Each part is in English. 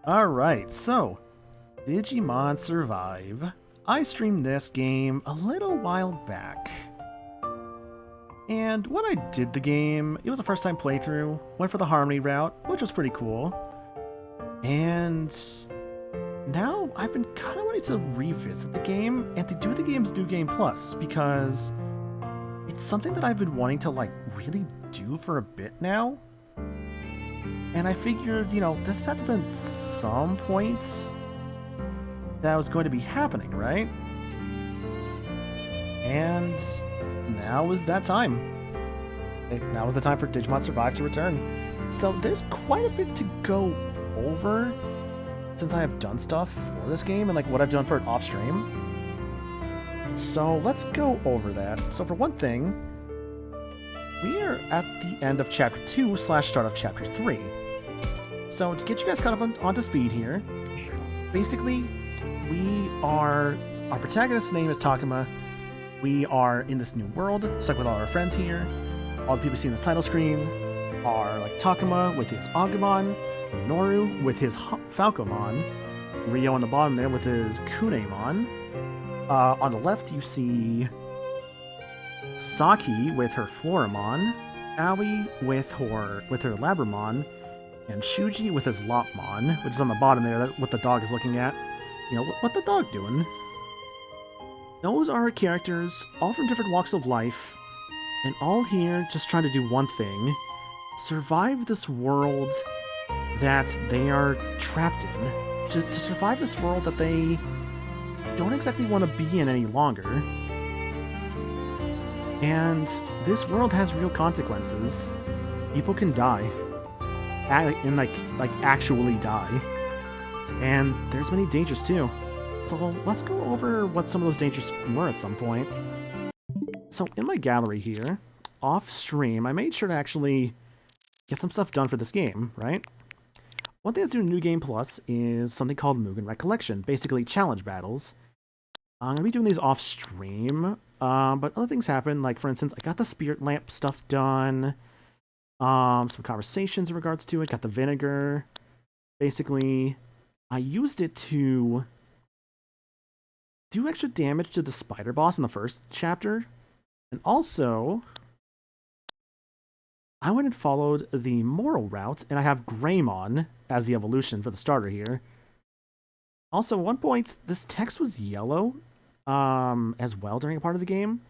Alright, so Digimon Survive. I streamed this game a little while back. And when I did the game, it was a first time playthrough, went for the Harmony route, which was pretty cool. And now I've been kind of wanting to revisit the game and to do the game's New Game Plus because it's something that I've been wanting to really do for a bit now. And I figured, this had to have been some point that was going to be happening, right? And now is that time. Now is the time for Digimon Survive to return. So there's quite a bit to go over since I have done stuff for this game and what I've done for it off stream. So let's go over that. So for one thing, we are at the end of Chapter 2 / start of Chapter 3. So to get you guys kind of onto speed here, basically, our protagonist's name is Takuma. We are in this new world, stuck with all our friends here. All the people see in the title screen are Takuma with his Agumon, Noru with his Falcomon, Ryo on the bottom there with his Kunemon. On the left you see Saki with her Floramon, Aoi with her Labramon, and Shuji with his Lopmon, which is on the bottom there, what the dog is looking at. What the dog doing? Those are our characters, all from different walks of life, and all here just trying to do one thing: survive this world that they are trapped in. To survive this world that they don't exactly want to be in any longer. And this world has real consequences. People can die. And actually die. And there's many dangers too. So let's go over what some of those dangers were at some point. So in my gallery here, off stream, I made sure to actually get some stuff done for this game, right? One thing that's new in New Game Plus is something called Mugen Recollection, basically challenge battles. I'm going to be doing these off stream, but other things happen, for instance, I got the Spirit Lamp stuff done. Some conversations in regards to it. Got the vinegar. Basically, I used it to do extra damage to the spider boss in the first chapter. And also, I went and followed the moral route, and I have Greymon as the evolution for the starter here. Also, at one point, this text was yellow as well during a part of the game.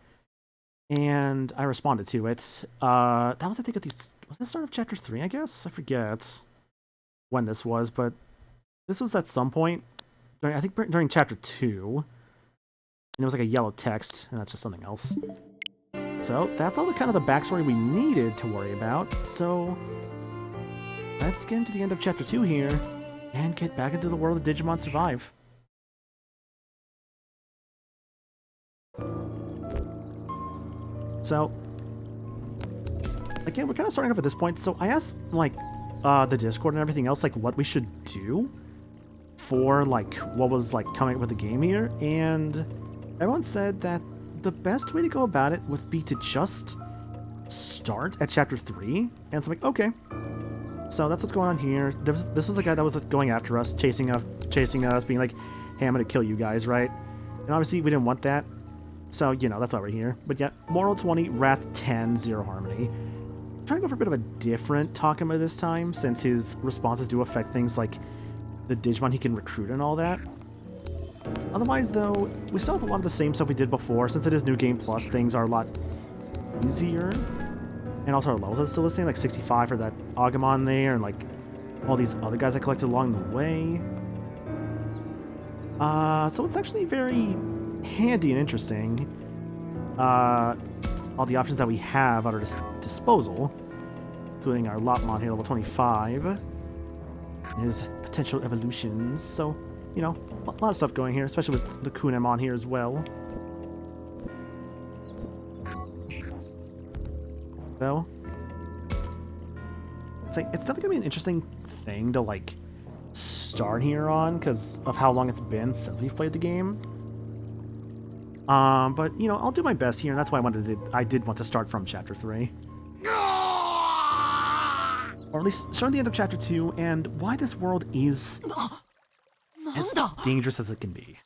And I responded to it. That was, I think, was the start of Chapter 3, I guess? I forget when this was, but this was at some point, during Chapter 2. And it was a yellow text, and that's just something else. So, that's all the kind of the backstory we needed to worry about. So, let's get into the end of Chapter 2 here, and get back into the world of Digimon Survive. So, again, we're kind of starting off at this point. So I asked, the Discord and everything else, what we should do for, what was, coming up with the game here. And everyone said that the best way to go about it would be to just start at Chapter 3. And so I'm like, okay. So that's what's going on here. This was the guy that was going after us, chasing us, being like, hey, I'm going to kill you guys, right? And obviously we didn't want that. So, that's why we're here. But yeah, Moral 20, Wrath 10, Zero Harmony. I'm trying to go for a bit of a different Takuma this time, since his responses do affect things like the Digimon he can recruit and all that. Otherwise, though, we still have a lot of the same stuff we did before. Since it is New Game Plus, things are a lot easier. And also our levels are still the same, 65 for that Agumon there, and all these other guys I collected along the way. So it's actually very handy and interesting, all the options that we have at our disposal, including our Lopmon here, level 25, and his potential evolutions. So, a lot of stuff going here, especially with the Kunemon here as well. So, it's definitely gonna be an interesting thing to start here on because of how long it's been since we've played the game. But, I'll do my best here, and that's why I did want to start from Chapter 3. or at least showing the end of chapter 2 and why this world is as dangerous as it can be.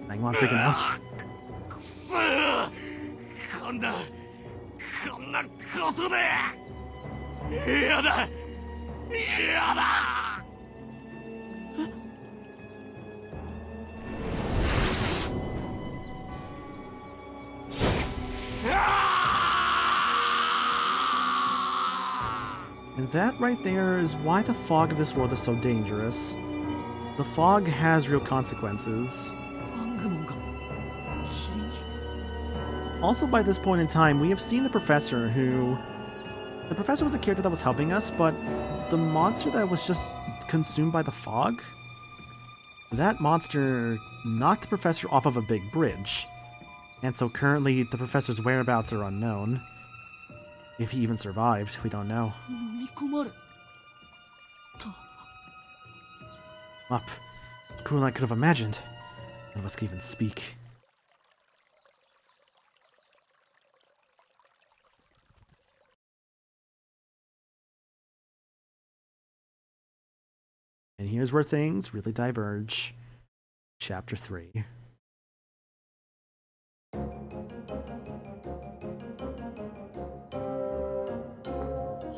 Digimon freaking out. And that right there is why the fog of this world is so dangerous. The fog has real consequences. Also, by this point in time, we have seen the professor who... The professor was the character that was helping us, but the monster that was just consumed by the fog? That monster knocked the professor off of a big bridge. And so currently, the professor's whereabouts are unknown. If he even survived, we don't know. Up. It's crueler than I could have imagined. None of us can even speak. And here's where things really diverge. Chapter 3.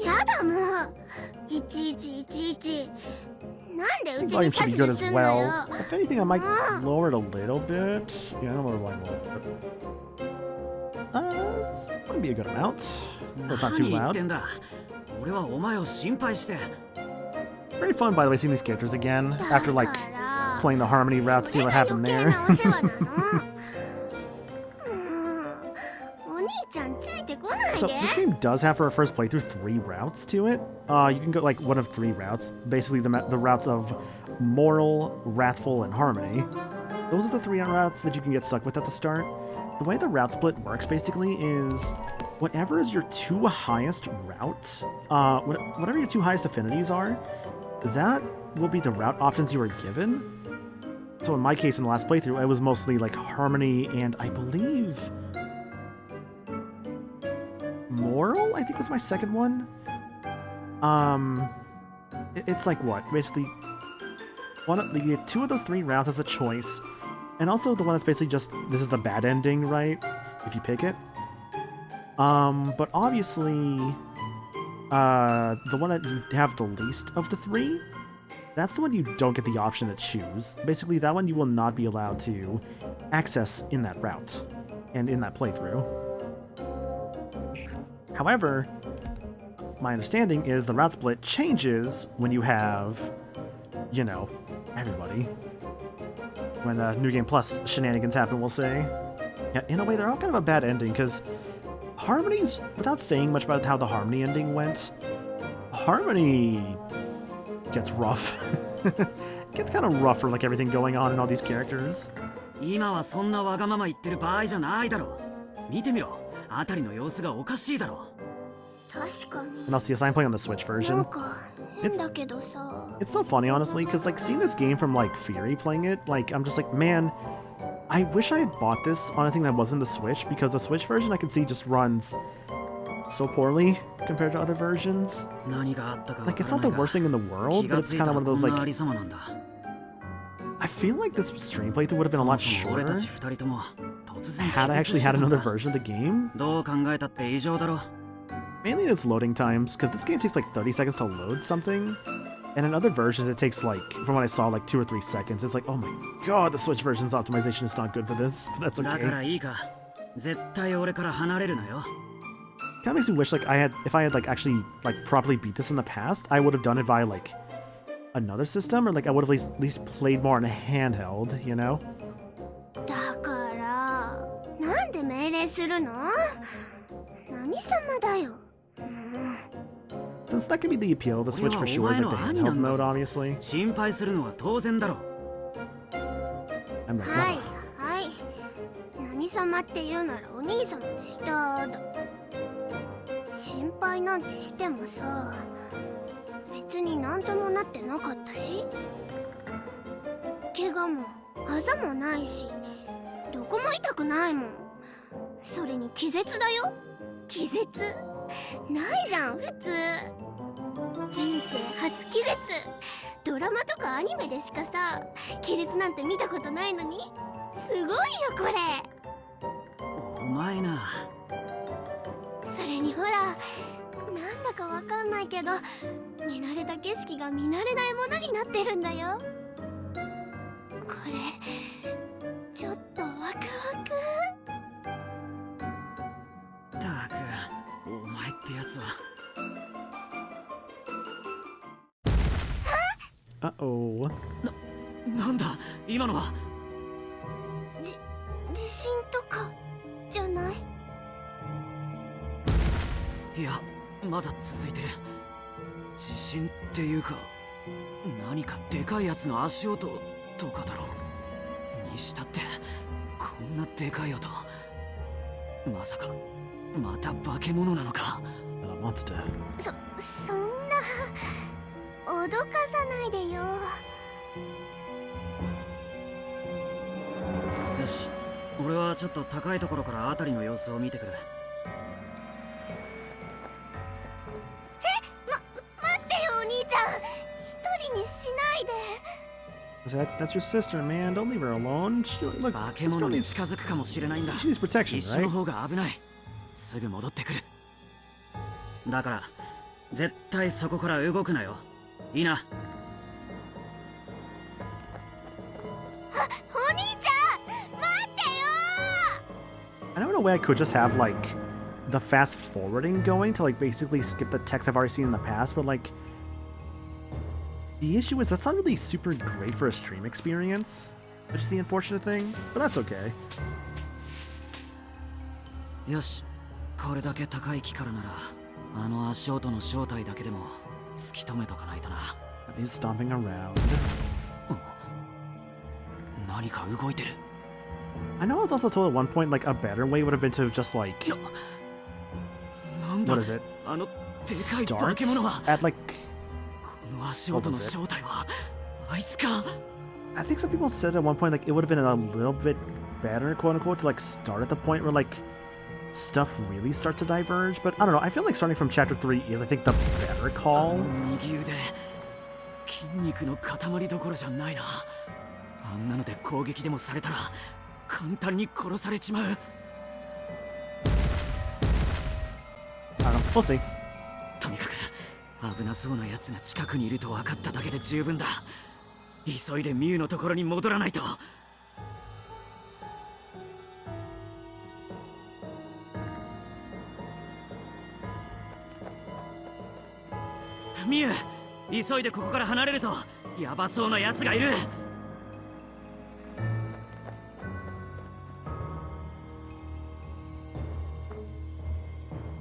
やだもういちいちいちいちなんでうち Volume に should 指 be 図 good as すんのよ well. If anything, I might lower it a little bit. Yeah, I'm gonna lower it a little bit. This might be a good amount. That's not too loud. Very fun, by the way, seeing these characters again after like playing the Harmony route, see what happened there. So this game does have, for our first playthrough, 3 routes to it. You can go like one of 3 routes, basically the routes of Moral, Wrathful, and Harmony. Those are the 3 routes that you can get stuck with at the start. The way the route split works basically is whatever is your 2 highest routes, whatever your 2 highest affinities are, that will be the route options you are given. So in my case, in the last playthrough, it was mostly like Harmony and I believe Moral, I think was my second one. It's like what? Basically, you get 2 of those 3 routes as a choice, and also the one that's basically just, this is the bad ending, right? If you pick it. But obviously, the one that you have the least of the 3, that's the one you don't get the option to choose. Basically, that one you will not be allowed to access in that route, and in that playthrough. However, my understanding is the route split changes when you have, you know, everybody. When New Game Plus shenanigans happen, we'll say. Yeah, in a way, they're all kind of a bad ending, because Harmony's, without saying much about how the Harmony ending went, Harmony gets rough. It gets kind of rough for like everything going on in all these characters. And also, yes, I'm playing on the Switch version. It's so funny, honestly, because like seeing this game from like Fury playing it, like I'm just like, man, I wish I had bought this on a thing that wasn't the Switch, because the Switch version I can see just runs so poorly compared to other versions. Like, it's not the worst thing in the world, but it's kind of one of those like, I feel like this stream playthrough would have been a lot shorter had I actually had another version of the game. Mainly it's loading times, because this game takes like 30 seconds to load something, and in other versions it takes like, from what I saw, like 2 or 3 seconds. It's like, oh my god, the Switch version's optimization is not good for this, but that's okay. Kinda makes me wish like if I had like actually like properly beat this in the past, I would have done it via like another system, or like I would have at least played more on a handheld, you know? Since that could be the appeal of the Switch for sure, is like the handheld mode, obviously. I'm like, wow. 何様って言うならお兄様でした心配なんてしてもさ別になんともなってなかったし怪我もあざもないしどこも痛くないもん。それに気絶だよ。気絶ないじゃん普通。人生初気絶。ドラマとかアニメでしかさ気絶なんて見たことないのに、すごいよこれ。お前な。それにほら、なんだかわかんないけど見慣れた景色が見慣れないものになってるんだよ。これちょっとワクワク。ったくお前ってやつは。Uh-oh. なんだ今のは。地震とかじゃない？いやまだ続いてる。地震っていうか何かでかいやつの足音とかだろう。にしたってこんなでかい音。まさかまた化け物なのか。Monster. そんな脅かさないでよ。よし、俺はちょっと高いところから辺りの様子を見てくる。待ってよお兄ちゃん、一人にしないで。That's your sister, man. Don't leave her alone. Look, 化け this 物 girl に needs, 近づくかもしれないんだ。 she needs protection, 一緒の right? 方が危ない。すぐ戻ってくる。だから絶対そこから動くなよ。いいな。お兄ちゃん待ってよ。 I know in a way I could just have like the fast forwarding going to like basically skip the text I've already seen in the past, but like the issue is that's not really super great for a stream experience, which is the unfortunate thing, but that's okay. よし、これだけ高い木からならあの足音の正体だけでも突き止めとかないとな。 He's stomping around. 何か動いてる。 I know I was also told at one point like a better way would have been to just like なんだ what is it? あのでかい Start 化け物は。 at like この足音の正体はあいつか。 I think some people said at one point like it would have been a little bit better, quote unquote, to like start at the point where like stuff really starts to diverge. But I don't know. I feel like starting from chapter 3 is I think the better あ call. の右腕筋肉の塊どころじゃないな。あんなので攻撃でもされたら簡単に殺されちまう。 I don't know. We'll see. とにかく危なそうな奴が近くにいると分かっただけで十分だ。急いでミュウのところに戻らないと。ミュウ、急いでここから離れるぞ。ヤバそうな奴がいる。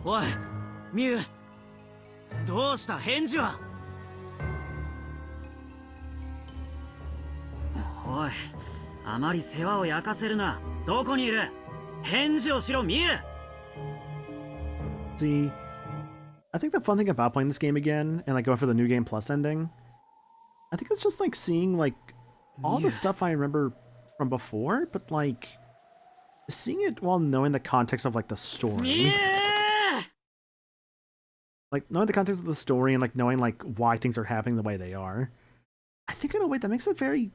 おいミュウ、どうした？返事は。おい、あまり世話を焼かせるな。どこにいる？返事をしろ、ミュウ。 See, I think the fun thing about playing this game again and like going for the new game plus ending, I think it's just like seeing like all the Yeah. stuff I remember from before, but like seeing it while knowing the context of like the ミ story. ュウ！ Like knowing the context of the story and like knowing like why things are happening the way they are. I think in a way that makes it very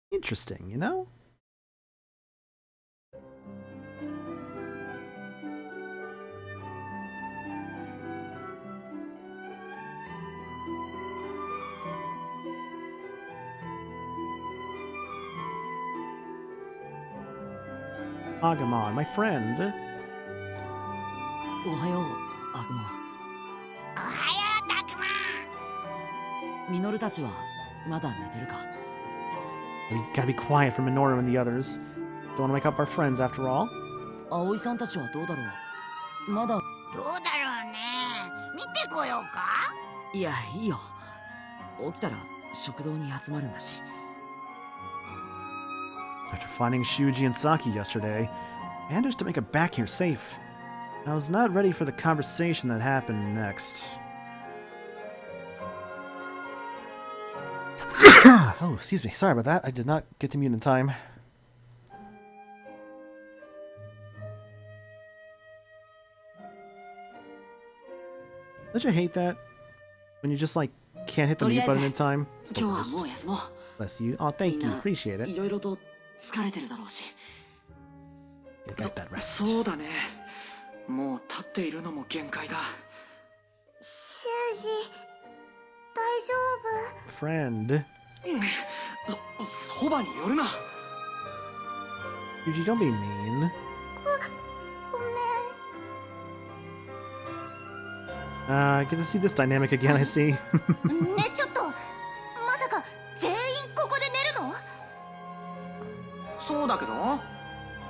interesting, you know? Agumon, my friend. おはよう、アグモ。おはようタクマ。ミノルたちはまだ寝てるか？ We gotta be quiet for Minoru and the others. Don't wanna wake up our friends after all. 葵さんたちはどうだろう？まだ。どうだろうね。見てこようか。いや、いいよ。起きたら食堂に集まるんだし。 After finding Shuji and Saki yesterday, I managed to make it back here safe. I was not ready for the conversation that happened next. Oh, excuse me. Sorry about that. I did not get to mute in time. Don't you hate that? When you just like can't hit the mute button in time? It's the 今日は worst. もう休もう。 Bless you. Oh, thank you. Appreciate い it. ろいろと疲れてるだろうし。 You got that rest. そうだね。もう立っているのも限界だ。修二大丈 Friend. そばに寄るな。 Yuji, don't be mean. 夫？ごめん。 I get to see this dynamic again, I see. ね、ちょっとまさか全員ここで寝るの？そうだけど、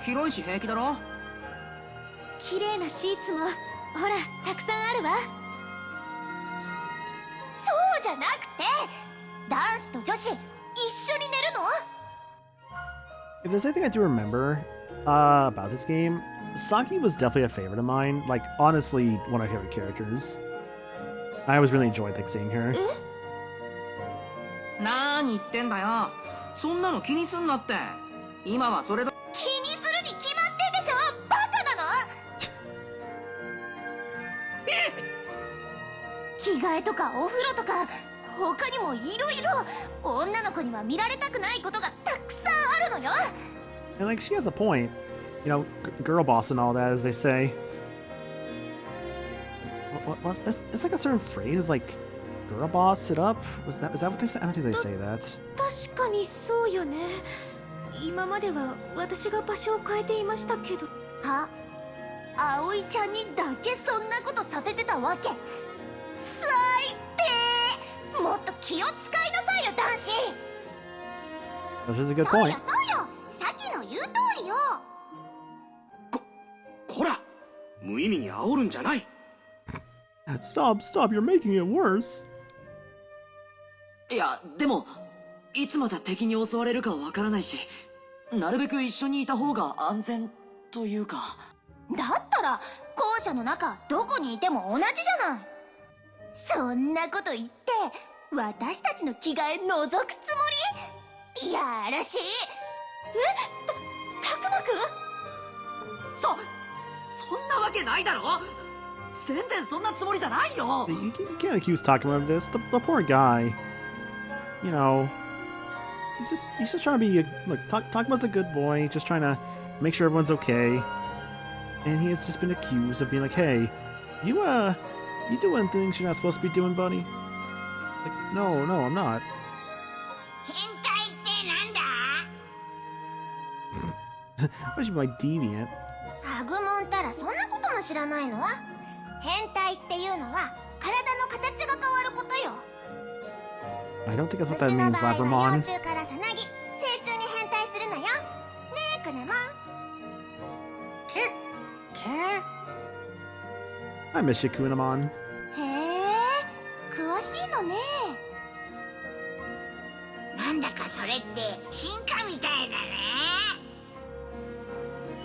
広いし平気だろ。綺麗なシーツもほらたくさんあるわ。そうじゃなくて男子と女子一緒に寝るの？ If there's anything I do remember about this game, Saki was definitely a favorite of mine. Like, honestly, one of my favorite characters. I always really enjoyed like seeing her. なーに言ってんだよ。そんなの気にすんなって。今はそれだ。気にするに決まってんでしょ。バカなの？着替えとかお風呂とか他にもいろいろ女の子には見られたくないことがたくさんあるのよ。 And like, she has a point. You know, girl boss and all that, as they say. What? It's like a certain phrase, like, girl boss, sit up? Is that what they say? I don't think they say that. 確かにそうよね。今までは私が場所を変えていましたけど。は？葵ちゃんにだけそんなことさせてたわけ？最低！もっと気を使いなさいよ、男子。 Which is a good そうよ point. そうよ、さっきの言う通りよ。こら、無意味に煽るんじゃない。 Stop, you're making it worse. いや、でもいつまた敵に襲われるかわからないし、なるべく一緒にいた方が安全というか。だったら校舎の中どこにいても同じじゃない。そんなこと言って私たちの着替え覗くつもり？いやらしい。たくまくん？そんなわけないだろ。全然そんなつもりじゃないよ。 You can't accuse Takuma of this. The poor guy. You know, he's just trying to be look. Takuma's a good boy, just trying to make sure everyone's okay. And he has just been accused of being like, "Hey, you doing things you're not supposed to be doing, buddy." Like, no, I'm not. 変態ってなんだ？ What is my deviant? アグモンたらそんなことも知らないの？変態っていうのは体の形が変わることよ。 I don't think that's what 虫 that の means, 場合は Labramon. 幼虫からさなぎ、成虫に変態するのよ。ねえ、クネモン。I miss you, Kunamon. へえ、詳しいのね。なんだかそれって進化みたいだね。ふ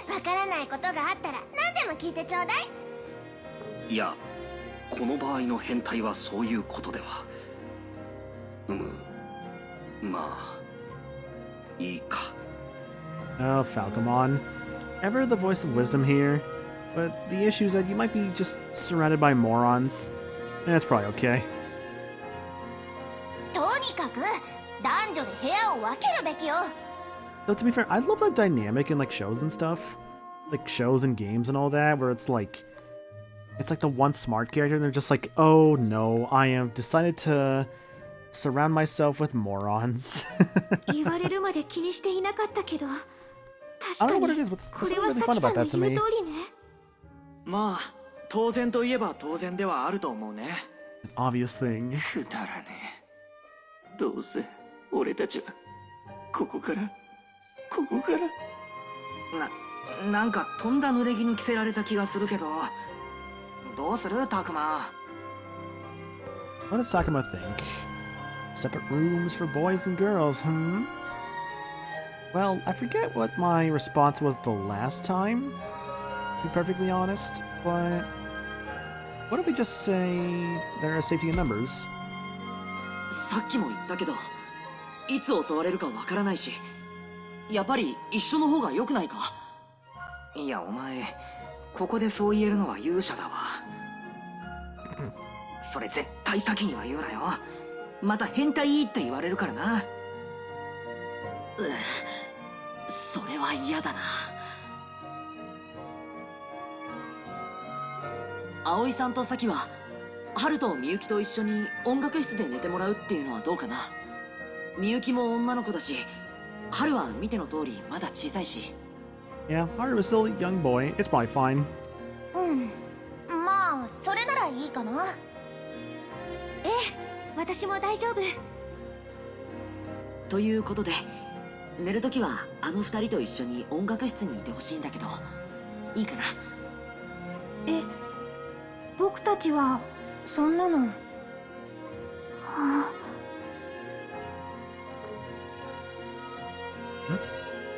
ふん、わからないことがあったら何でも聞いてちょうだい。いや、この場合の変態はそういうことでは。まあ、いいか。 Oh, Falcomon. Ever the voice of wisdom here? But the issue is that you might be just surrounded by morons. That's probably okay. とにかく男女で部屋を分けるべきよ。 Though to be fair, I love that dynamic in like shows and stuff. Like shows and games and all that, where it's like the one smart character and they're just like, oh no, I am decided to surround myself with morons. 言われるまで気にしていなかったけど、 I 確 don't か know what it に is, but こ there's れ something は really さ fun きさ about んの that to 言う me. 通りね。まあ当然といえば当然ではあると思うね。 An obvious thing. くだらねえ。どうせ俺たちはここからなんかとんだ濡れ着に着せられた気がするけど、どうするタクマ。 What does Takuma think? Separate rooms for boys and girls, hmm? Well, I forget what my response was the last time, to be perfectly honest, but what if we just say there are safety in numbers? さっきも言ったけど、いつ襲われるかわからないし、やっぱり一緒の方が良くないか。いやお前、ここでそう言えるのは勇者だわ。それ絶対先には言うなよ。また変態って言われるからな。それは嫌だな。葵さんと咲は春とみゆきと一緒に音楽室で寝てもらうっていうのはどうかな。みゆきも女の子だし、春は見ての通りまだ小さいし。 Yeah, Haru is still a young boy. It's probably fine. うん、まあそれならいいかな。ええ、私も大丈夫。ということで、寝るときはあの二人と一緒に音楽室にいてほしいんだけど、いいかな。え、僕たちはそんなの。はあ。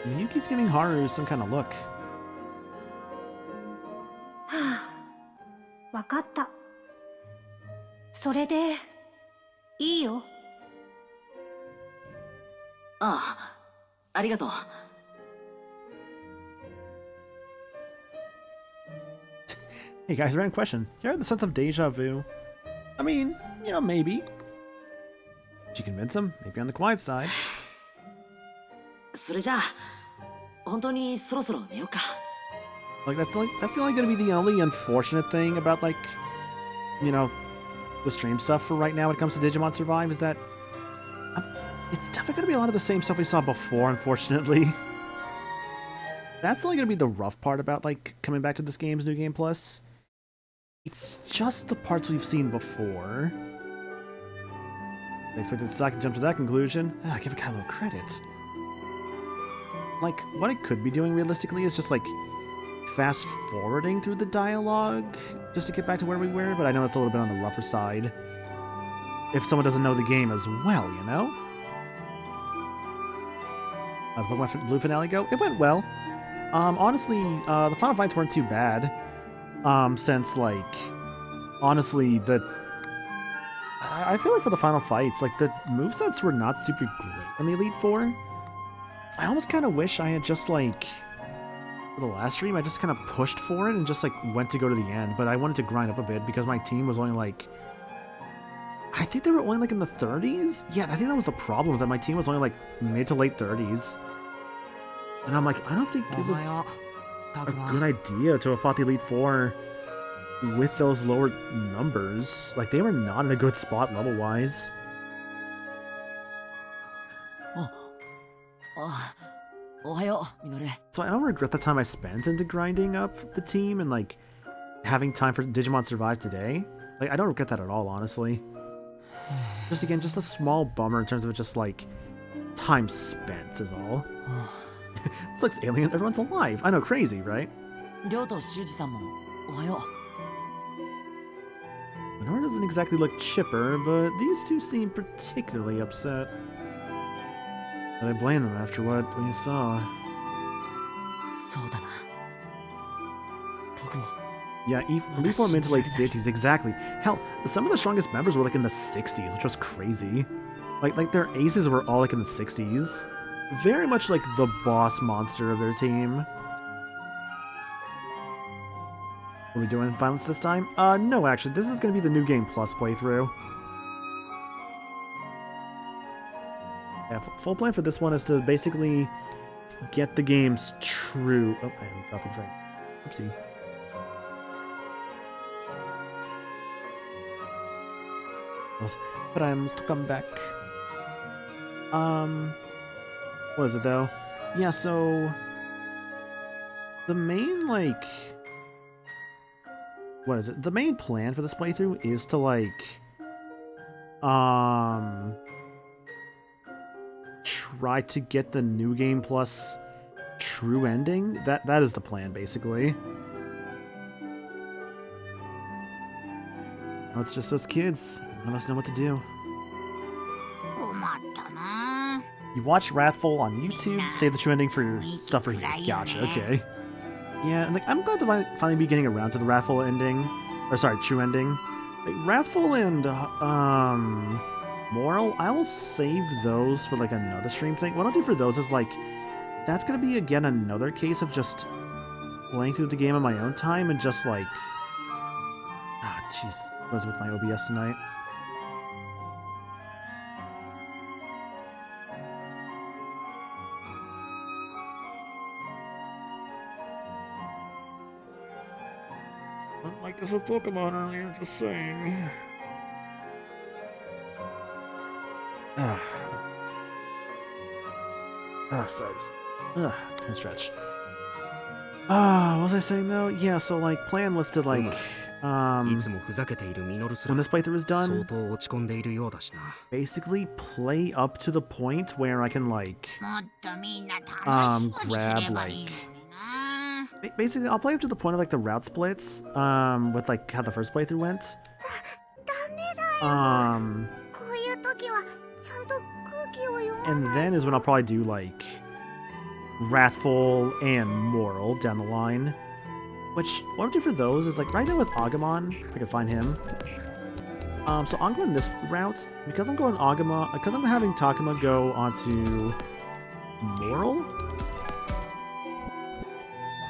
Miyuki's giving Haru some kind of look. はあ、わかった。それでいいよ。ああ、ありがとう。Hey guys, random question. You ever had the sense of deja vu? I mean, you know, maybe. Did you convince him? Maybe on the quiet side. それじゃあ本当にそろそろ寝ようか。Like that's only gonna be the only unfortunate thing about like, you know, the stream stuff for right now when it comes to Digimon Survive is that it's definitely gonna be a lot of the same stuff we saw before, unfortunately. That's only gonna be the rough part about like coming back to this game's New Game Plus. It's just the parts we've seen before. I expected Saki to jump to that conclusion. Give a guy a little credit. Like, what it could be doing realistically is just like fast forwarding through the dialogue just to get back to where we were, but I know it's a little bit on the rougher side. If someone doesn't know the game as well, you know? How'd the Pokemon Blue finale go? It went well. Honestly, the final fights weren't too bad. Since, like, honestly, I feel like for the final fights, like, the movesets were not super great in the Elite Four. I almost kind of wish I had just, like, for the last stream, I just kind of pushed for it and just, like, went to go to the end, but I wanted to grind up a bit because my team was only, like, I think they were only, like, in the 30s? Yeah, I think that was the problem, was that my team was only, like, mid to late 30s. And I'm like, I don't think it was a good idea to have fought the Elite Four with those lower numbers. Like, they were not in a good spot level-wise. So I don't regret the time I spent into grinding up the team and, like, having time for Digimon Survive today. Like, I don't regret that at all, honestly. Just, again, just a small bummer in terms of just, like, time spent is all. This looks alien. Everyone's alive. I know, crazy, right? Minora doesn't exactly look chipper, but these two seem particularly upset. But I blame them after what we saw. Yeah, Elite Four mid to late 50s, exactly. Hell, some of the strongest members were like in the 60s, which was crazy. Like their aces were all like in the 60s. Very much like the boss monster of their team. Are we doing violence this time? No, actually, this is going to be the New Game Plus playthrough. Yeah, full plan for this one is to basically get the game's true... Oh, I am dropping frame. Oopsie. But I'm still coming back. What is it, though? Yeah, so... The main, like... What is it? The main plan for this playthrough is to, like... Try to get the New Game Plus true ending. That is the plan, basically. Well, it's just us kids. None of us know what to do. You watch Wrathful on YouTube, save the true ending for your stuff for here. Gotcha, okay. Yeah, and like I'm glad to finally be getting around to the Wrathful ending. Or sorry, true ending. Like, Wrathful and Moral, I'll save those for like another stream thing. What I'll do for those is like, that's gonna be again another case of just playing through the game on my own time and just like jeez, what was with my OBS tonight? Like this with Pokemon earlier, just saying. Sorry. Can stretch. What was I saying though? Yeah, so like plan was to like when this playthrough is done, basically play up to the point where I can like grab like basically I'll play up to the point of like the route splits with like how the first playthrough went. And then is when I'll probably do like Wrathful and Moral down the line. Which, what I'll do for those is like right now with Agumon, if I can find him. So I'm going this route because I'm going Agumon, because I'm having Takuma go onto Moral.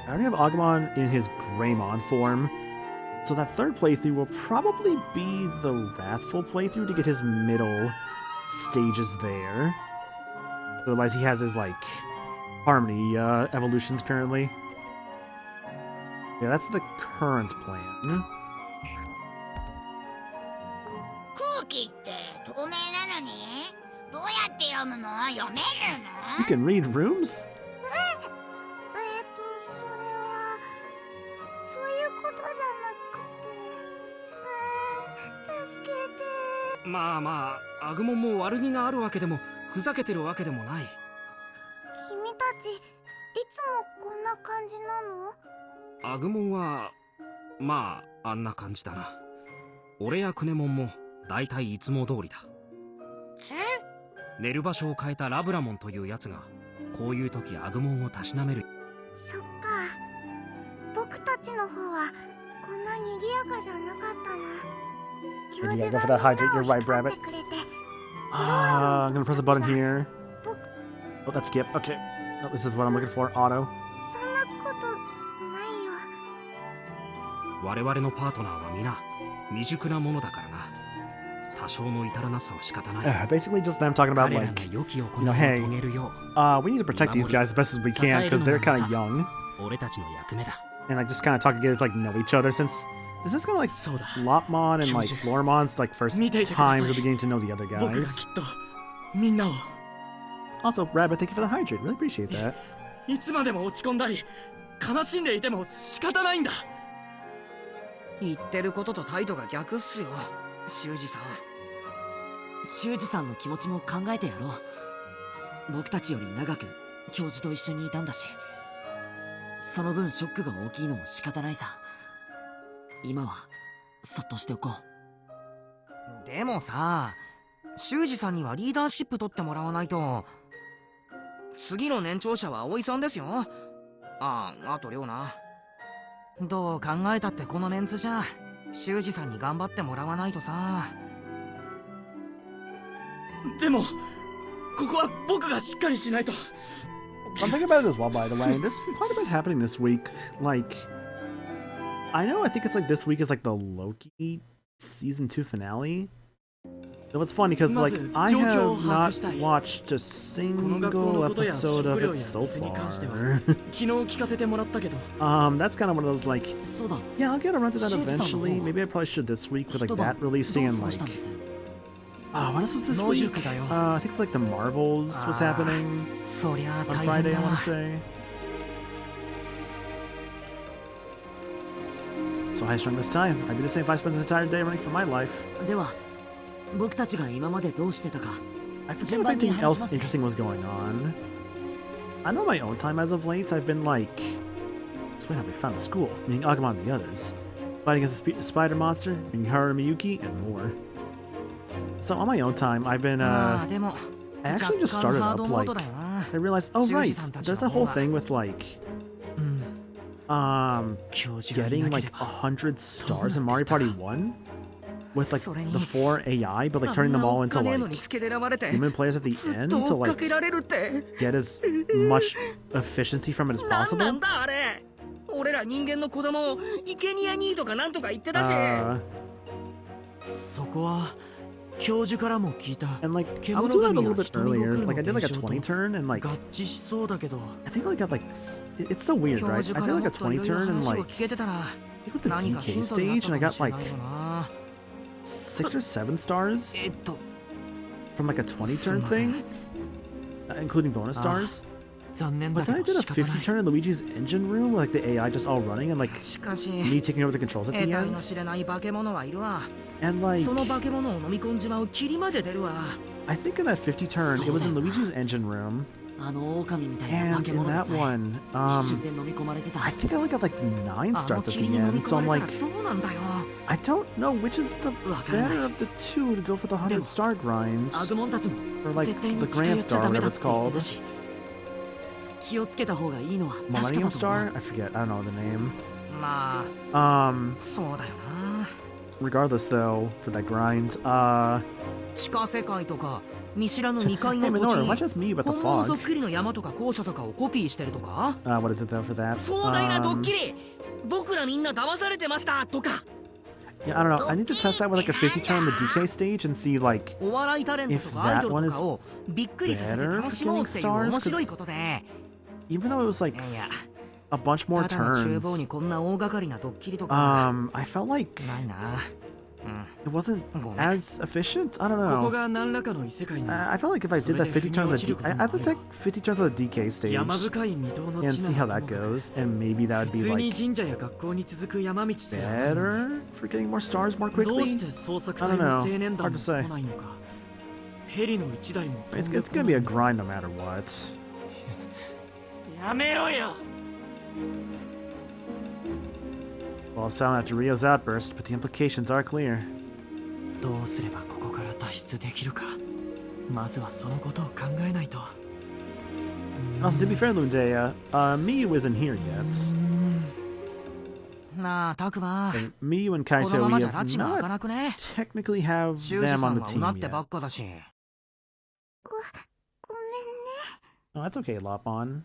I already have Agumon in his Greymon form. So that third playthrough will probably be the Wrathful playthrough to get his middle stages there. Otherwise he has his like Harmony evolutions currently. Yeah, that's the current plan. You can read rooms? Yeah, go for that hydrate. You're right, Rabbit. I'm gonna press a button here. Oh, that's skip. Okay. Oh, this is what I'm looking for. Auto. Basically just them talking about like, hey, we need to protect these guys as best as we can because they're kind of young. And like just kind of talking to get to like know each other since this is kind of like Lopmon and like Floramon's like first time really getting to know the other guys. Also, Rabbit, thank you for the hydrate. Really appreciate that. いつまでも落ち込んだり悲しんでいても仕方ないんだ。言ってることと態度が逆っすよ、修二さん。修二さんの気持ちも考えてやろう。僕たちより長く教授と一緒にいたんだし、その分ショックが大きいのも仕方ないさ。今はそっとしておこう。でもさ、修二さんにはリーダーシップ取ってもらわないと。次の年長者は葵さんですよ。あと亮な。どう考えたってこのメンツじゃ修二さんに頑張ってもらわないとさ。でもここは僕がしっかりしないと。I'm thinking about it as well, by the way. There's quite a bit happening this week. Like, I think it's like this week is like the Loki season 2 finale. So it's funny because like I have not watched a single episode of it so far. That's kind of one of those like, yeah, I'll get around to that eventually. Maybe I probably should this week with like that releasing and like, what else was this week? I think like the Marvels was happening on Friday, I want to say. So high strung this time. I'd be the same if I spent the entire day running for my life. I forget if anything else interesting was going on. I know my own time as of late, I've been like... Explain how we found school, meaning Agumon and the others. Fighting against a spider monster, meaning Haru and Miyuki, and more. So on my own time, I've been, I actually just started up, like... I realized, oh right, there's a whole thing with like... getting like 100 stars in Mario Party 1? With like the 4 AI, but like turning them all into like human players at the end to like get as much efficiency from it as possible. 俺ら人間の子供を生贄にとかなんとか言ってたし。そこは教授からも聞いた。 And like, I was doing that a little bit earlier. Like, I did like a 20 turn, and like, 合致しそうだけど。 I think like I got like, it's so weird, 教 right? 授 I か did ら like も a っと20いろいろ turn, and 話を like, 聞けてたら I think with the 何か DK ヒントになった stage, and I かも got しれ like ないよな。 6 or 7 stars えっと from like a 20 turn thing, including bonus stars. 残念だ But け then I ど did a 仕方な 50 い。 turn in Luigi's engine room, with, like the AI just all running, and like しかし me taking over the controls at 得 the 体の end. 知れない化け物はいるわ。 And like, その化け物を飲み込んじまう霧まで出るわ。 I think in that 50 turn, it was in Luigi's engine room, あの狼みたいな化 and け in 物で that さえ one, 一瞬で飲み込まれてた。 I think I only got like 9あの stars at 霧 the に飲み end, 込 so ま I'm れた like, らどうなんだよ。 I don't know which is the わからない better of the two to go for the 100 star grinds, アグモンたちも or like 絶対 the に近寄 grand っちゃ star, ダメ whatever だっ it's て言って called. たし、気をつけた方がいいのは確か Millennium だと思 Star? う。 I forget, I don't know the name. まあ Um, そうだよな。 regardless though, for that grind, 地下世界とか見知らぬ hey 2階の土地 Minoru, に why just me about the 本物そっ fog? くりの山とか校舎とかをコピーしてるとか。 What is it though for that? 壮大なドッキリ、僕らみんな騙されてましたとか。 Yeah, I don't know. I need to test that with like a 50 turn on the DK stage and see like お笑いタレントとかアイドルとかをびっくりさせて楽しもうっていう面白いことで。 even though it was like いやいや a bunch more ただの厨 turns, 房にこんな大掛かりなドッキリとか I felt like ないな。 it wasn't ごめん。 as efficient. I don't ここ know. が何らかの異世界に I felt like if I did that 50 turn on the I have to take 50 turns on the DK stage 山深い未踏の and 地 see な how の that かも。 goes, and maybe that would 普 be 通に like 神社や学校に続く山道すらあるのに better for getting more stars more どうし quickly. て捜索 I 隊 don't の know. 青年団 Hard も to say. 来ないのか。ヘリの一台も飛ん It's で it's こ gonna な be い a のか。 grind no matter what. やめろよ。 Well, it sounded after Rio's outburst, but the implications are clear. どうすればここから脱出できるか。まずはそのことを考えないと。 Also, to be fair, Lundea, Miyu isn't here yet. なあタクマ、 And Miyu and この Kaito, ま we まじゃ have 拉致が開か not なくね。 technically have 修二 them さ on ん the はう team なってば yet. っかだし。ごめんね。 Oh, that's okay, Lopon.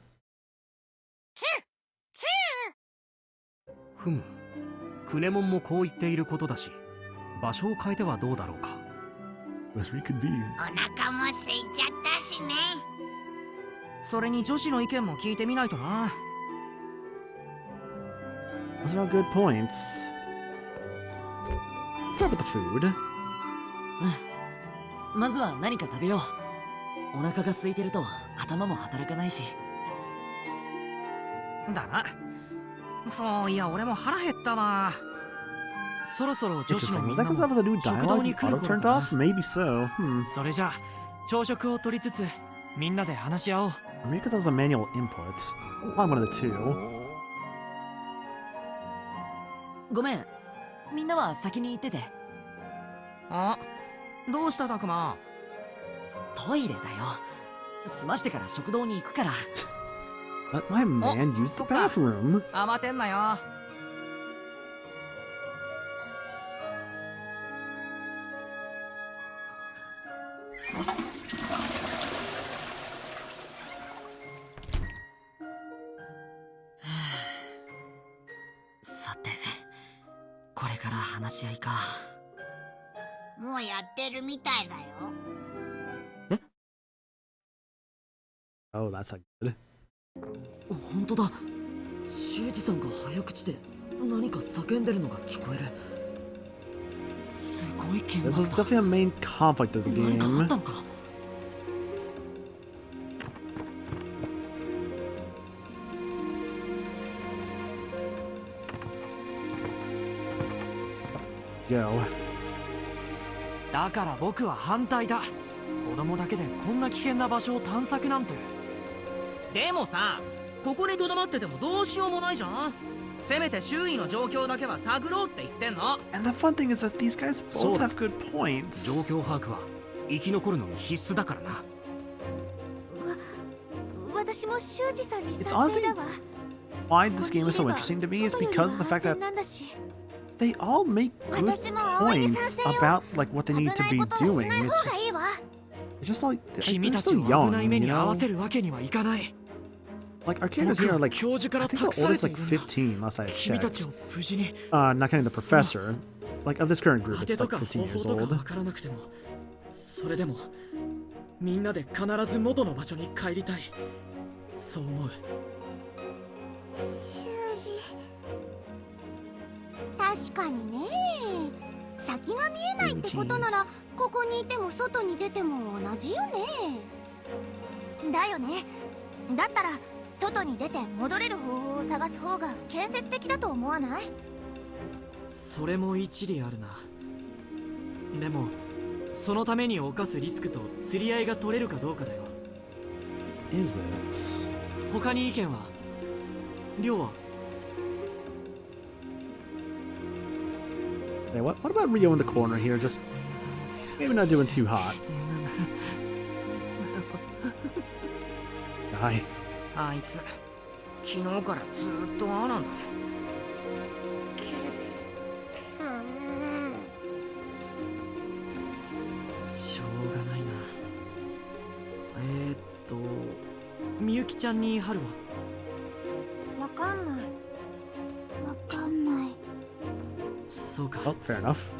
ふむ。クネモンもこう言っていることだし、場所を変えてはどうだろうか。 Let's reconvene. お腹も空いちゃったしね。それに女子の意見も聞いてみないとな。 Those are all good points. Let's start with the food. まずは何か食べよう。お腹が空いてると頭も働かないし。だな。そういや俺も腹減ったわ。そろそろ女子の Interesting. み Was ん that な because that was a new も食 dialogue 堂 you に来る auto 頃 turned か off? な。 Maybe so. それじゃあ朝食を取りつつみんなで話し合おう。 Or maybe because that was a manual input. Probably one of the two. ごめん。みんなは先に行ってて。あ、どうしたタクマ。トイレだよ。済ましてから食堂に行くから。 Let my man use the そっか。 bathroom. 慌てんなよ。 さて、これから話し合いか。もうやってるみたいだよ。 Oh, that's not good. 本当だ。修二さんが早口で何か叫んでるのが聞こえる。すごい剣 This 幕 was だ。 definitely a main conflict of the 何かあっ game. たのか。 Go. だから僕は反対だ。子供だけでこんな危険な場所を探索なんて。でもさ、ここにとどまっててもどうしようもないじゃん。せめて周囲の状況だけは探ろうって言ってんの。 And the fun thing is that these guys both have good points. 状況把握は生き残るのに必須だからな。私も修二さんに It's 賛 honestly 成だわ。 why this game is so interesting to me is because of the fact that なんだし。 they all make good 私も葵に points 賛成よ。 about like what they 危 need な to い be ことはし doing. ない It's 方がい just いわ。it's just like 君 they're たち so を危ない young, 目 you に遭わ know. せるわけにはいかない。Like, our characters here are like, 教授か I ら think 託 the され oldest てい like るんだ 15 last I 君たち checked. を無事に Not counting the professor. Like, of this current group, 当て it's と like か 15 years 方法と old. かわからなくてもそれでもみんなで必ず元の場所に帰りたいそう思う修二確かにね。先が見えないってことならここにいても外に出ても同じよね。だよね。だったら外に出て戻れる方法を探す方が建設的だと思わない？それも一理あるなでもそのために冒すリスクと釣り合いが取れるかどうかだよ Is it? 他に意見は亮は Hey, what about Rio in the corner here? Just maybe not doing too hot. Hi. あいつ昨日からずっとああなんだ。しょうがないなみゆきちゃんに春はわかんない。わかんない。そうか Oh, fair enough.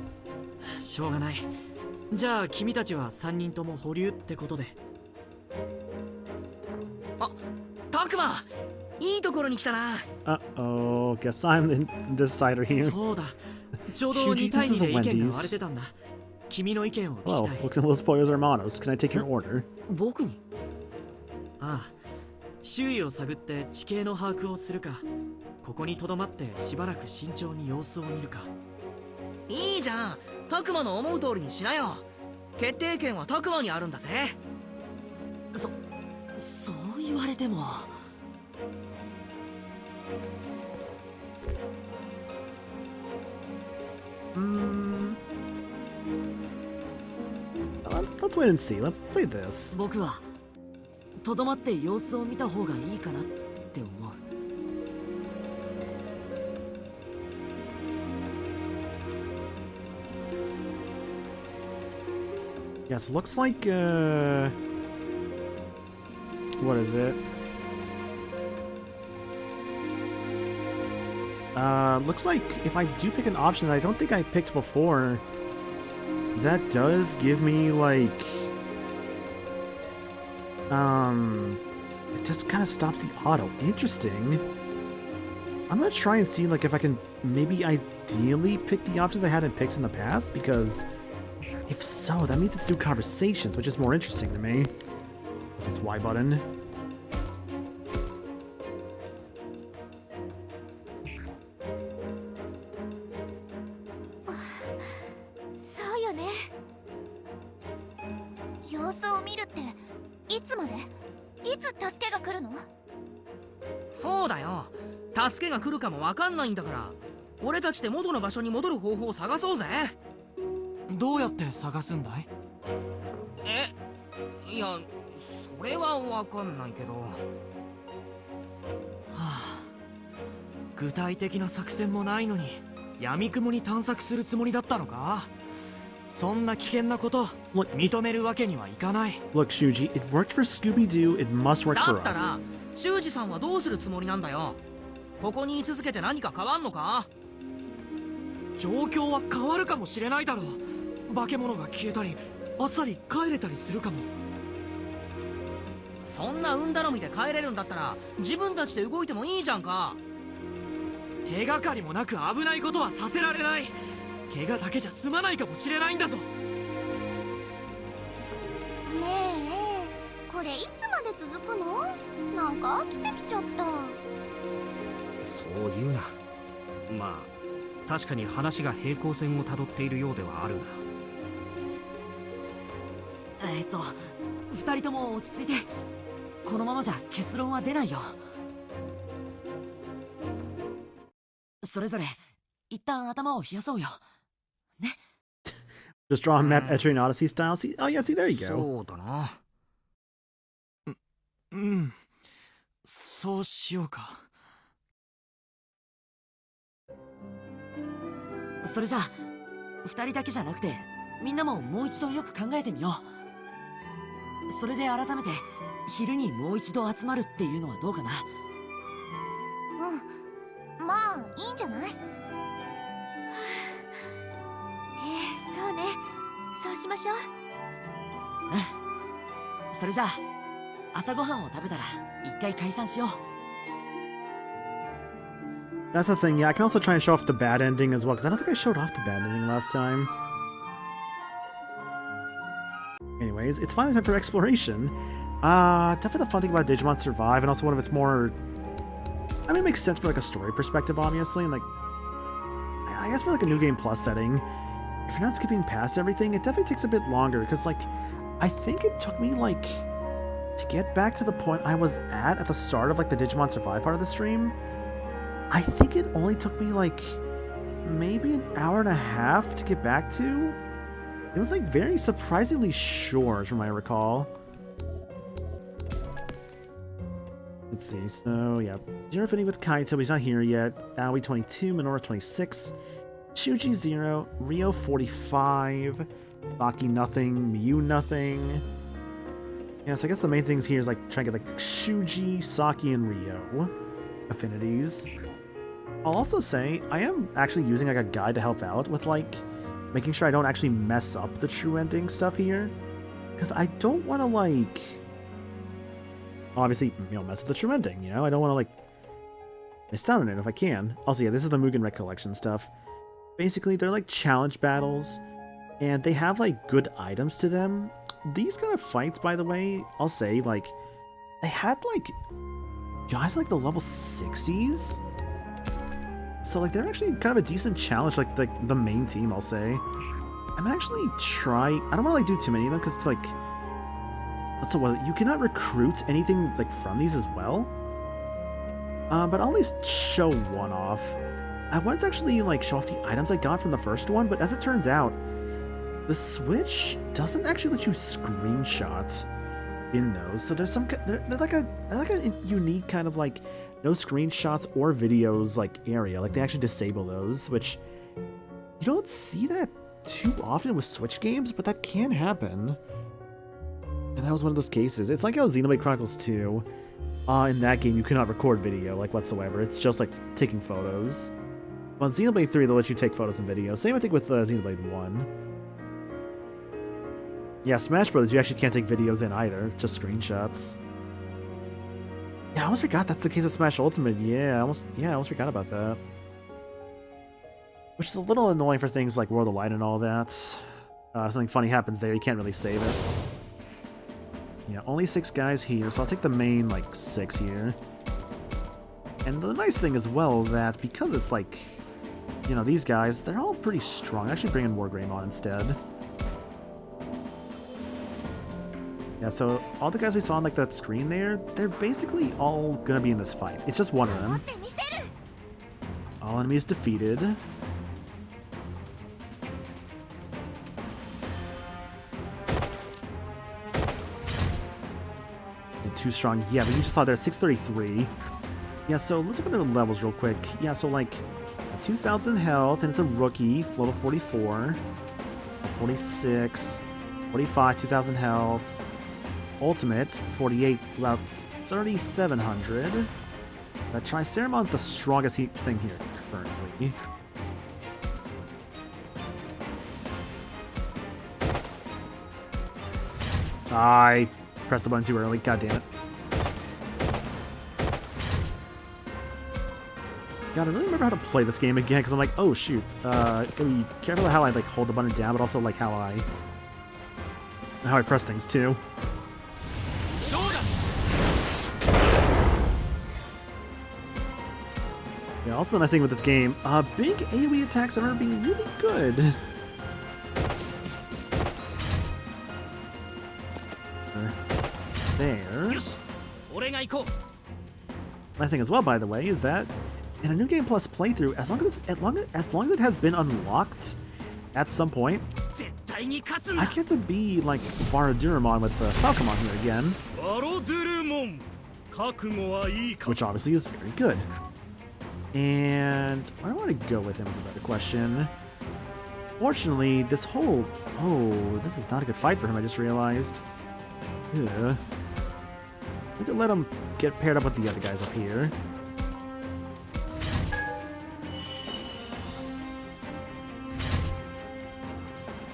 しょうがないじゃあ君たちは3人とも保留ってことでタクマいいところに来たな。Uh-oh, guess I'm the decider here. そうだちょうど Shuji, 2対 this is 2 a で意見が割れ Wendy's. てたんだ君の意見を聞 Hello, きたい welcome to Los Pollos Hermanos. Can I take your order? 僕にああ周囲を探って地形の把握をするかここに留まってしばらく慎重に様子を見るかいいじゃん。タクマの思う通りにしなよ。決定権はタクマにあるんだぜ。そう言われても。Let's wait and see. Let's say this. 僕はとどまって様子を見た方がいいかなって思う。Yes, looks like, what is it? Looks like if I do pick an option that I don't think I picked before, that does give me, like, it just kind of stops the auto. Interesting. I'm gonna try and see, like, if I can maybe ideally pick the options I hadn't picked in the past, because if so, that means it's do conversations, which is more interesting to me. What's this Y button? It's 助けが来るの？そうだよ。助けが来るかもわかんないんだから、俺たちで元の場所に戻る方法を探そうぜ。どうやって探すんだい？いや、それはわかんないけど。具体的な作戦もないのに闇雲に探索するつもりだったのか？そんな危険なこと認めるわけにはいかない。 Look, Shuji, it worked for Scooby-Doo, it must work だ for ったら us. 修二さんはどうするつもりなんだよ。ここに居続けて何か変わんのか？状況は変わるかもしれないだろう。化け物が消えたりあっさり帰れたりするかも。そんな運頼みで帰れるんだったら自分たちで動いてもいいじゃんか。手がかりもなく危ないことはさせられない。怪我だけじゃ済まないかもしれないんだぞ。ねえ、これいつまで続くの？なんか飽きてきちゃった。そう言うな。まあ確かに話が平行線をたどっているようではあるが。二人とも落ち着いて。このままじゃ結論は出ないよ。それぞれ一旦頭を冷やそうよ。ね。 Just draw a map Etrian Odyssey style. See, oh yeah, see, there you go. そうだな。うん、そうしようか。それじゃあ二人だけじゃなくてみんなももう一度よく考えてみよそれで改めて昼にもう一度集まるっていうのはどうかな。うん、まあいいんじゃない。そうね、そうしましょう。うん。それじゃあ朝ごはんを食べたら一回解散しよう。 That's the thing, yeah, I can also try and show off the bad ending as well, because I don't think I showed off the bad ending last time. Anyways, it's finally time for exploration. Definitely the fun thing about Digimon Survive, and also one of its more... I mean, it makes sense for, like, a story perspective, obviously, and, like... I guess for, like, a New Game Plus setting, if you're not skipping past everything, it definitely takes a bit longer, because, like, I think it took me, like... to get back to the point I was at the start of, like, the Digimon Survive part of the stream... I think it only took me, like, maybe an hour and a half to get back to. It was, like, very surprisingly short, from what I recall. Let's see, so, yeah. Zero Affinity with Kaito, he's not here yet. Aoi 22, Minoru 26, Shuji 0, Ryo 45, Baki nothing, Miyu nothing. Yeah, so I guess the main things here is, like, trying to get, like, Shuji, Saki, and Ryo affinities. I'll also say, I am actually using, like, a guide to help out with, like, making sure I don't actually mess up the true ending stuff here. Because I don't want to, like... obviously, you know, mess up the true ending, you know? I don't want to, like, miss out on it if I can. Also, yeah, this is the Mugen Recollection stuff. Basically, they're, like, challenge battles, and they have, like, good items to them. These kind of fights, by the way, I'll say, like, they had, like, guys, like, the level 60s? So, like, they're actually kind of a decent challenge, like, the main team, I'll say. I'm actually trying... I don't want to, like, do too many of them, because, like... So, what, you cannot recruit anything, like, from these as well? But I'll at least show one off. I wanted to actually, like, show off the items I got from the first one, but as it turns out, the Switch doesn't actually let you screenshot in those. So there's some... They're like a unique kind of, like... no screenshots or videos, like, area. Like, they actually disable those, which you don't see that too often with Switch games, but that can happen. And that was one of those cases. It's like how Xenoblade Chronicles 2, in that game, you cannot record video, like, whatsoever. It's just, like, taking photos. Well, in Xenoblade 3, they'll let you take photos and videos. Same, I think, with Xenoblade 1. Yeah, Smash Bros., you actually can't take videos in either, just screenshots. Yeah, I almost forgot that's the case of Smash Ultimate. I almost forgot about that. Which is a little annoying for things like World of Light and all that. Something funny happens there, you can't really save it. Yeah, only 6 guys here, so I'll take the main, like, 6 here. And the nice thing as well that because it's like, you know, these guys, they're all pretty strong. Actually bring in Wargreymon instead. Yeah, so all the guys we saw on, like, that screen there, they're basically all gonna be in this fight. It's just one of them. All enemies defeated. And too strong. Yeah, but you just saw there, 633. Yeah, so let's look at their levels real quick. Yeah, so, like, 2,000 health, and it's a rookie, level 44. 46. 45, 2,000 health. Ultimate, 48, about 3,700. Triceramon's the strongest thing here, currently. I pressed the button too early, god damn it. God, I really remember how to play this game again, because I'm like, oh shoot, gotta be careful how I, like, hold the button down, but also, like, how I press things too. Yeah, also the nice thing with this game, big AoE attacks are being really good. There. Nice thing as well, by the way, is that in a New Game Plus playthrough, as long as it has been unlocked at some point, I get to be like Varaduramon with the Falcomon here again. Which obviously is very good. And where do I want to go with him is a better question. Fortunately, this whole... Oh, this is not a good fight for him, I just realized. Ugh. We could let him get paired up with the other guys up here.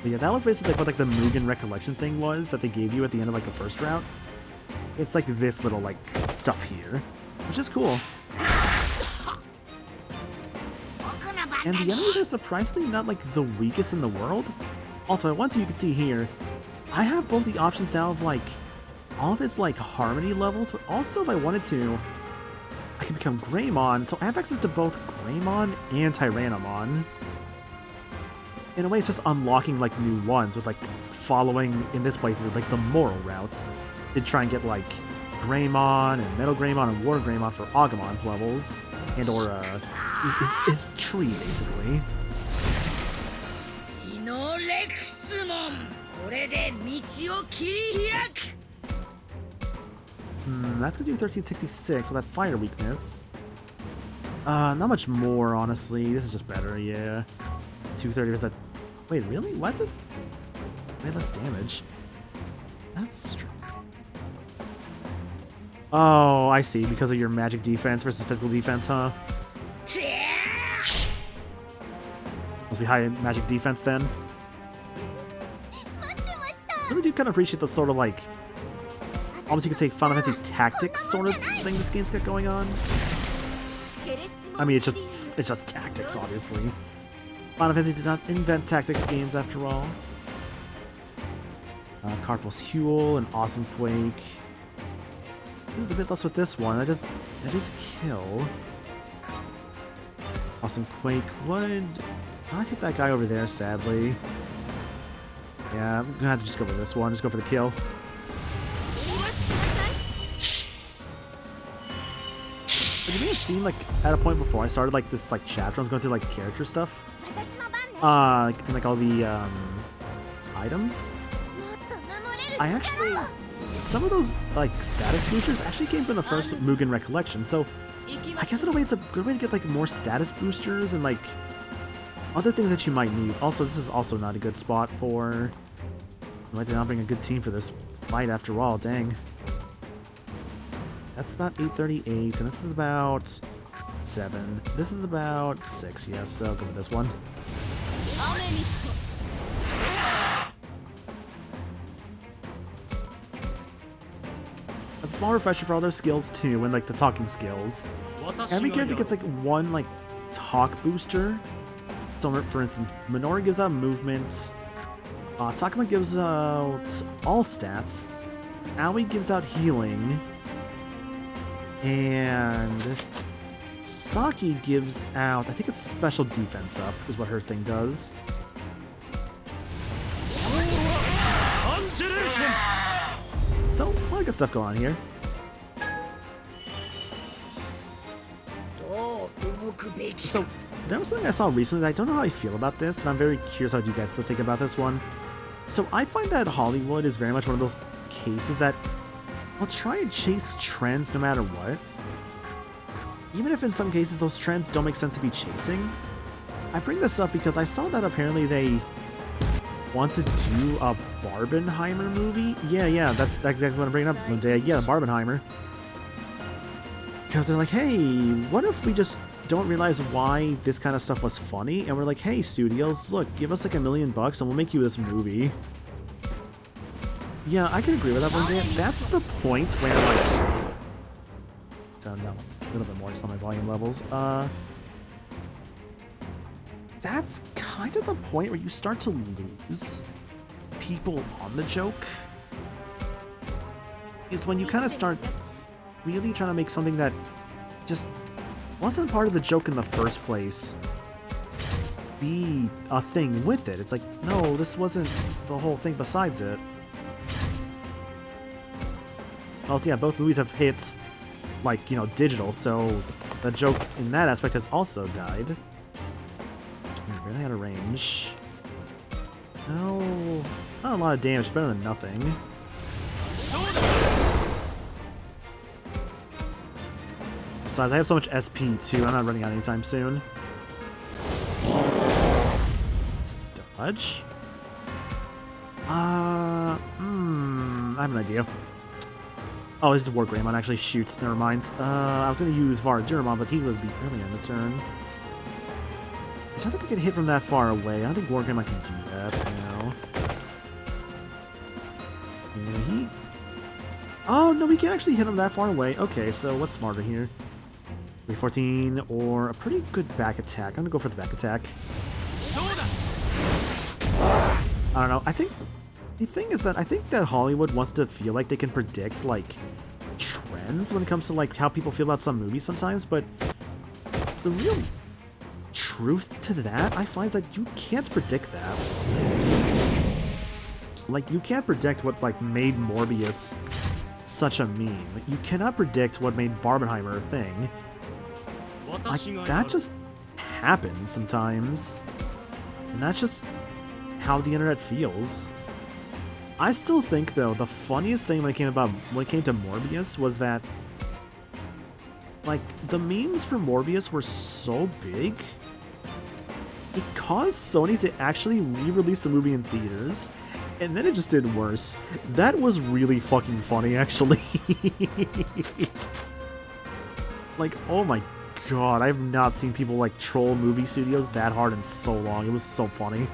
But yeah, that was basically what like the Mugen recollection thing was that they gave you at the end of like the first route. It's like this little like stuff here, which is cool. And the enemies are surprisingly not like the weakest in the world. Also, once you can see here, I have both the options now of like all of its like harmony levels, but also if I wanted to, I can become Greymon. So I have access to both Greymon and Tyrannomon. In a way, it's just unlocking like new ones with like following in this playthrough like the moral routes. To try and get like Greymon and Metal Greymon and War Greymon for Agumon's levels, and or his tree basically. That's gonna do 1366 with that fire weakness. Not much more honestly. This is just better, yeah. 230 is that. Wait, really? What's it? Way less damage. That's true. Oh, I see. Because of your magic defense versus physical defense, huh? Must be high magic defense then. I really do kind of appreciate the sort of like, almost you could say Final Fantasy tactics sort of thing this game's got going on. I mean, it's just tactics, obviously. Final Fantasy did not invent tactics games after all. Carpal's Huel and Awesome Quake. This is a bit less with this one. That is a kill. Awesome Quake would not hit that guy over there, sadly. Yeah, I'm gonna have to just go for this one. Just go for the kill. But you may have seen, like, at a point before I started, like, this, like, chapter, I was going through, like, character stuff. And, like, all the, items. I actually... Some of those, like, status boosters actually came from the first Mugen Recollection, so I guess in a way it's a good way to get, like, more status boosters and, like, other things that you might need. Also, this is also not a good spot for... I did not bring a good team for this fight after all, dang. That's about 838, and this is about 7. This is about 6, yes, so I'll go with this one. A small refresher for all their skills too, and like the talking skills. Every character gets like one like talk booster. So for instance, Minori gives out movement, Takuma gives out all stats, Aoi gives out healing, and Saki gives out, I think it's special defense up is what her thing does. So, a lot of good stuff going on here. So, there was something I saw recently that I don't know how I feel about this, and I'm very curious how you guys think about this one. So, I find that Hollywood is very much one of those cases that will try and chase trends no matter what. Even if in some cases those trends don't make sense to be chasing. I bring this up because I saw that apparently they want to do a Barbenheimer movie. Yeah, that's exactly what I'm bringing up one day. Yeah, Barbenheimer. Because they're like, hey, what if we just don't realize why this kind of stuff was funny? And we're like, hey, studios, look, give us like $1 million and we'll make you this movie. Yeah, I can agree with that one day. That's the point where, like... No, a little bit more just on my volume levels. That's kind of the point where you start to lose people on the joke. It's when you kind of start really trying to make something that just wasn't part of the joke in the first place be a thing with it. It's like, no, this wasn't the whole thing besides it. Also, yeah, both movies have hit, like, you know, digital, so the joke in that aspect has also died. Really out of range. No, not a lot of damage, better than nothing. Besides, I have so much SP too, I'm not running out anytime soon. Dodge? I have an idea. Oh, this is War Greymon actually shoots. Never mind. I was going to use Vardurmon, but he was beat early in the turn. I don't think I can hit from that far away. I don't think War Greymon can do that, no. Oh, no, we can actually hit him that far away. Okay, so what's smarter here? 314 or a pretty good back attack. I'm going to go for the back attack. I don't know. I think the thing is that I think that Hollywood wants to feel like they can predict like trends when it comes to like how people feel about some movies sometimes, but the real truth to that I find is that you can't predict that. Like you can't predict what like made Morbius such a meme. You cannot predict what made Barbenheimer a thing. Like that just happens sometimes, and that's just how the internet feels. I still think though the funniest thing when it came to Morbius was that like the memes for Morbius were so big it caused Sony to actually re-release the movie in theaters, and then it just did worse. That was really fucking funny actually. Like oh my god, I've not seen people like troll movie studios that hard in so long. It was so funny.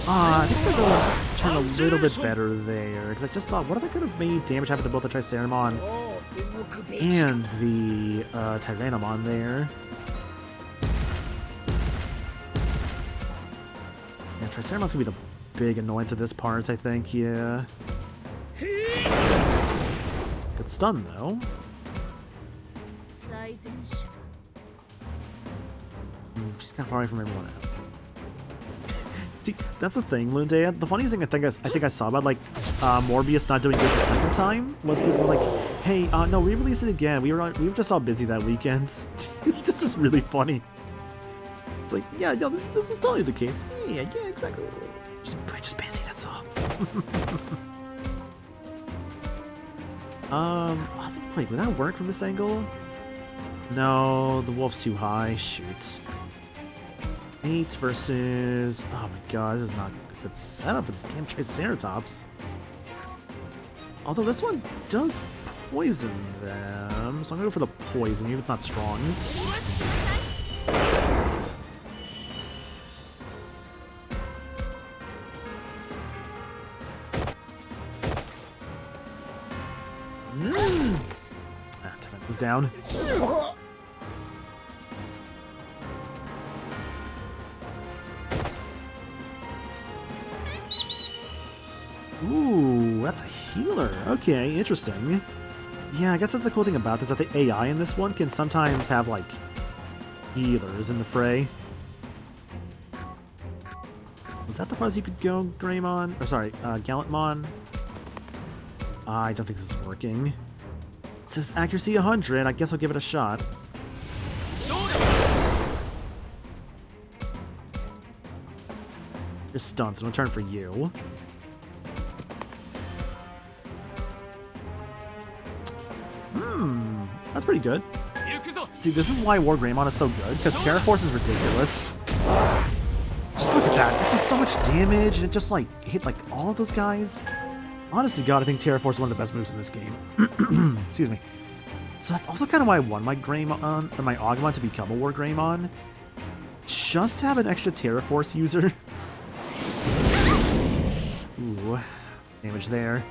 I think we're going to turn a little bit better there, because I just thought, what if I could have made damage happen to both the Triceramon and the Tyrannomon there? Yeah, Triceramon's going to be the big annoyance of this part, I think, yeah. Good stun, though. She's kind of far away from everyone else. See, that's the thing, Lunde. The funniest thing I think I saw about like Morbius not doing good the second time was people were like, "Hey, no, re-release it again. We were just all busy that weekend." This is really funny. It's like, yeah, no, this was totally the case. Yeah, exactly. We're just busy. That's all. Awesome. Wait, would that work from this angle? No, the wolf's too high. Shoots. 8 versus... Oh my god, this is not a good setup for this damn Triceratops. Although this one does poison them, so I'm gonna go for the poison, even if it's not strong. Defense is down. Ooh, that's a healer. Okay, interesting. Yeah, I guess that's the cool thing about this, that the AI in this one can sometimes have, like, healers in the fray. Was that the farthest you could go, Greymon? Or sorry, Gallantmon? I don't think this is working. It says accuracy 100. I guess I'll give it a shot. You're stunned, so no turn for you. That's pretty good. See, this is why War Greymon is so good, because Terra Force is ridiculous. Just look at that. That does so much damage, and it just, like, hit, like, all of those guys. Honest to God, I think Terra Force is one of the best moves in this game. Excuse me. So that's also kind of why I want my Greymon, or my Agumon to become a War Greymon. Just to have an extra Terra Force user. Ooh. Damage there.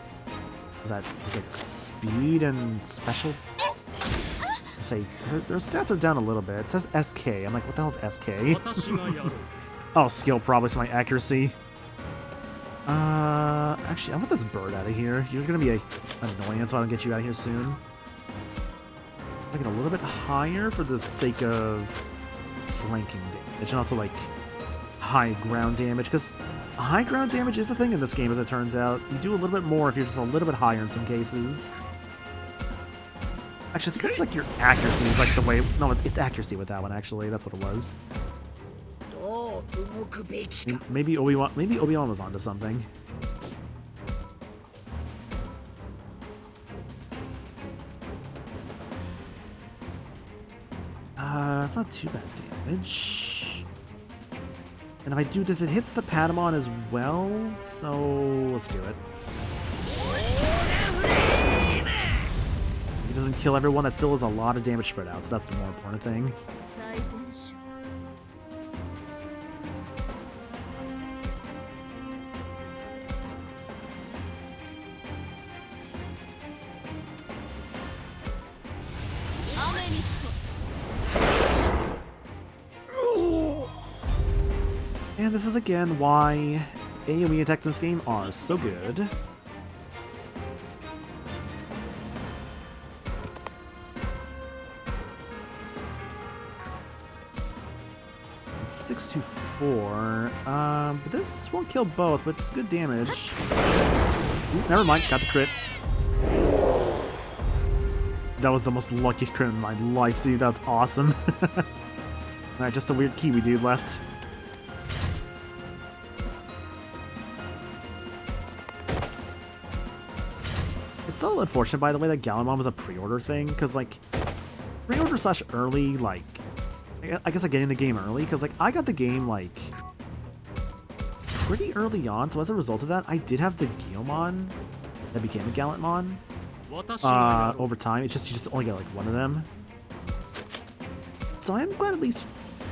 Is that, like, speed and special? Say, her stats are down a little bit. It says SK. I'm like, what the hell is SK? Oh, skill probably, so my accuracy. Actually, I want this bird out of here. You're gonna be an annoyance, so I don't get you out of here soon. Make it a little bit higher for the sake of flanking damage, and also, like, high ground damage, because high ground damage is a thing in this game, as it turns out. You do a little bit more if you're just a little bit higher in some cases. Actually, I think it's like your accuracy is like the way... No, it's accuracy with that one, actually. That's what it was. Maybe Obi-Wan was onto something. It's not too bad damage. And if I do this, it hits the Patamon as well, so let's do it. If it doesn't kill everyone, that still is a lot of damage spread out, so that's the more important thing. 最善手 And this is again why AoE attacks in this game are so good. It's 624. But this won't kill both, but it's good damage. Ooh, never mind, got the crit. That was the most luckiest crit in my life, dude. That was awesome. Alright, just a weird Kiwi dude left. It's so unfortunate, by the way, that Gallimon was a pre-order thing, because, like, pre-order slash early, like, I guess I get in the game early, because, like, I got the game, like, pretty early on, so as a result of that, I did have the Guilmon that became a Gallantmon. Over time, it's just, you just only get, like, one of them. So I'm glad at least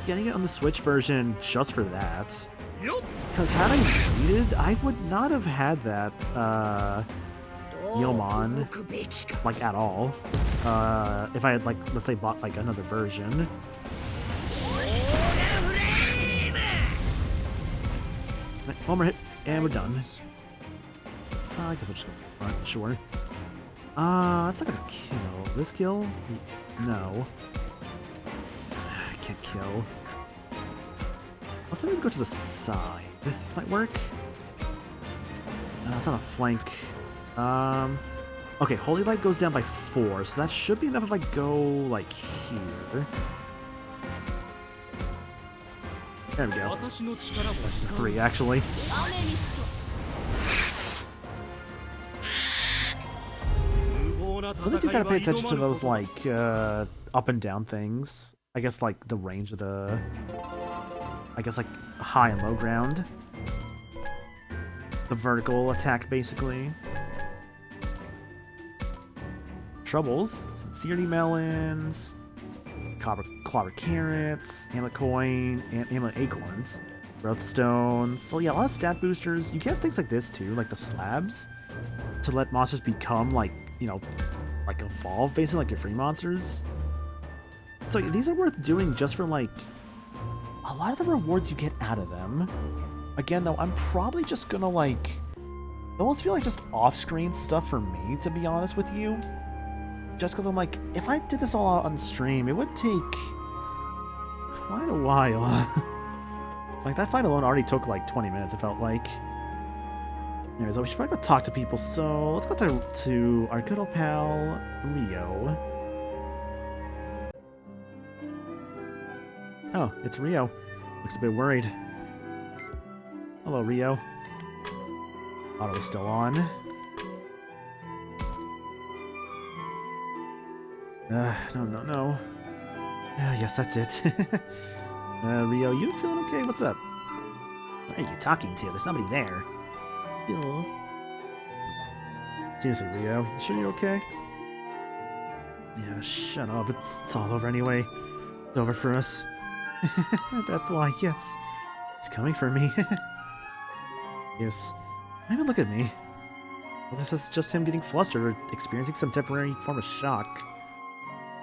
getting it on the Switch version just for that. Because had I cheated, I would not have had that, Guilmon, like, at all. If I had, like, let's say, bought, like, another version. One more hit, and we're done. I guess I'll just go front, sure. That's not gonna kill. This kill? No. I can't kill. Let's maybe go to the side. This might work. No, it's not a flank. Okay, Holy Light goes down by 4, so that should be enough if I go, like, here. There we go. That's 3, actually. I really do gotta pay attention to those, like, up and down things. I guess, like, the range of the... I guess, like, high and low ground. The vertical attack, basically. Troubles. Sincerity Melons. Clobber Carrots. Amulet Coin. And Amulet Acorns. Growth Stones. So yeah, a lot of stat boosters. You get things like this, too. Like the slabs. To let monsters become, like, you know... like, evolve, basically, like your free monsters. So these are worth doing just for, like, a lot of the rewards you get out of them. Again, though, I'm probably just gonna, like, I almost feel like just off-screen stuff for me, to be honest with you. Just because I'm like, if I did this all out on stream, it would take quite a while. Like, that fight alone already took, like, 20 minutes, it felt like. Anyways, we should probably go talk to people, so let's go to our good old pal, Rio. Oh, it's Rio. Looks a bit worried. Hello, Rio. Auto is still on. No. Yes, that's it. Rio, you feeling okay? What's up? What are you talking to? There's nobody there. Ew. Seriously, Rio, you sure you're okay? Yeah, shut up. It's all over anyway. It's over for us. That's why, yes. It's coming for me. Yes. Don't even look at me. Well, this is just him getting flustered or experiencing some temporary form of shock.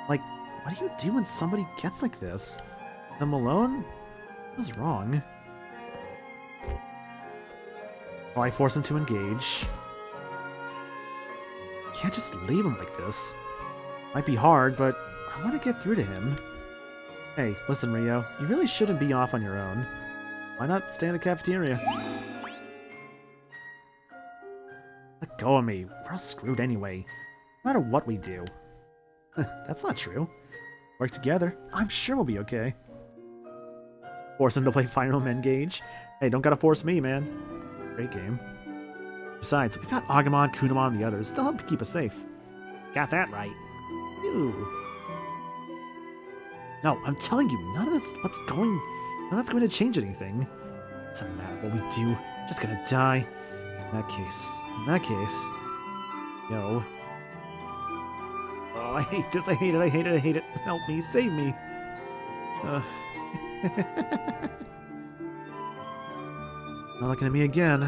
Like, what do you do when somebody gets like this? I'm alone? What's wrong? Oh, I force him to engage. Can't just leave him like this. Might be hard, but I want to get through to him. Hey, listen, Rio. You really shouldn't be off on your own. Why not stay in the cafeteria? Let go of me. We're all screwed anyway. No matter what we do. That's not true. Work together. I'm sure we'll be okay. Force him to play Fire Emblem Engage. Hey, don't gotta force me, man. Great game. Besides, we got Agumon, Kunamon, and the others. They'll help keep us safe. Got that right. Ew. No, I'm telling you, none of that's going to change anything. Doesn't matter what we do. Just gonna die. In that case. No. Oh, I hate this. I hate it. I hate it. I hate it. Help me. Save me. Not looking at me again.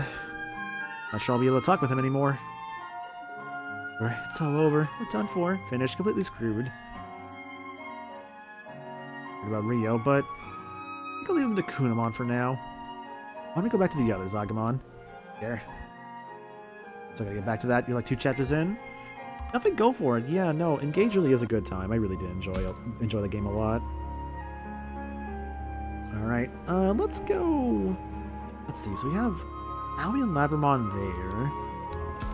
Not sure I'll be able to talk with him anymore. It's all over. We're done for. Finished. Completely screwed. What about Rio, but I think I'll leave him to Kunamon for now. Why don't we go back to the others, Agumon? There. So I gotta get back to that. You're like 2 chapters in. Nothing, go for it. Yeah, no, Engage really is a good time. I really did enjoy the game a lot. Alright, let's go. Let's see, so we have Aoi and Labramon there.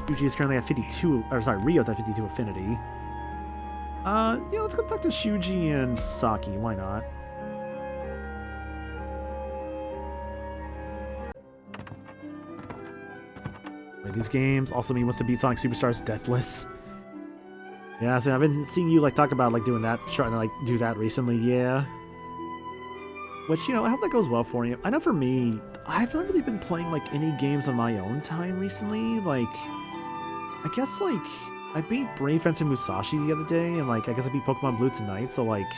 Yuji is currently at 52, or sorry, Rio's at 52 affinity. Yeah, let's go talk to Shuji and Saki, why not? Wait, these games also mean wants to beat Sonic Superstars Deathless. Yeah, so I've been seeing you like talk about like doing that, trying to like do that recently, yeah. Which, you know, I hope that goes well for you. I know for me, I've not really been playing like any games on my own time recently. Like, I guess like I beat Brave Fencer Musashi the other day, and like I guess I beat Pokemon Blue tonight. So like,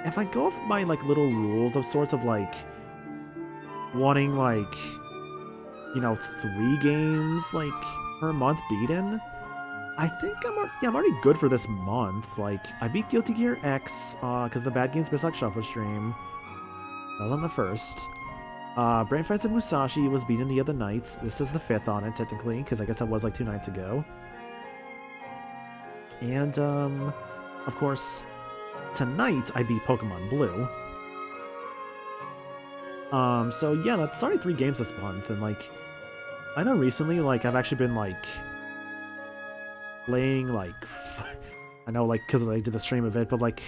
if I go off my like little rules of sorts of like wanting like, you know, 3 games like per month beaten, I think I'm already good for this month. Like, I beat Guilty Gear X because the Bad Games Mishlock Shuffle stream. That was on the 1st. Brave Fencer Musashi was beaten the other night. This is the 5th on it, technically, because I guess that was like 2 nights ago. And, of course, tonight I beat Pokemon Blue. So yeah, that's already 3 games this month, and like, I know recently, like, I've actually been like playing like, I know like because I did the stream of it, but like,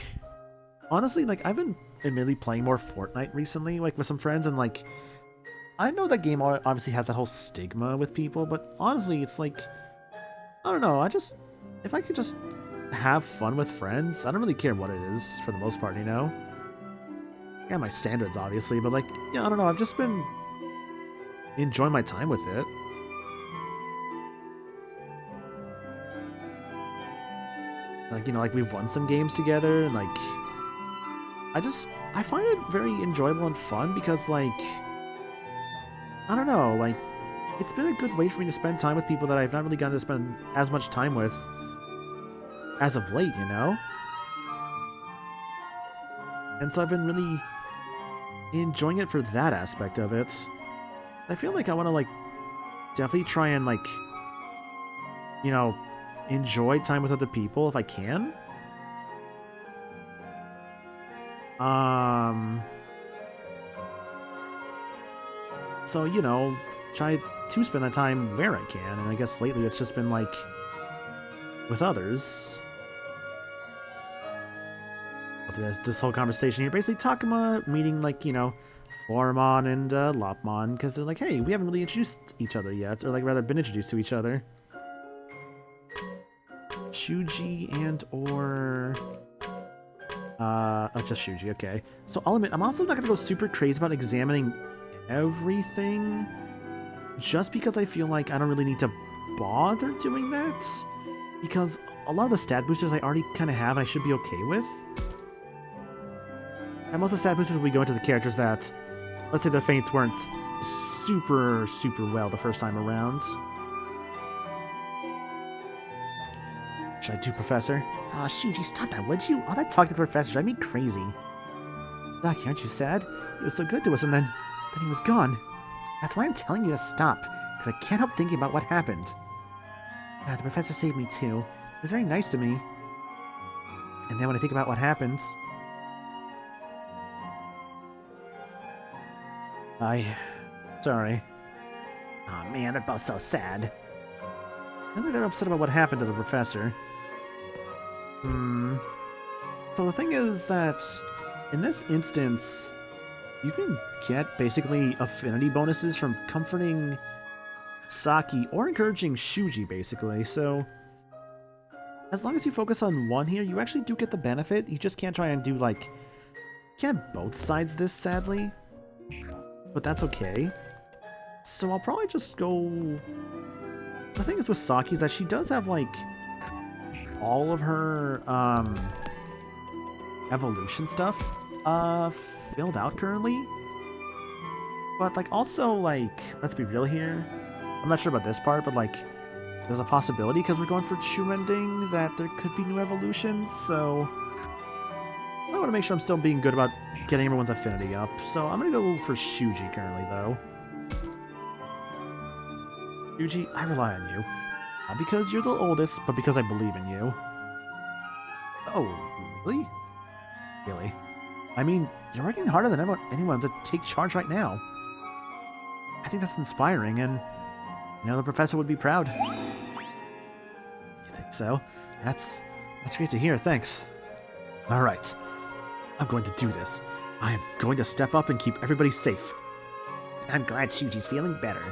honestly, like I've been admittedly playing more Fortnite recently, like with some friends, and like, I know that game obviously has that whole stigma with people, but honestly, it's like, I don't know, if I could just have fun with friends, I don't really care what it is for the most part, you know? Yeah, my standards, obviously, but like, yeah, I don't know, I've just been enjoying my time with it. Like, you know, like we've won some games together, and like, I find it very enjoyable and fun because, like, I don't know, like, it's been a good way for me to spend time with people that I've not really gotten to spend as much time with as of late, you know? And so I've been really enjoying it for that aspect of it. I feel like I want to, like, definitely try and, like, you know, enjoy time with other people if I can. So, you know, try to spend that time where I can, and I guess lately it's just been, like, with others. So there's this whole conversation here, basically Takuma meeting, like, you know, Floramon and Lopmon, because they're like, hey, we haven't really introduced each other yet, or like rather been introduced to each other. Shuji and or just Shuji, okay. So I'll admit, I'm also not gonna go super crazy about examining everything, just because I feel like I don't really need to bother doing that, because a lot of the stat boosters I already kind of have, I should be okay with. And most of the stat boosters will go into the characters that, let's say their feints weren't super well the first time around. Should I do Professor? Ah, Shuji, stop that, would you? All that talk to the Professor drive me crazy. Doc, aren't you sad? He was so good to us, and then he was gone. That's why I'm telling you to stop, because I can't help thinking about what happened. The Professor saved me too. He was very nice to me. And then when I think about what happened, sorry. Aw, man, they're both so sad. I think they're upset about what happened to the Professor. So the thing is that, in this instance, you can get basically affinity bonuses from comforting Saki or encouraging Shuji, basically, so as long as you focus on one here, you actually do get the benefit. You just can't try and do, like, you can't both sides this, sadly. but that's okay. So I'll probably just go... The thing is with Saki is that she does have, like, all of her, evolution stuff, filled out currently. But, like, also, like, let's be real here. I'm not sure about this part, but, like, there's a possibility, because we're going for true ending, that there could be new evolutions, so... I want to make sure I'm still being good about getting everyone's affinity up, so I'm gonna go for Shuji currently, though. Shuji, I rely on you. Not because you're the oldest, but because I believe in you. Oh, really? Really? I mean, you're working harder than anyone to take charge right now. I think that's inspiring, and you know the professor would be proud. You think so? That's great to hear, thanks. Alright. I'm going to do this. I am going to step up and keep everybody safe. I'm glad Shuji's feeling better.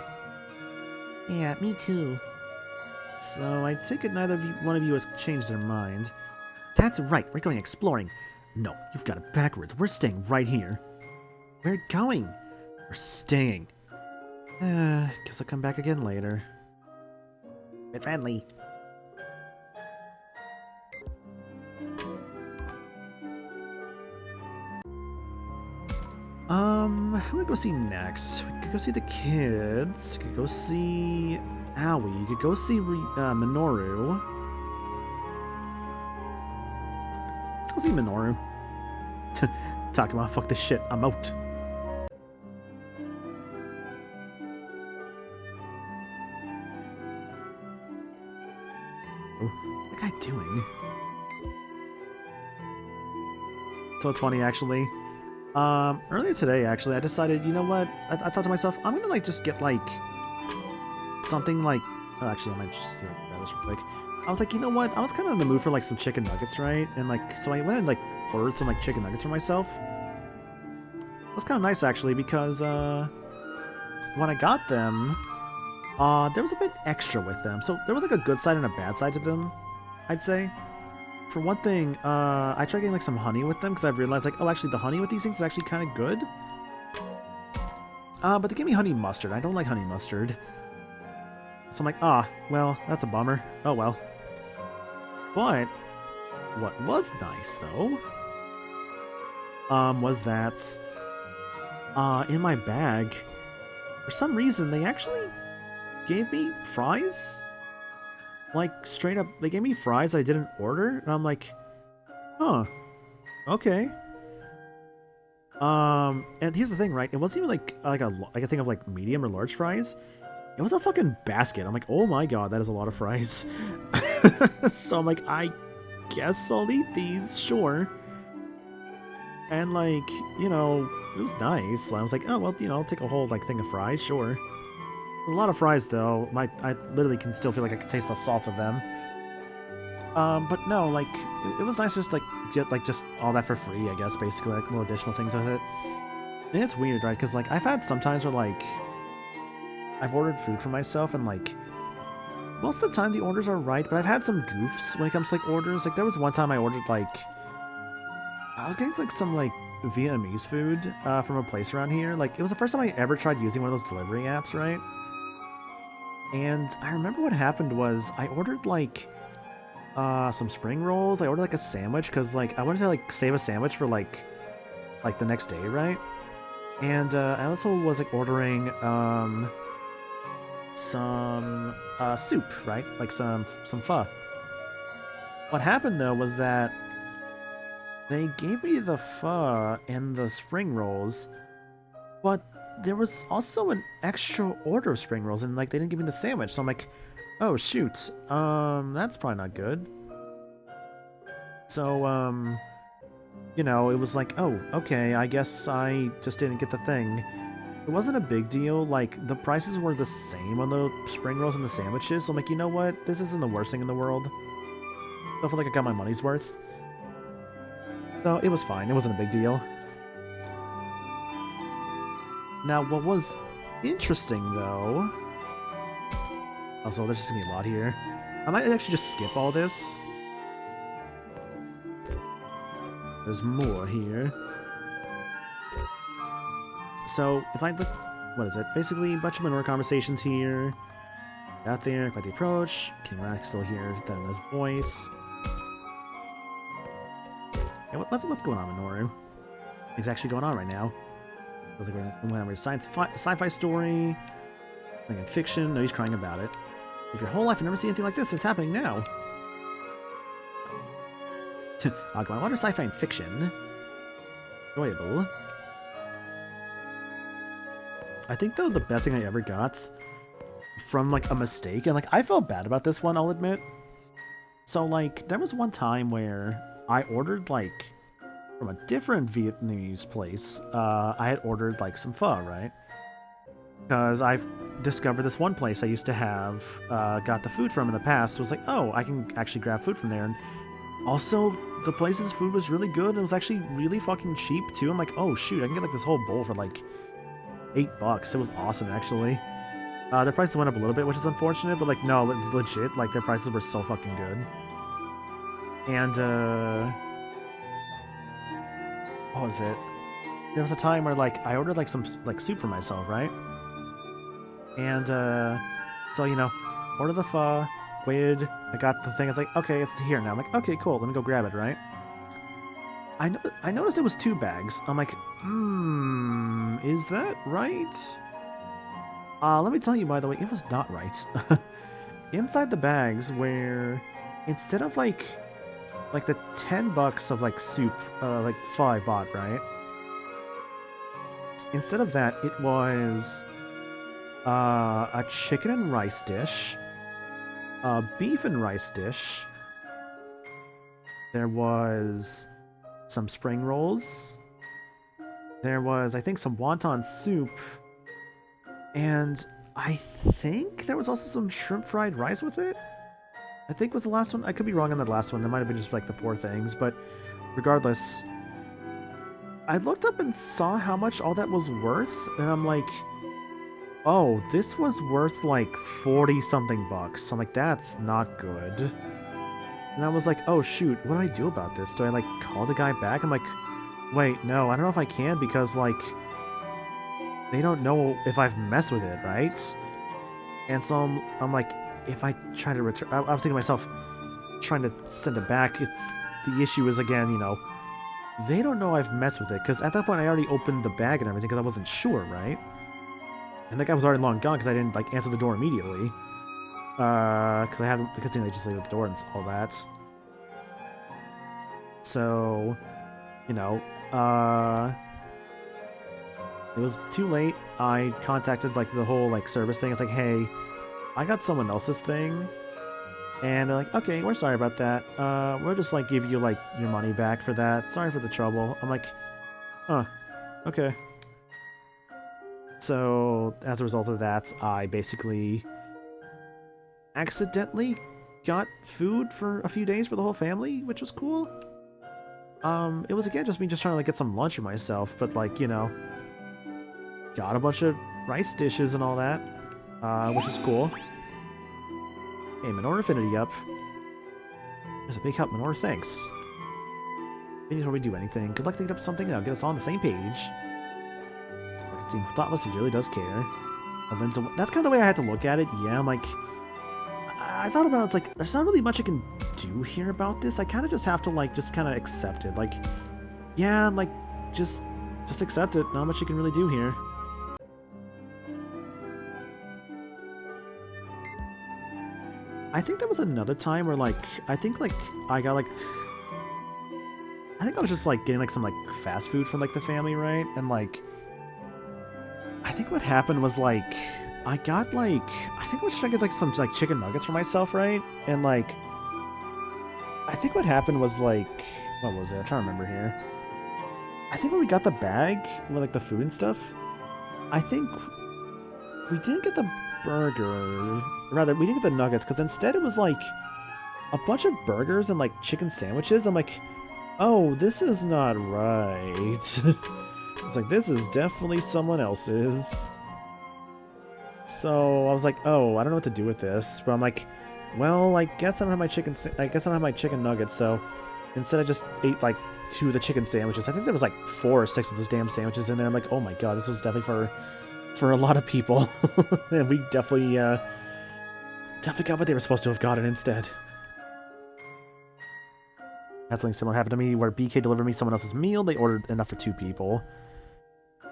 Yeah, me too. So I take it neither of one of you has changed their mind. That's right, we're going exploring. No, you've got it backwards. We're staying right here. We're going. We're staying. Guess I'll come back again later. Bit friendly. Who would we go see next? We could go see the kids. We could go see Aoi. You could go see Minoru. Let's go see Minoru. Talking about fuck this shit. I'm out. What's that guy doing? So it's funny actually. Earlier today, actually, I decided, you know what? I thought to myself, I'm gonna, like, just get, like, something like... Oh, actually, I might just grab this real quick. I was like, you know what? I was kind of in the mood for, like, some chicken nuggets, right? And, like, so I went and, like, ordered some, like, chicken nuggets for myself. It was kind of nice, actually, because, when I got them, there was a bit extra with them. So there was, like, a good side and a bad side to them, I'd say. For one thing, I tried getting like some honey with them because I've realized like, oh, actually the honey with these things is actually kind of good. But they gave me honey mustard. I don't like honey mustard. So I'm like, well, that's a bummer. Oh well. But what was nice though, was that in my bag, for some reason they actually gave me fries. Like, straight up, they gave me fries I didn't order, and I'm like, huh, okay. And here's the thing, right? It wasn't even like a thing of like medium or large fries. It was a fucking basket. I'm like, oh my god, that is a lot of fries. So I'm like, I guess I'll eat these, sure. And like, you know, it was nice. I was like, oh well, you know, I'll take a whole like thing of fries, sure. A lot of fries, though. I literally can still feel like I can taste the salt of them. But no, like, it was nice just, like, get, like, just all that for free, I guess, basically, like, little additional things with it. And it's weird, right? Because, like, I've had some times where, like, I've ordered food for myself, and, like, most of the time the orders are right, but I've had some goofs when it comes to, like, orders. Like, there was one time I ordered, like, I was getting, like, some, like, Vietnamese food, from a place around here. Like, it was the first time I ever tried using one of those delivery apps, right? And I remember what happened was I ordered like some spring rolls. I ordered like a sandwich because like I wanted to like save a sandwich for like the next day, right? And I also was like ordering some soup, right? Like some pho. What happened though was that they gave me the pho and the spring rolls, but there was also an extra order of spring rolls, and like they didn't give me the sandwich, so I'm like, oh shoot, that's probably not good. So you know, it was like, oh, okay, I guess I just didn't get the thing. It wasn't a big deal, like the prices were the same on the spring rolls and the sandwiches, so I'm like, you know what, this isn't the worst thing in the world. I feel like I got my money's worth. So it was fine, it wasn't a big deal. Now, what was interesting, though... Also, there's just gonna be a lot here. I might actually just skip all this. There's more here. So if I look, what is it? Basically, a bunch of Minoru conversations here. Out there, quite the approach. King Rack still here. That in his voice. Yeah, what's going on, Minoru? What's actually going on right now? Whatever, sci-fi story, something in fiction. No, he's crying about it. If your whole life you never see anything like this, it's happening now. I wonder sci-fi and fiction. Enjoyable. I think though the best thing I ever got from like a mistake, and like I felt bad about this one, I'll admit. So like there was one time where I ordered like from a different Vietnamese place. I had ordered like some pho, right? Because I've discovered this one place I used to have got the food from in the past. Was like, oh, I can actually grab food from there. And also, the place's food was really good and it was actually really fucking cheap too. I'm like, oh shoot, I can get like this whole bowl for like $8. It was awesome actually. Their prices went up a little bit, which is unfortunate, but like no, legit, like their prices were so fucking good. And what was it? There was a time where like I ordered like some like soup for myself, right? And so you know, order the pho, waited, I got the thing, it's like, okay, it's here now. I'm like, okay, cool, let me go grab it, right? I noticed it was 2 bags. I'm like, is that right? Let me tell you, by the way, it was not right. Inside the bags where instead of like the $10 of like soup, like pho I bought, right? Instead of that, it was a chicken and rice dish, a beef and rice dish. There was some spring rolls. There was, I think, some wonton soup. And I think there was also some shrimp fried rice with it. I think was the last one. I could be wrong on that last one. That might have been just like the 4 things. But regardless, I looked up and saw how much all that was worth. And I'm like, oh, this was worth like 40-something bucks. I'm like, that's not good. And I was like, oh shoot, what do I do about this? Do I like call the guy back? I'm like, wait, no, I don't know if I can because like they don't know if I've messed with it, right? And so I'm like, if I try to return, I was thinking to myself, trying to send it back, the issue is again, you know, they don't know I've messed with it because at that point I already opened the bag and everything because I wasn't sure, right? And the guy was already long gone because I didn't like answer the door immediately. Because I haven't, because they just leave the door and all that. So, you know, it was too late. I contacted like the whole like service thing. It's like, hey, I got someone else's thing, and they're like, okay, we're sorry about that. We'll just like give you like your money back for that. Sorry for the trouble. I'm like, huh, okay. So as a result of that, I basically accidentally got food for a few days for the whole family, which was cool. It was again just me trying to like get some lunch for myself, but like, you know, got a bunch of rice dishes and all that, which is cool. Hey, Minoru Affinity up. There's a big help, Minoru, thanks. Anytime we do anything, good luck thinking up something that'll get us all on the same page. I can seem thoughtless, he really does care. That's kind of the way I had to look at it, yeah, I'm like, I thought about it, it's like, there's not really much I can do here about this. I kind of just have to, like, just kind of accept it. Like, yeah, like, just accept it. Not much you can really do here. I think there was another time where, like, I think I was just, like, getting, like, some, like, fast food from, like, the family, right? And, like, I think what happened was, like, I got, like, I think I was trying to get, like, some, like, chicken nuggets for myself, right? And, like, I think what happened was, like, what was it? I'm trying to remember here. I think when we got the bag with, like, the food and stuff, I think we didn't get the burger. Rather, we didn't get the nuggets, because instead it was, like, a bunch of burgers and, like, chicken sandwiches. I'm like, oh, this is not right. It's like, this is definitely someone else's. So I was like, oh, I don't know what to do with this. But I'm like, well, I guess I don't have my chicken nuggets, so Instead, I just ate like 2 of the chicken sandwiches. I think there was like 4 or 6 of those damn sandwiches in there. I'm like, oh my god, this was definitely for a lot of people. And we definitely got what they were supposed to have gotten instead. That's something similar happened to me where BK delivered me someone else's meal. They ordered enough for 2 people.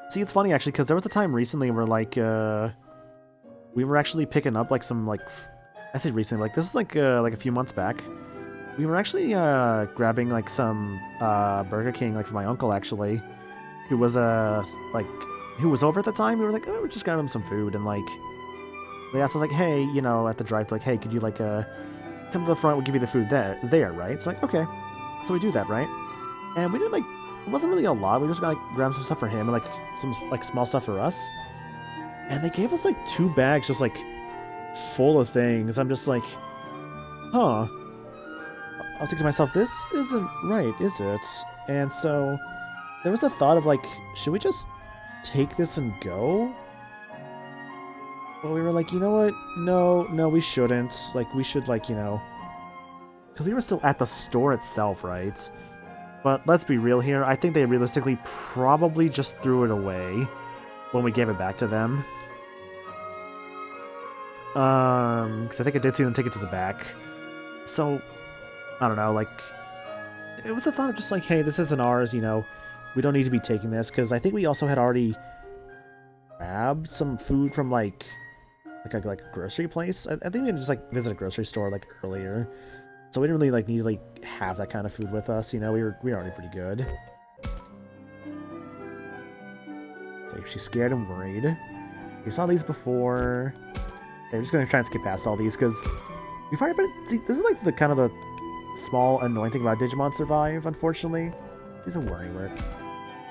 See, it's funny actually because there was a time recently where like we were actually picking up like some like I say recently, like this is like a few months back. We were actually grabbing like some Burger King like for my uncle actually, who was who was over at the time. We were like, oh, we're just grabbing him some food, and like they asked us like, hey, you know, at the drive-thru, like, hey, could you like come to the front? We'll give you the food there, right? So like, okay, so we do that, right? And we did like it wasn't really a lot. We just got like grabbed some stuff for him and like some like small stuff for us, and they gave us like 2 bags just like full of things. I'm just like, huh. I was thinking to myself, this isn't right, is it? And so there was the thought of like, should we just take this and go? But we were like, you know what? No, we shouldn't. Like, we should like, you know, because we were still at the store itself, right? But let's be real here. I think they realistically probably just threw it away when we gave it back to them. Because I think I did see them take it to the back. So I don't know, like, it was a thought of just like, hey, this isn't ours, you know, we don't need to be taking this, because I think we also had already grabbed some food from, like a grocery place. I think we had just, like, visit a grocery store, like, earlier, so we didn't really, like, need to, like, have that kind of food with us, you know, we were already pretty good. So she's scared and worried. We saw these before. Okay, we're just gonna try and skip past all these, because we've already been, see, this is, like, the kind of the small annoying thing about Digimon Survive, unfortunately, is a worry work.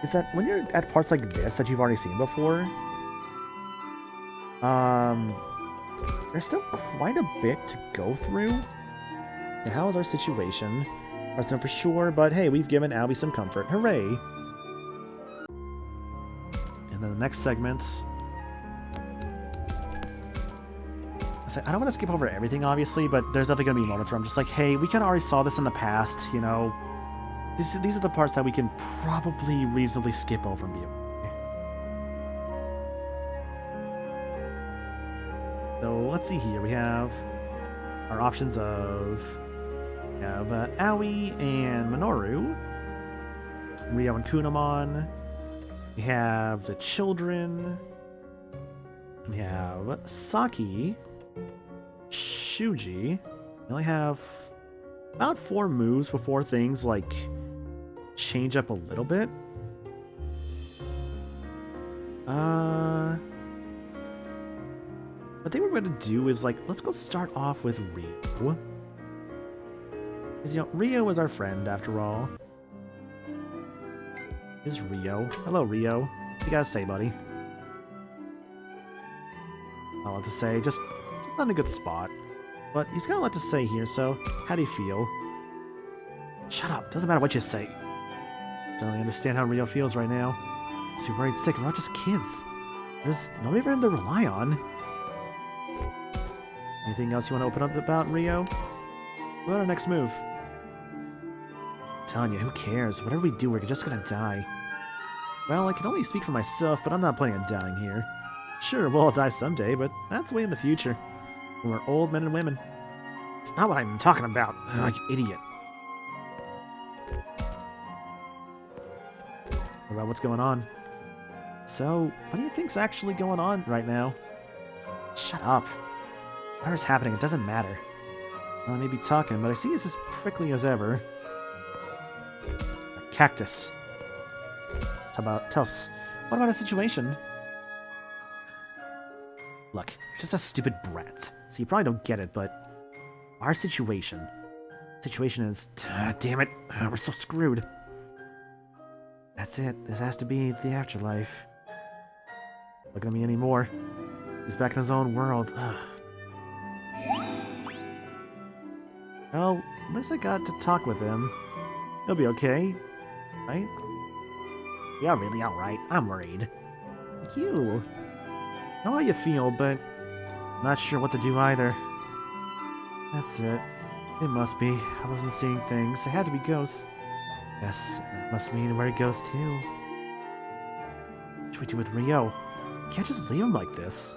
Is that when you're at parts like this that you've already seen before, there's still quite a bit to go through. And how is our situation? Hard to know for sure, but hey, we've given Albie some comfort. Hooray! And then the next segment. I don't want to skip over everything, obviously, but there's definitely going to be moments where I'm just like, hey, we kind of already saw this in the past, you know. These are the parts that we can probably reasonably skip over and be okay. So let's see here. We have our options of we have Aoi and Minoru, Rio and Kunamon. We have the children. We have Saki, Shuji. We only have about 4 moves before things like change up a little bit. What they were going to do is like, let's go start off with Rio. Because, you know, Rio is our friend after all. Is Rio. Hello, Rio. What you gotta say, buddy? Not a lot to say, just not in a good spot. But he's got a lot to say here, so how do you feel? Shut up, doesn't matter what you say. Don't really understand how Rio feels right now. He's too worried sick, we're not just kids. There's nobody for him to rely on. Anything else you want to open up about, Rio? What about our next move? I'm telling you, who cares? Whatever we do, we're just gonna die. Well, I can only speak for myself, but I'm not planning on dying here. Sure, we'll all die someday, but that's way in the future. When we're old men and women. It's not what I'm talking about. Ugh, you idiot. What about what's going on? So, what do you think's actually going on right now? Shut up. Whatever's happening, it doesn't matter. Well, I may be talking, but I see it's as prickly as ever. A cactus. Tell us, what about our situation? Look, you're just a stupid brat, so you probably don't get it, but our situation is, damn it, we're so screwed. That's it, this has to be the afterlife. Look at me anymore. He's back in his own world. Ugh. Well, at least I got to talk with him. He'll be okay, right? Yeah, really, alright. I'm worried. Like you. I know how you feel, but I'm not sure what to do either. That's it. It must be. I wasn't seeing things. They had to be ghosts. Yes, and that must mean we're ghosts too. What should we do with Rio? Can't just leave him like this.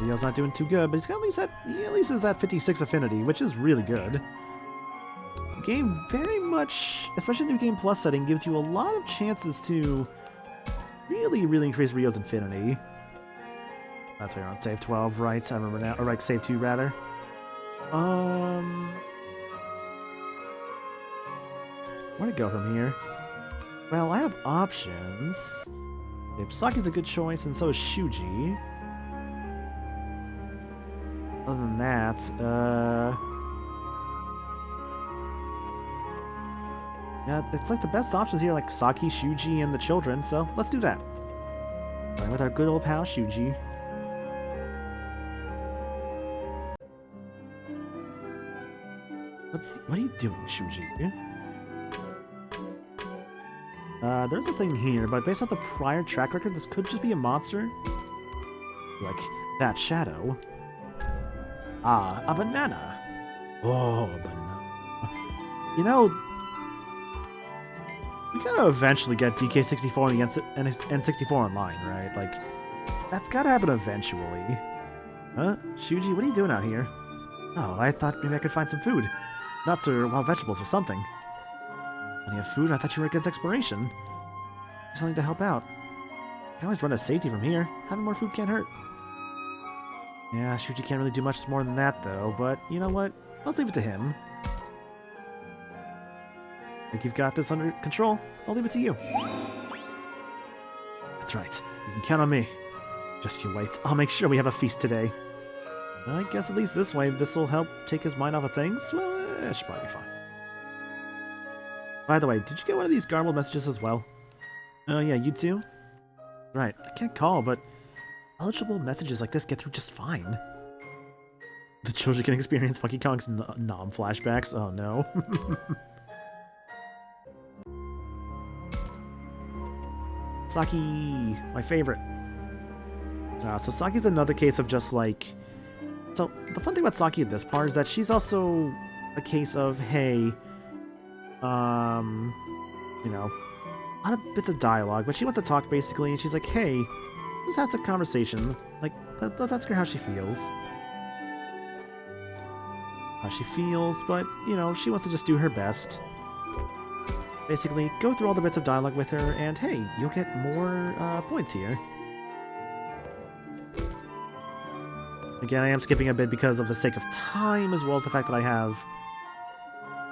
Rio's not doing too good, but he's got at least is at 56 affinity, which is really good. The game very much, especially New Game Plus setting, gives you a lot of chances to really increase Rio's affinity. That's why you're on save 12, right? I remember now, or like save 2 rather. Where to go from here? Well, I have options. Saki's a good choice, and so is Shuji. Other than that, yeah, it's like the best options here, like Saki, Shuji, and the children, so let's do that. Starting with our good old pal, Shuji. What are you doing, Shuji? There's a thing here, but based on the prior track record, this could just be a monster. Like, that shadow. Ah, a banana. Oh, a banana. You know, we gotta eventually get DK64 and the N64 online, right? Like, that's gotta happen eventually. Huh? Shuji, what are you doing out here? Oh, I thought maybe I could find some food. Nuts or wild vegetables or something. When you have food, I thought you were against exploration. Something to help out. You can always run a safety from here. Having more food can't hurt. Yeah, Shuji can't really do much more than that, though, but you know what? Let's leave it to him. Think you've got this under control? I'll leave it to you. That's right. You can count on me. Just you wait. I'll make sure we have a feast today. I guess at least this way, this will help take his mind off of things. Well, it should probably be fine. By the way, did you get one of these garbled messages as well? Oh yeah, you too? Right, I can't call, but eligible messages like this get through just fine. The children can experience Funky Kong's nom flashbacks. Oh no. Saki, my favorite. So Saki's another case of just like... So, the fun thing about Saki at this part is that she's also a case of, hey, you know, a lot of bits of dialogue, but she wants to talk basically, and she's like, hey, let's have some conversation. Like, let's ask her how she feels. How she feels, but, you know, she wants to just do her best. Basically, go through all the bits of dialogue with her, and hey, you'll get more points here. Again, I am skipping a bit because of the sake of time, as well as the fact that I have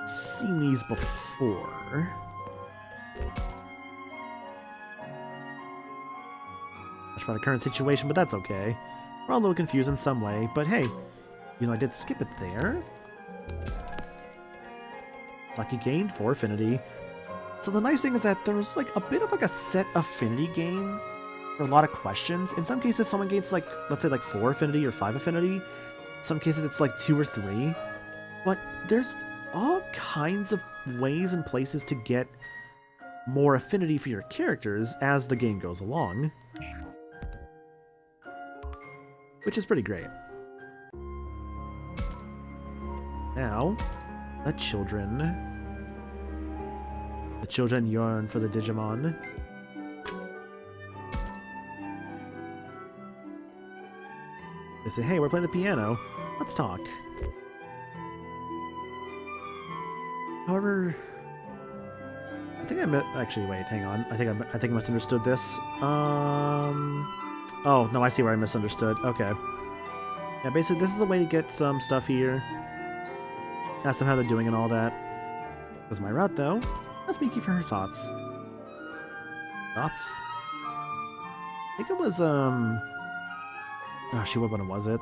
seen these before. Much about the current situation, but that's okay. We're all a little confused in some way, but hey, you know, I did skip it there. Lucky gained 4 affinity. So the nice thing is that there's like a bit of like a set affinity gain for a lot of questions. In some cases, someone gains like, let's say like 4 affinity or 5 affinity. In some cases, it's like 2 or 3. But there's all kinds of ways and places to get more affinity for your characters as the game goes along. Which is pretty great. Now, the children yearn for the Digimon. They say, hey, we're playing the piano. Let's talk. However, I think actually, wait, hang on. I think I misunderstood this. Oh, no, I see where I misunderstood. Okay. Yeah, basically, this is a way to get some stuff here. Ask them how they're doing and all that. That's my route, though. Ask Miki for her thoughts. Thoughts? I think it was, oh, shoot, what button was it?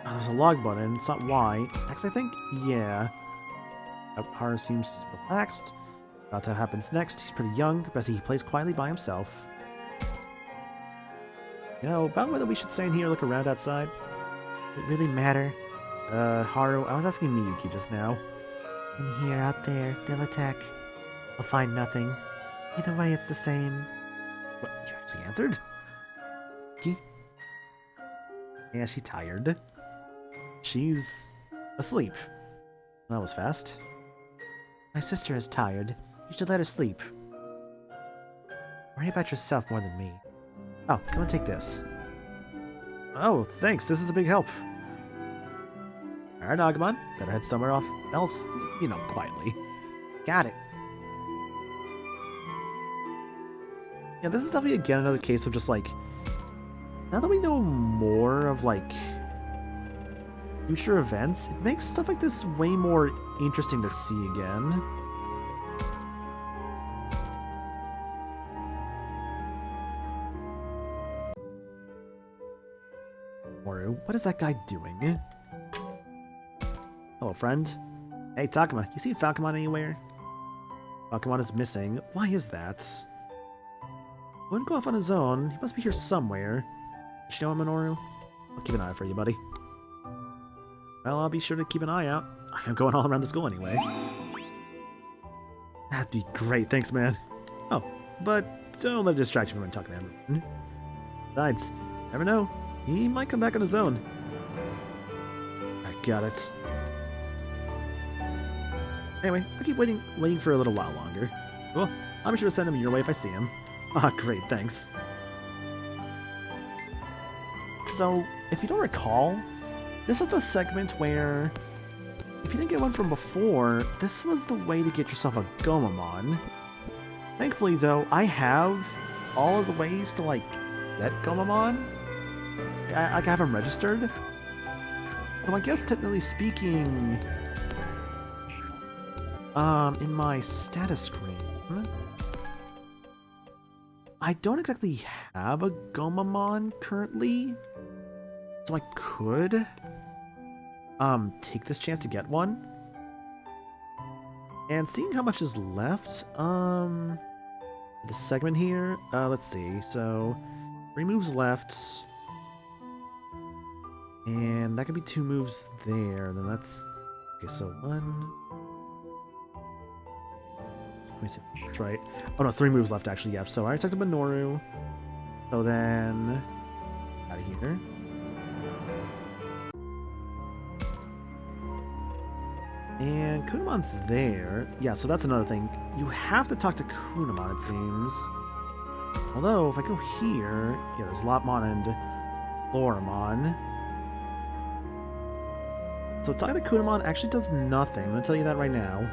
Oh, there's a log button. It's not Y. It's X, I think? Yeah. Haru seems relaxed. About what happens next. He's pretty young. Best he plays quietly by himself. You know, about whether we should stay in here or look around outside? Does it really matter? Haru, I was asking Miyuki just now. In here, out there, they'll attack. I'll find nothing. Either way, it's the same. What, you actually answered? Yeah, she's tired. She's asleep. That was fast. My sister is tired. You should let her sleep. Worry about yourself more than me. Oh, come and take this. Oh, thanks. This is a big help. Alright, Agumon. Better head somewhere else, quietly. Got it. Yeah, this is definitely, again, another case of just, like... Now that we know more of, like... future events, it makes stuff like this way more interesting to see again. Moru, what is that guy doing? Hello, friend. Hey, Takuma, you see Falcomon anywhere? Falcomon is missing. Why is that? Wouldn't go off on his own. He must be here somewhere. You know him, Minoru? I'll keep an eye out for you, buddy. Well, I'll be sure to keep an eye out. I am going all around the school anyway. That'd be great, thanks, man. Oh, but don't let it distract you from talking to him. Besides, you never know. He might come back on his own. I got it. Anyway, I'll keep waiting for a little while longer. Well, I'll be sure to send him your way if I see him. Ah, great, thanks. So, if you don't recall, this is the segment where, if you didn't get one from before, this was the way to get yourself a Gomamon. Thankfully, though, I have all of the ways to, like, get Gomamon. I have them registered. So I guess, technically speaking, in my status screen, I don't exactly have a Gomamon currently, so I could take this chance to get one. And seeing how much is left, the segment here, let's see, so 3 moves left, and that could be 2 moves there, then that's, okay, so 1, that's right. Oh no, 3 moves left actually, yeah. So I already talked to Minoru. So then, out of here. And Kunamon's there. Yeah, so that's another thing. You have to talk to Kunamon, it seems. Although, if I go here, yeah, there's Lopmon and Floramon. So talking to Kunamon actually does nothing. I'm going to tell you that right now.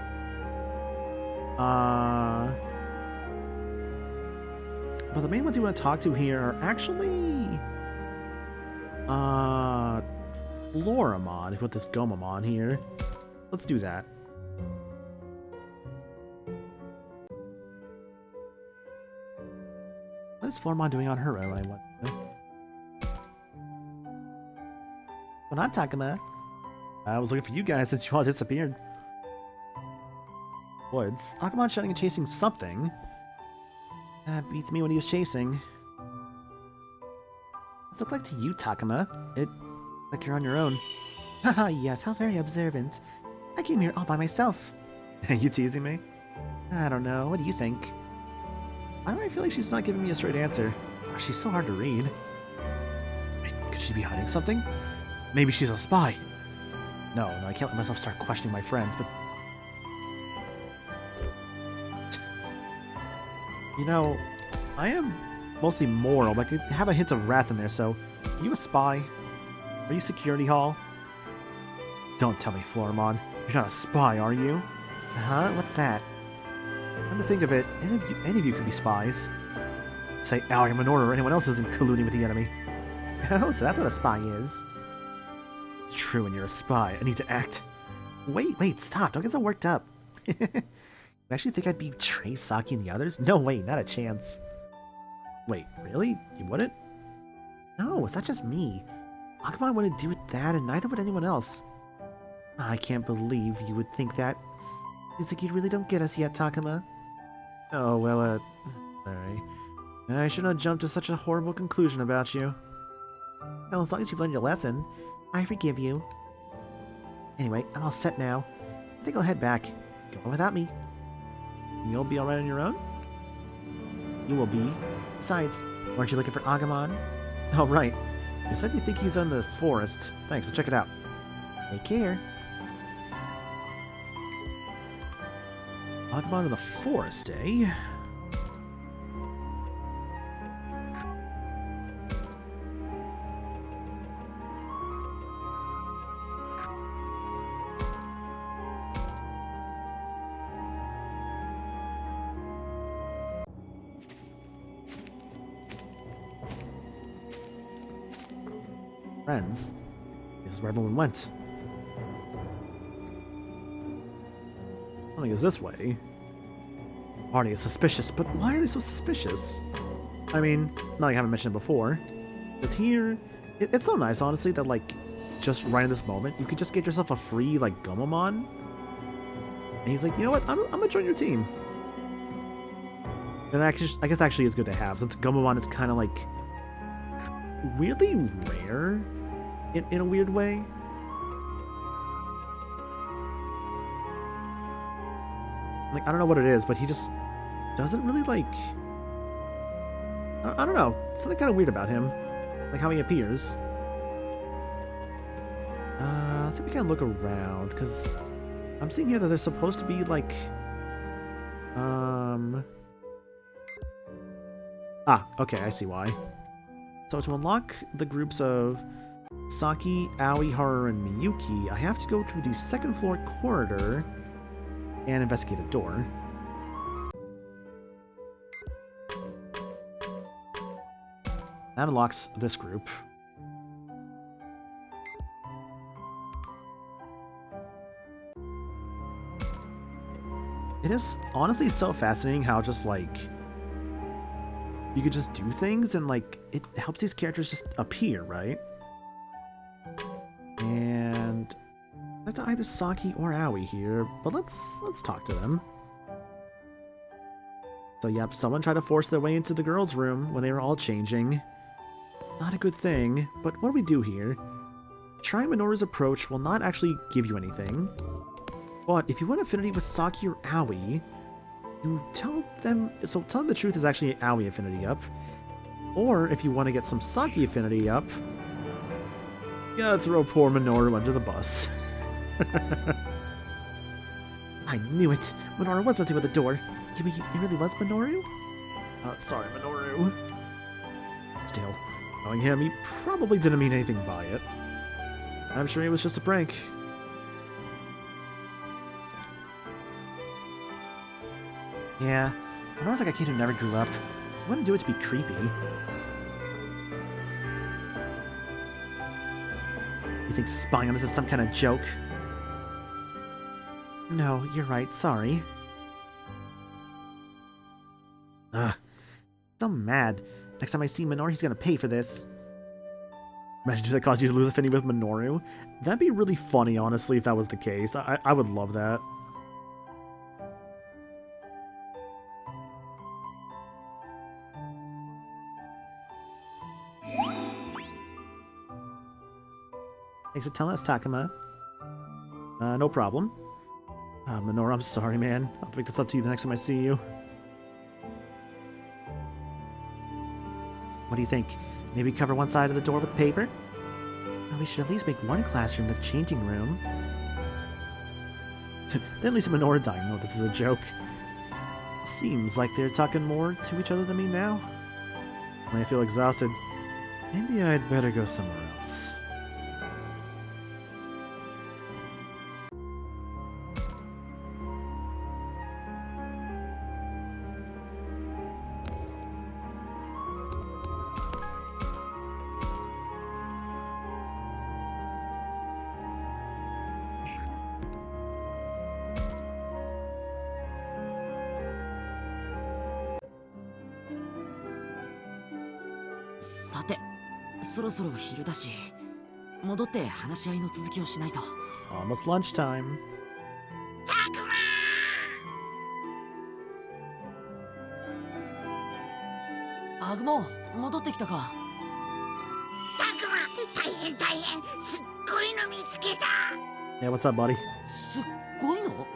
But the main ones you want to talk to here are actually Floramon, if you want this Gomamon here. Let's do that. What is Floramon doing on her own, I wonder? Well, not Takuma. I was looking for you guys since you all disappeared. Woods. Agumon shouting and chasing something. That beats me when he was chasing. What's it look like to you, Takuma? It like you're on your own. Haha, yes, how very observant. I came here all by myself. You teasing me? I don't know. What do you think? Why do I feel like she's not giving me a straight answer? Oh, she's so hard to read. Wait, could she be hiding something? Maybe she's a spy. No, I can't let myself start questioning my friends, but... You know, I am mostly moral, but I could have a hint of wrath in there, so... Are you a spy? Are you security hall? Don't tell me, Floramon. You're not a spy, are you? Huh? What's that? Come to think of it, any of you could be spies. Say Aoi or Minoru or anyone else isn't colluding with the enemy. Oh, so that's what a spy is. It's true, and you're a spy. I need to act. Wait, stop. Don't get so worked up. You actually think I'd betray Saki and the others? No way, not a chance. Wait, really? You wouldn't? No, it's not just me. Agumon wouldn't do that, and neither would anyone else. I can't believe you would think that. It's like you really don't get us yet, Takuma. Oh, well, sorry. I shouldn't have jumped to such a horrible conclusion about you. Well, as long as you've learned your lesson, I forgive you. Anyway, I'm all set now. I think I'll head back. Go on without me. You'll be alright on your own? You will be. Besides, weren't you looking for Agumon? Oh, right. You said you think he's in the forest. Thanks, let's check it out. Take care. Agumon in the forest, eh? Friends. This is where everyone went. I think it's this way. Party is suspicious, but why are they so suspicious? I mean, not like I haven't mentioned it before. Because here, it's so nice, honestly, that, like, just right in this moment, you could just get yourself a free, like, Gomamon. And he's like, you know what, I'm gonna join your team. And I guess actually is good to have, since Gomamon is kind of, like, weirdly rare in a weird way. Like, I don't know what it is, but he just doesn't really, like... I don't know. Something kind of weird about him. Like how he appears. Let's see if we can look around, because I'm seeing here that there's supposed to be, like... Ah, okay, I see why. So to unlock the groups of Saki, Aoi, Haru, and Miyuki, I have to go to the second floor corridor and investigate a door. That unlocks this group. It is honestly so fascinating how just, like, you could just do things and, like, it helps these characters just appear, right? And that's either Saki or Aoi here, but let's talk to them. So yep, someone tried to force their way into the girls' room when they were all changing. Not a good thing, but what do we do here? Trying Minoru's approach will not actually give you anything. But if you want affinity with Saki or Aoi, you tell them... So tell them the truth is actually an Aoi affinity up. Or if you want to get some Saki affinity up, you gotta throw poor Minoru under the bus. I knew it! Minoru was messing with the door. It really was Minoru? Sorry, Minoru. Still, knowing him, he probably didn't mean anything by it. I'm sure it was just a prank. Yeah, Minoru's like a kid who never grew up. He wouldn't do it to be creepy. You think spying on us is some kind of joke? No, you're right, sorry. Ugh. So mad. Next time I see Minoru, he's gonna pay for this. Imagine if that caused you to lose affinity with Minoru. That'd be really funny, honestly, if that was the case. I would love that. Thanks for telling us, Takuma. No problem. Minoru, I'm sorry, man. I'll pick this up to you the next time I see you. What do you think? Maybe cover one side of the door with paper? Or we should at least make one classroom the changing room. Then at least Minoru dying. No, this is a joke. Seems like they're talking more to each other than me now. When I feel exhausted, maybe I'd better go somewhere else.さて、そろそろ昼だし、戻って話し合いの続きをしないと。Almost lunchtime. アグモ、戻ってきたか。たくま、大変大変、すっごいの見つけた。 Yeah, what's up, buddy? すっごいの？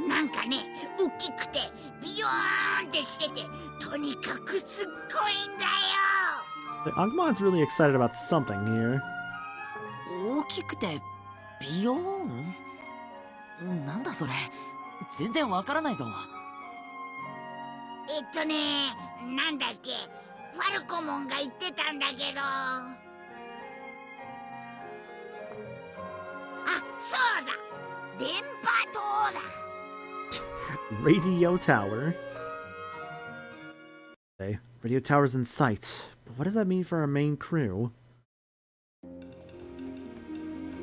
なんかね、大きくてビヨーンってしてて、とにかくすっごいんだよ。The Agummon's really excited about something here. 大きくてビヨーンなんだそれ全然わからないぞ。なんだっけ、ファルコモンが言ってたんだけど。あ、そうだ、電波塔だ。 Radio tower. Okay, radio tower's in sight. But what does that mean for our main crew?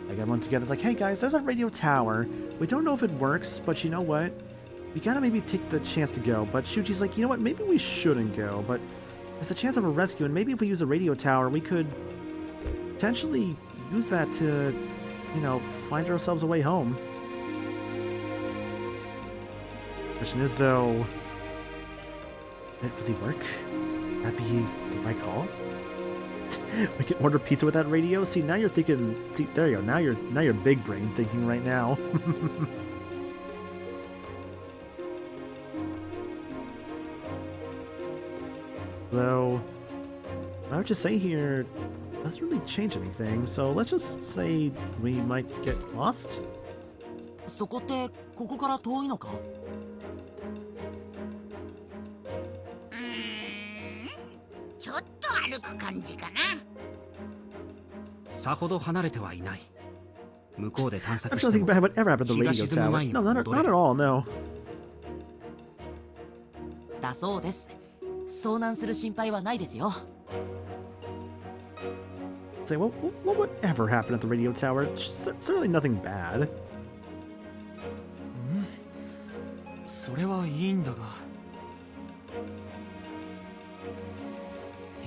I got one together like, hey guys, there's a radio tower. We don't know if it works, but you know what? We gotta maybe take the chance to go. But Shuji's like, you know what? Maybe we shouldn't go. But there's a chance of a rescue, and maybe if we use the radio tower, we could potentially use that to, you know, find ourselves a way home. Question is, though, did it really work? That'd be the right call. We can order pizza with that radio. See, now you're thinking. See, there you go. Now you're big brain thinking right now. Though, I would just say here doesn't really change anything. So let's just say we might get lost. そこってここから遠いのか？ちょっと歩く感じかな。さほど離れてはいない。向こうで探 I'm 索 trying し to て think も about whatever happened to the 日が radio 沈む tower. 前に No, は not 戻れ at all. No. だそうです。遭難する心配はないですよ。Say, what would ever happen at the radio tower? Certainly nothing bad. それはいいんだが。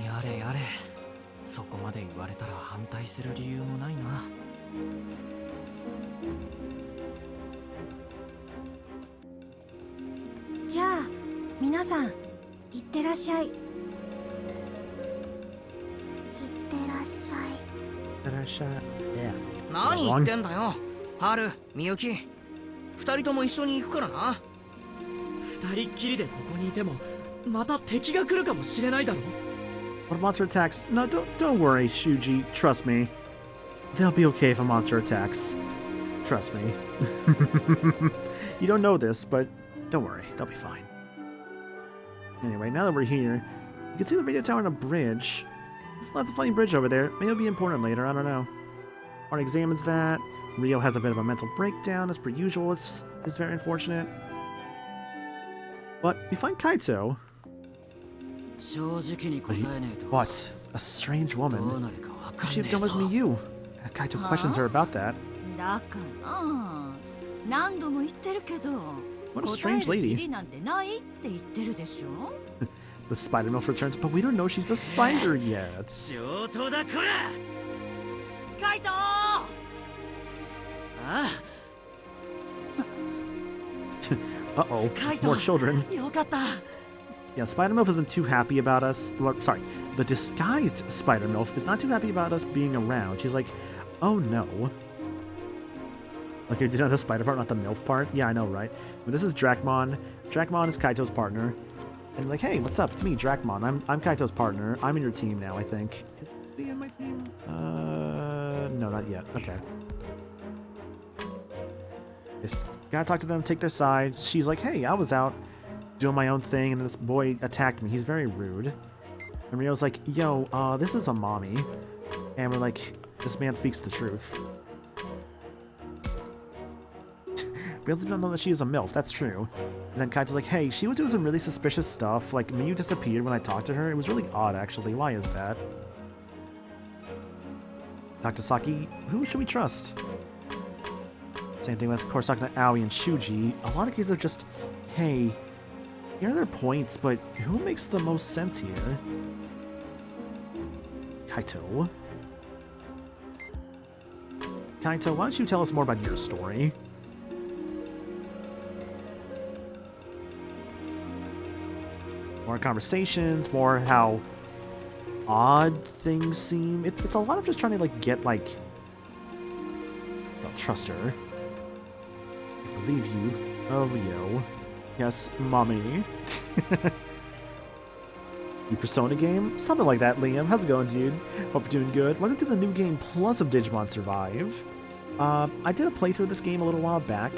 やれやれ、そこまで言われたら反対する理由もないな。じゃあ皆さん、いってらっしゃい。いってらっしゃい。 Yeah. 何言ってんだよ、ハル、ミユキ。二人とも一緒に行くからな。二人っきりでここにいても、また敵が来るかもしれないだろ。What monster attacks? No, don't worry, Shuji. Trust me. They'll be okay if a monster attacks. Trust me. You don't know this, but don't worry. They'll be fine. Anyway, now that we're here, you can see the radio tower on a bridge. Lots of floating bridge over there. Maybe it'll be important later. I don't know. Art examines that. Rio has a bit of a mental breakdown, as per usual. It's very unfortunate. But we find Kaito. 正直に答えねえと What? A strange どう woman. なるかわ What か could ん she ね have え done with ぞ me, you? Kaito questions her about that. だから何度も言ってるけど What a 答え strange る義 lady. 理なんてないって言ってるでしょ The spider milf returns, but we don't know she's a spider yet. 上等だこら。カイトー。ああ、 Uh-oh, Kaito. more children. よかった。 Yeah, Spider Milf isn't too happy about us. Well, sorry, the disguised Spider Milf is not too happy about us being around. She's like, oh no. Okay, did you know the spider part, not the MILF part? Yeah, I know, right? But this is Dracmon. Dracmon is Kaito's partner. And like, hey, what's up? It's me, Dracmon. I'm Kaito's partner. I'm in your team now, I think. Is he in my team? No, not yet. Okay. Just gotta talk to them, take their side. She's like, hey, I was out doing my own thing, and this boy attacked me. He's very rude. And Rio's like, yo, this is a mommy. And we're like, this man speaks the truth. We also don't know that she is a MILF, that's true. And then Kaito's like, hey, she was doing some really suspicious stuff. Like, Miyu disappeared when I talked to her. It was really odd, actually. Why is that? Dr. Saki, who should we trust? Same thing with, of course, talking to Aoi and Shuji. A lot of cases are just, hey, here are their points, but who makes the most sense here? Kaito? Kaito, why don't you tell us more about your story? More conversations, more how odd things seem. It's a lot of just trying to, like, get, like... Well, trust her. I believe you. Oh, Rio. Yes, mommy. new Persona game? Something like that, Liam. How's it going, dude? Hope you're doing good. Welcome to the New Game Plus of Digimon Survive. I did a playthrough of this game a little while back,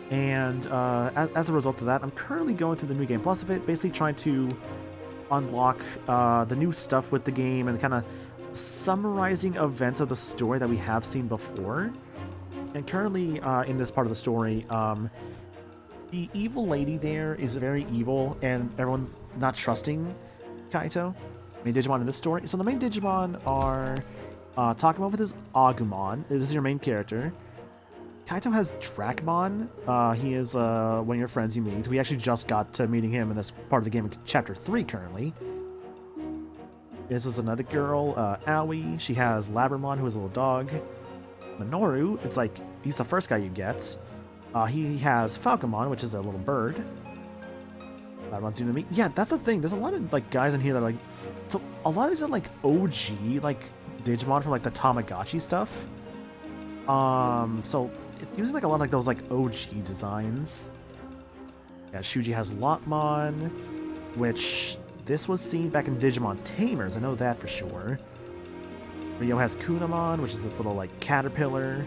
and as a result of that, I'm currently going through the New Game Plus of it, basically trying to unlock the new stuff with the game and kind of summarizing events of the story that we have seen before. And currently, in this part of the story, the evil lady there is very evil, and everyone's not trusting Kaito, main Digimon in this story. So the main Digimon are Takamon with his Agumon. This is your main character. Kaito has Dracmon. He is one of your friends you meet. We actually just got to meeting him in this part of the game in Chapter 3 currently. This is another girl, Aoi. She has Labramon, who is a little dog. Minoru, it's like, he's the first guy you get. He has Falcomon, which is a little bird. Labramon's new to me. Yeah, that's the thing. There's a lot of like guys in here that are like... So, a lot of these are like OG, like, Digimon from like the Tamagotchi stuff. So, it's using like a lot of like those like OG designs. Yeah, Shuji has Lotmon, which... This was seen back in Digimon Tamers, I know that for sure. Ryo has Kunamon, which is this little, like, caterpillar.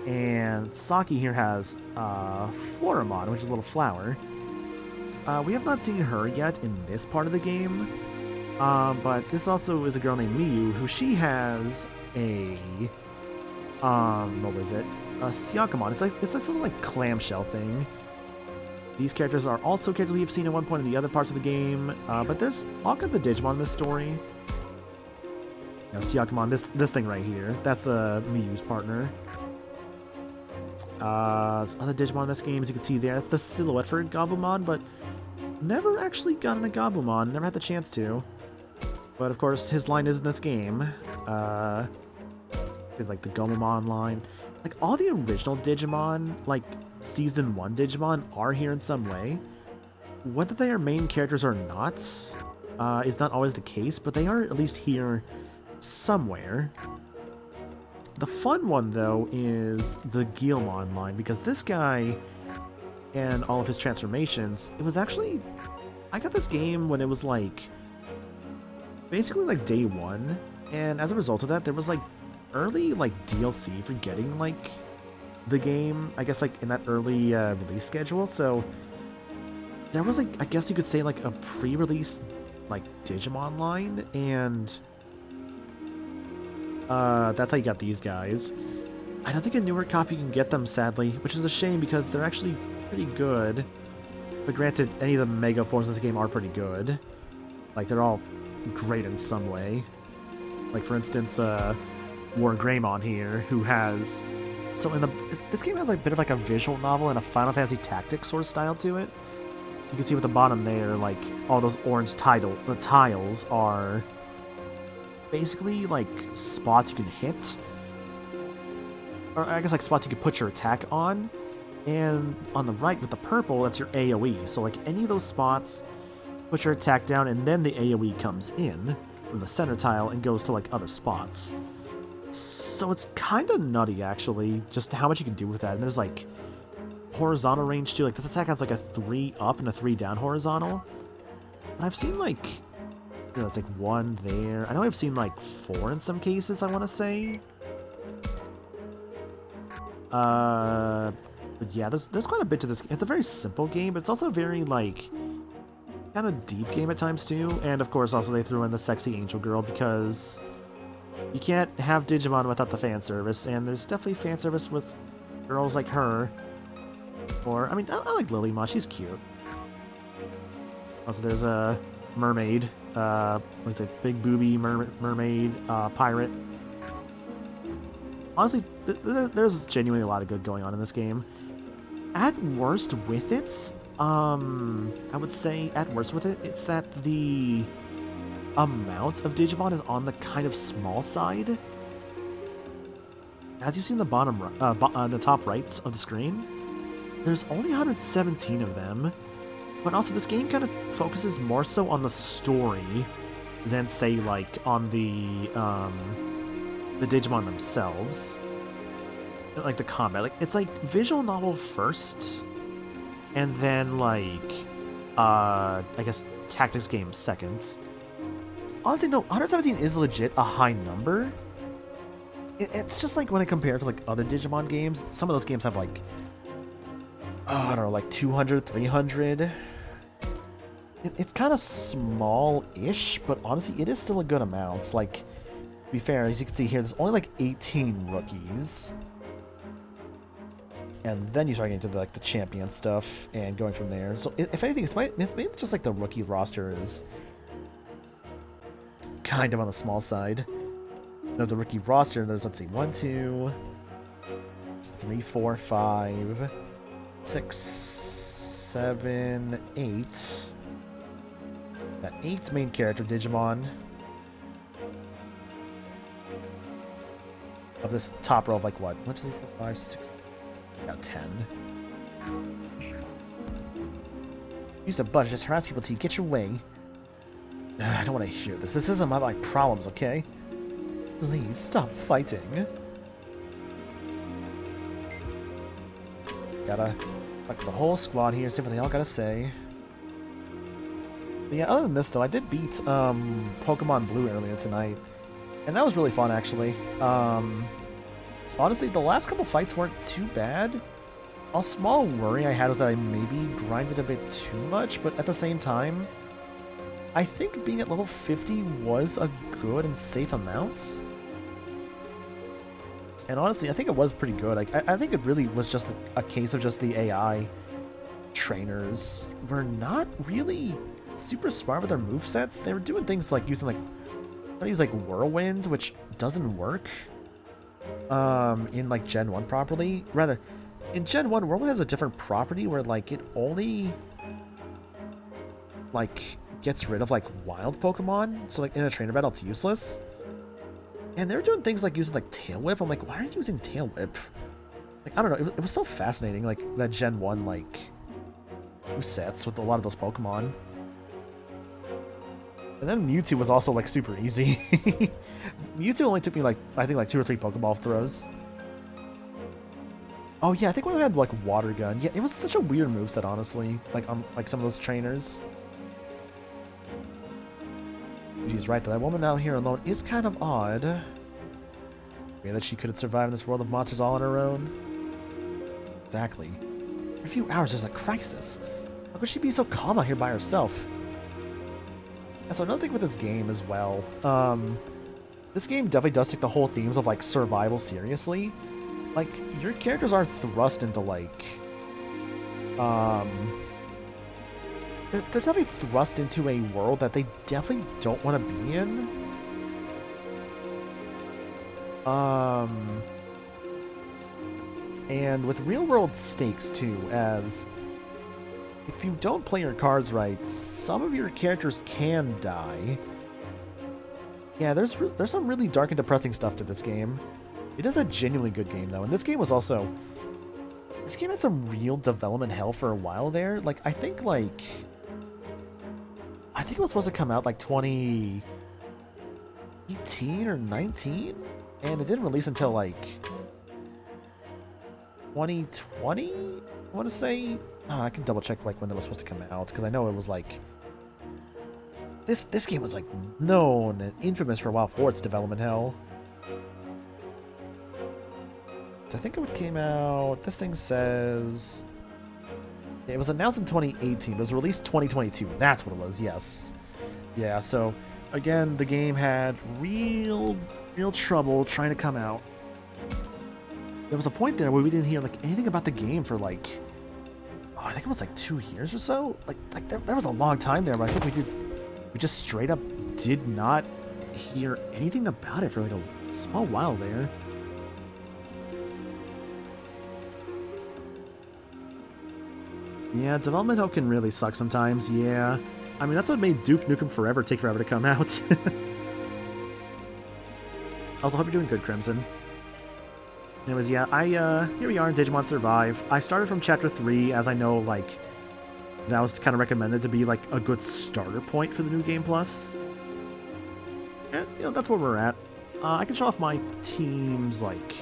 And Saki here has Floramon, which is a little flower. We have not seen her yet in this part of the game. But this also is a girl named Miyu, who she has a... what was it? A Syakumon. It's this little, like, clamshell thing. These characters are also characters we have seen at one point in the other parts of the game, but there's all kinds of Digimon in this story. Now, Syakumon, this thing right here, that's the Miyu's partner. There's other Digimon in this game, as you can see there. That's the silhouette for Gabumon, but never actually gotten a Gabumon, never had the chance to. But of course, his line is in this game. Like the Gomamon line. Like, all the original Digimon, like, Season 1 Digimon are here in some way. Whether they are main characters or not is not always the case, but they are at least here somewhere. The fun one, though, is the Guilmon line, because this guy and all of his transformations, it was actually... I got this game when it was, like, basically, like, day one, and as a result of that, there was, like, early, like, DLC for getting, like, the game, I guess, like, in that early release schedule, so there was, like, I guess you could say, like, a pre-release, like, Digimon line, and that's how you got these guys. I don't think a newer copy can get them, sadly, which is a shame, because they're actually pretty good, but granted, any of the Mega forms in this game are pretty good. Like, they're all great in some way. Like, for instance, War Greymon here, who has... So this game has like a bit of like a visual novel and a Final Fantasy Tactics sort of style to it. You can see with the bottom there, like, all those orange the tiles are basically like spots you can hit. Or I guess like spots you can put your attack on. And on the right with the purple, that's your AoE. So like any of those spots, put your attack down, and then the AoE comes in from the center tile and goes to like other spots. So it's kind of nutty, actually, just how much you can do with that. And there's, like, horizontal range, too. Like, this attack has, like, a 3 up and a 3 down horizontal. And I've seen, like, you know, it's, like, 1 there. I know I've seen, like, 4 in some cases, I want to say. But, yeah, there's quite a bit to this. It's a very simple game, but it's also a very, like, kind of deep game at times, too. And, of course, also they threw in the sexy angel girl, because... You can't have Digimon without the fan service, and there's definitely fan service with girls like her. Or, I mean, I like Lilymon, she's cute. Also, there's a mermaid, what's it, big booby mermaid, pirate. Honestly, there's genuinely a lot of good going on in this game. At worst with it, I would say at worst with it, it's that the amount of Digimon is on the kind of small side. As you see in the bottom, the top right of the screen, there's only 117 of them. But also, this game kind of focuses more so on the story than, say, like, on the Digimon themselves. Like, the combat. Like, it's, like, visual novel first, and then, like, I guess, tactics game second. Honestly, no, 117 is legit a high number. It's just like when I compare it to like other Digimon games, some of those games have like, I don't know, like 200, 300. It's kind of small-ish, but honestly, it is still a good amount. Like, to be fair, as you can see here, there's only like 18 rookies. And then you start getting into the champion stuff and going from there. So if anything, it's maybe just like the rookie roster is kind of on the small side. No, the rookie roster, there's, let's see, 1, 2, 3, 4, 5, 6, 7, 8. Got 8 main character Digimon. Of this top row of like what? 1, 2, 3, 4, 5, 6. Got 10. Use a budget, just harass people till you get your way. I don't want to hear this. This isn't my problems, okay? Please stop fighting. Gotta talk to the whole squad here, see what they all gotta say. But yeah, other than this though, I did beat Pokemon Blue earlier tonight. And that was really fun actually. Honestly, the last couple fights weren't too bad. A small worry I had was that I maybe grinded a bit too much, but at the same time, I think being at level 50 was a good and safe amount. And honestly, I think it was pretty good. Like, I think it really was just a case of just the AI trainers were not really super smart with their movesets. They were doing things like using Whirlwind, which doesn't work in like Gen 1 properly. Rather, in Gen 1, Whirlwind has a different property where like it only like gets rid of like wild Pokemon. So like in a trainer battle, it's useless. And they were doing things like using like Tail Whip. I'm like, why are you using Tail Whip? Like, I don't know. It was so fascinating, like that Gen 1 like sets with a lot of those Pokemon. And then Mewtwo was also like super easy. Mewtwo only took me like, I think like 2 or 3 Pokeball throws. Oh yeah, I think one of them had like Water Gun. Yeah, it was such a weird moveset, honestly. Like on like some of those trainers. She's right, though. That woman out here alone is kind of odd. Maybe that she couldn't survive in this world of monsters all on her own. Exactly. For a few hours, there's a crisis. How could she be so calm out here by herself? And so another thing with this game as well, this game definitely does take the whole themes of like survival seriously. Like, your characters are thrust into like, they're definitely thrust into a world that they definitely don't want to be in. And with real-world stakes, too, as if you don't play your cards right, some of your characters can die. Yeah, there's some really dark and depressing stuff to this game. It is a genuinely good game, though, and this game was also... This game had some real development hell for a while there. Like, I think it was supposed to come out like 2018 or 19, and it didn't release until like 2020. I want to say. Oh, I can double check like when it was supposed to come out because I know it was like this game was like known and infamous for a while for its development hell. So I think it came out. This thing says. It was announced in 2018, but it was released 2022. That's what it was, yes. Yeah, so, again, the game had real trouble trying to come out. There was a point there where we didn't hear, like, anything about the game for, like... Oh, I think it was, like, 2 years or so? Like there was a long time there, but I think we just straight up did not hear anything about it for, like, a small while there. Yeah, development hell can really suck sometimes, yeah. I mean, that's what made Duke Nukem Forever take forever to come out. Also, hope you're doing good, Crimson. Anyways, yeah, here we are in Digimon Survive. I started from Chapter 3, as I know, like, that was kind of recommended to be, like, a good starter point for the New Game Plus. And, you know, that's where we're at. I can show off my team's, like,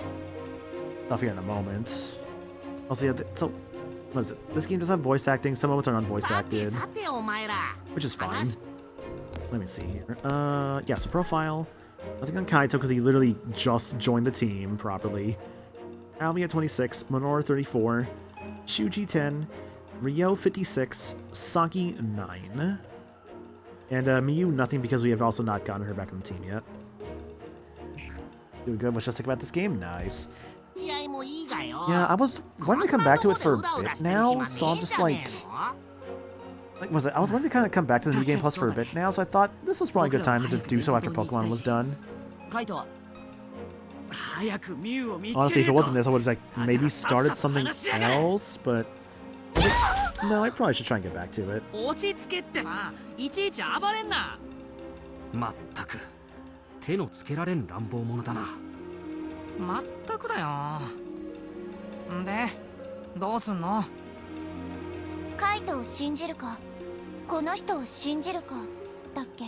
stuff here in a moment. Also, yeah, so... What is it? This game does have voice acting. Some moments are non-voice acted. さてさてお前ら which is fine. Let me see here. Yeah, so profile. Nothing on Kaito because he literally just joined the team properly. Almi at 26, Minoru 34, Shuji 10, Ryo 56, Saki 9, and Miyu nothing because we have also not gotten her back on the team yet. Doing good. What's just think about this game? Nice. Yeah, I was wanting to come back to it for a bit now, so I'm just like was it? I was wanting to kind of come back to the New Game Plus for a bit now, so I thought this was probably a good time to do so after Pokemon was done. Honestly, if it wasn't this, I would have like maybe started something else, but I was like, no, I probably should try and get back to it. 落ち着けってばいちいち暴れんな。まったく手のつけられん乱暴者だな。まったくだよ。んでどうすんの？カイトを信じるかこの人を信じるかだっけ。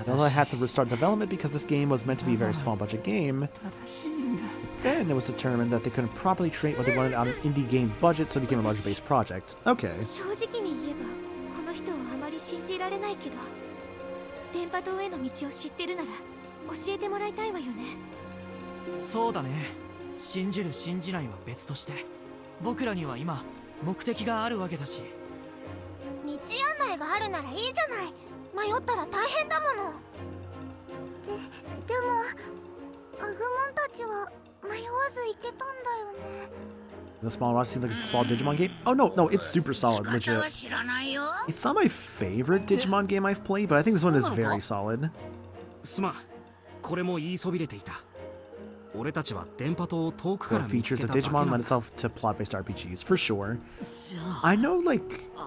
Although I had to restart development because this game was meant to be a very small budget game, then it was determined that they couldn't properly create what they wanted on an indie game budget, so it became a larger based project. Okay. 正直に言えばこの人をあまり信じられないけど電波塔への道を知ってるなら教えてもらいたいわよね。そうだね。信じる信じないは別として僕らには今目的があるわけだし。道案内があるならいいじゃない。迷ったら大変だもの。でもアグモンたちは迷わず行けたんだよね。 The small rush seems like it's a small Digimon game. Oh no, it's super solid, legit. It's not my favorite Digimon game I've played, but I think this one is very solid. すまん、これも言いそびれていた。俺たちは電波塔を遠くか The ら見つ features け of ただけ Digimon な lend んだ。 itself to plot-based RPGs, for sure. じゃあ I know, like,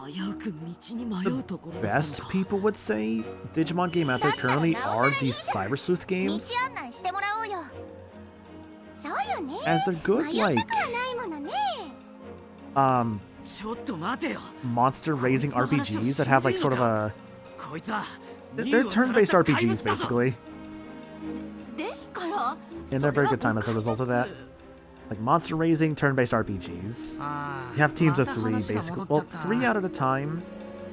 危うく道に迷うところだったんだ。 best people would say Digimon game out there currently are these Cyber Sleuth 道 games, 案内してもらおうよ。そうよね。 as they're good, 迷 like, ったからないものね。ちょっと待てよ。 monster-raising RPGs that have, like, sort of a... こいつは They're turn-based RPGs, basically. ですから And they're a very good time as a result of that. Like, monster-raising, turn-based RPGs. You have teams of 3, basically. Well, 3 out at a time,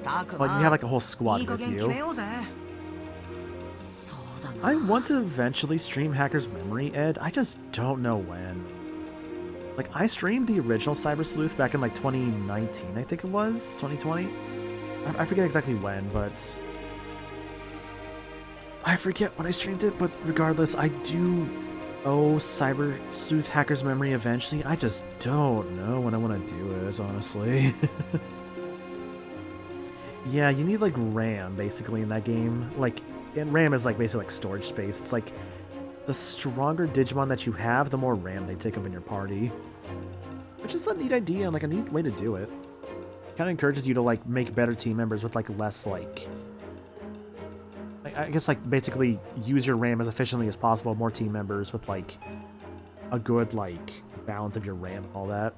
but you have, like, a whole い squad い加 with 減決め you. ようぜ。そうだな。 I want to eventually stream Hacker's Memory, Ed. I just don't know when. Like, I streamed the original Cyber Sleuth back in, like, 2019, I think it was? 2020? I forget exactly when, but... I forget when I streamed it, but regardless, I do owe Cyber Sleuth Hacker's Memory eventually. I just don't know when I want to do it, honestly. Yeah, you need, like, RAM, basically, in that game. Like, and RAM is, like, basically, like, storage space. It's like, the stronger Digimon that you have, the more RAM they take up in your party. Which is a neat idea and, like, a neat way to do it. Kind of encourages you to, like, make better team members with, like, less, like... I guess, like, basically use your RAM as efficiently as possible. More team members with, like, a good, like, balance of your RAM and all that.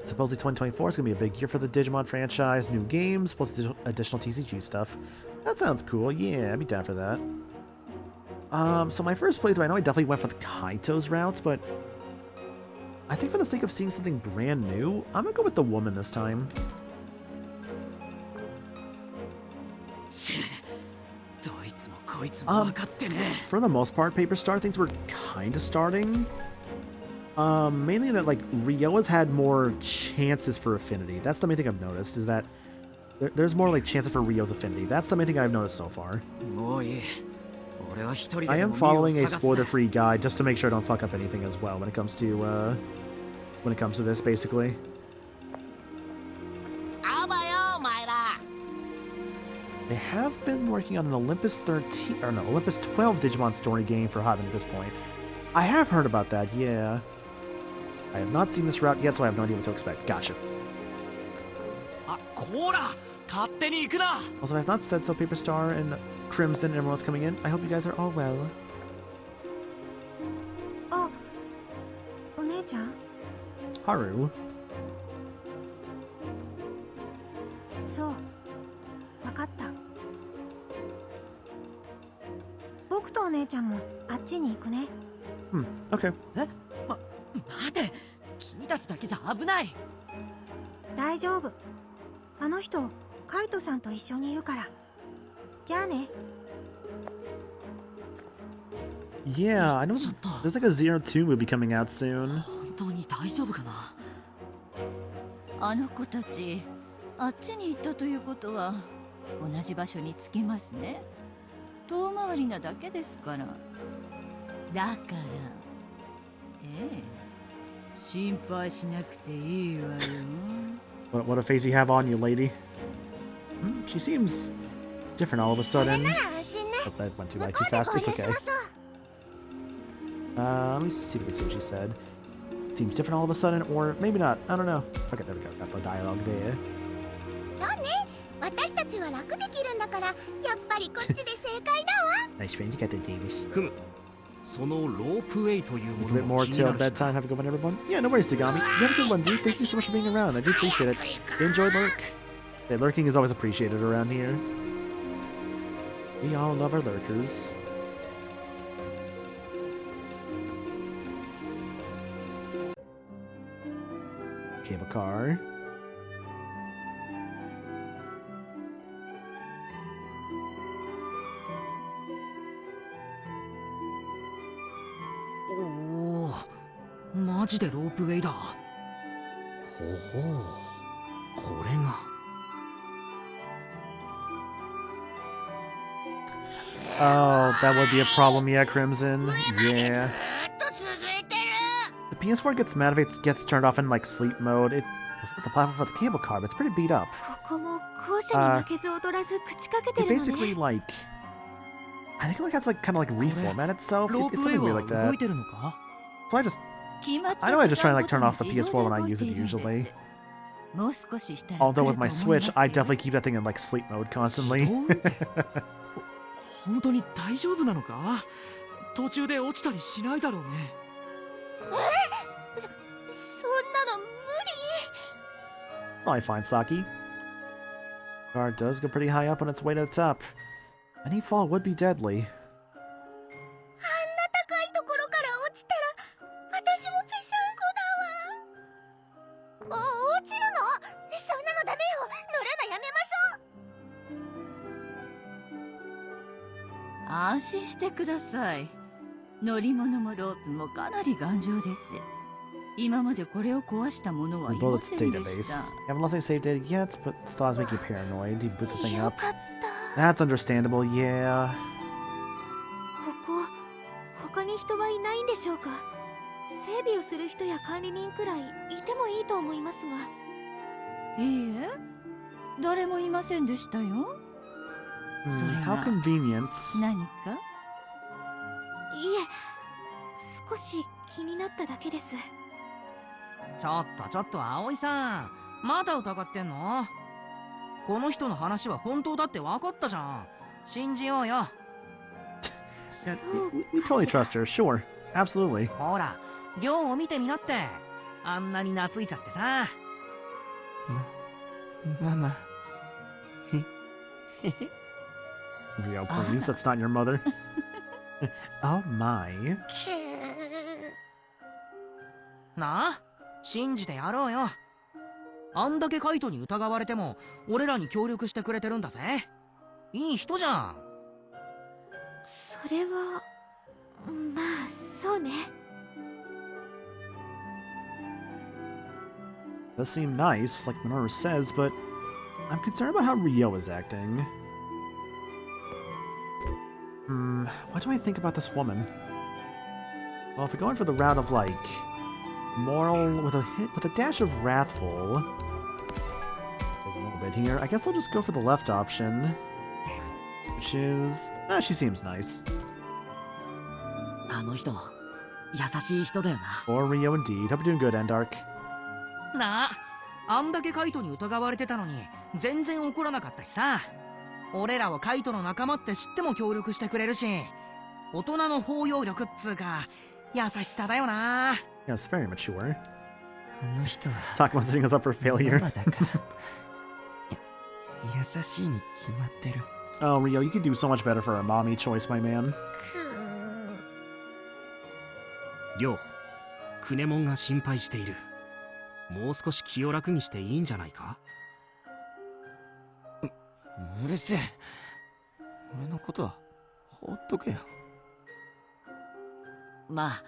Supposedly 2024 is going to be a big year for the Digimon franchise. New games, plus additional TCG stuff. That sounds cool. Yeah, I'd be down for that. So my first playthrough, I know I definitely went for the Kaito's routes, but I think for the sake of seeing something brand new, I'm going to go with the woman this time. For the most part, Paper Star, things were kind of starting. Mainly that, like, Ryo has had more chances for affinity. That's the main thing I've noticed, is that there's more, like, chances for Ryo's affinity. That's the main thing I've noticed so far. I am following a spoiler-free guide just to make sure I don't fuck up anything as well when it comes to this, basically. They have been working on an Olympus 13, or no, Olympus 12 Digimon story game for a hot minute at this point. I have heard about that, yeah. I have not seen this route yet, so I have no idea what to expect. Gotcha. Also, I have not said so, Paper Star and Crimson and everyone else coming in. I hope you guys are all well. あ、お姉ちゃん。 Haru. そう、わかった。僕とお姉ちゃんもあっちに行くね。Okay. 待て、君たちだけじゃ危ない。大丈夫。あの人カイトさんと一緒にいるから。じゃあね。 Yeah, I know there's like a Zero 2 movie coming out soon. 本当に大丈夫かな。あの子たちあっちに行ったということは同じ場所に着きますね。遠回りなだけですから。だから心配しなくていいわよ。What a face you have on you, lady. She seems different all of a sudden. なら安心ね。 Oh, that went too 向 light こ too うで fast. 合 It's 流し okay. ましょう。Let me see what she said. Seems different all of a sudden, or maybe not. I don't know. Okay, there we go. Got the dialogue there. そうね。私たちは楽できるんだから、やっぱりこっちで正解だわ。Nice friend you got there, Davis. ふむ。そのロープウェイという A も bit のも more 気にな till るし bedtime. Have a good one, everyone. Yeah, no worries, Sagami. You have a good one, dude. Thank you so much for being around. I do appreciate it. You enjoy lurk? Yeah, lurking is always appreciated around here. We all love our lurkers. Cable car. Oh, マジでロープウェイだ。ほほう、これが。Oh, that would be a problem, yeah, Crimson. Yeah. ずっと続いてる。 The PS4 gets mad if it gets turned off in like sleep mode. It's the platform for the cable car, but it's pretty beat up. ここも校舎に負けず劣らず口かけて It るの basically ね。 like I think it like has like kind of like reformat itself. ロー It's プウェイ something weird は like 動 that. いてるのか？ So I just 決まった I know I just try and like 時 turn 間 off the ごとに PS4 when I 自 use 動 it で動いているんで usually. す。もう少ししたら Although 来 with る my と思い Switch, ます I よ。 definitely keep that thing in like sleep mode 自 constantly. 動運転本当に大丈夫なのか？途中で落ちたりしないだろうね。そんなの無理。 Probably fine, Saki. Car does go pretty high up on its way to the top. Any fall would be deadly. あんな高いところから落ちたら、私もぺしゃんこだわ。落ちるの？そんなのダメよ。乗るのやめましょう。安心してください。乗り物もロープもかなり頑丈です。今までこれを壊したものはいま Rebuild せ its んでし database. た。 Haven't lost any save data yet, but the thoughts make you paranoid. You boot the thing よ up. かった。 That's understandable, yeah. ここ、他に人はいないんでしょうか。整備をする人や管理人くらいいてもいいと思いますが。いいえ、誰もいませんでしたよ。 How convenient. 何か？いえ、少し気になっただけです。ちょっと葵さん、まだ疑ってんの？この人の話は本当だって分かったじゃん。信じようよ。 Yeah, we totally trust her, sure. Absolutely. ほら、亮を見てみなって。あんなに懐いちゃってさ。ママ。 Rio, please, that's not your mother. Oh my. なあ、信じてやろうよ。あんだけカイトに疑われても俺らに協力してくれてるんだぜ。いい人じゃん。それは、まあ、そうね。Does seem nice, like Minoru says, but I'm concerned about how Rio is acting. What do I think about this woman? Well, if we're going for the route of like moral with a dash of wrathful, there's a little bit here. I guess I'll just go for the left option, which is she seems nice. あの人、優しい人だよな。 Or Rio indeed. Hope you're doing good, Endark. なあ、あんだけカイトに疑われてたのに全然怒らなかったしさ。俺らはカイトの仲間って知っても協力してくれるし、大人の包容力っつうか優しさだよな。 Yes, very mature. あの人は Talking about setting us up for マ failure. マだから。優しいに決まってる。 Oh, Rio, you could do so much better for a mommy choice, my man. りょう、クネモンが心配している。もう少し気を楽にしていいんじゃないか。うるせえ。俺のことはほっとけよ。まあ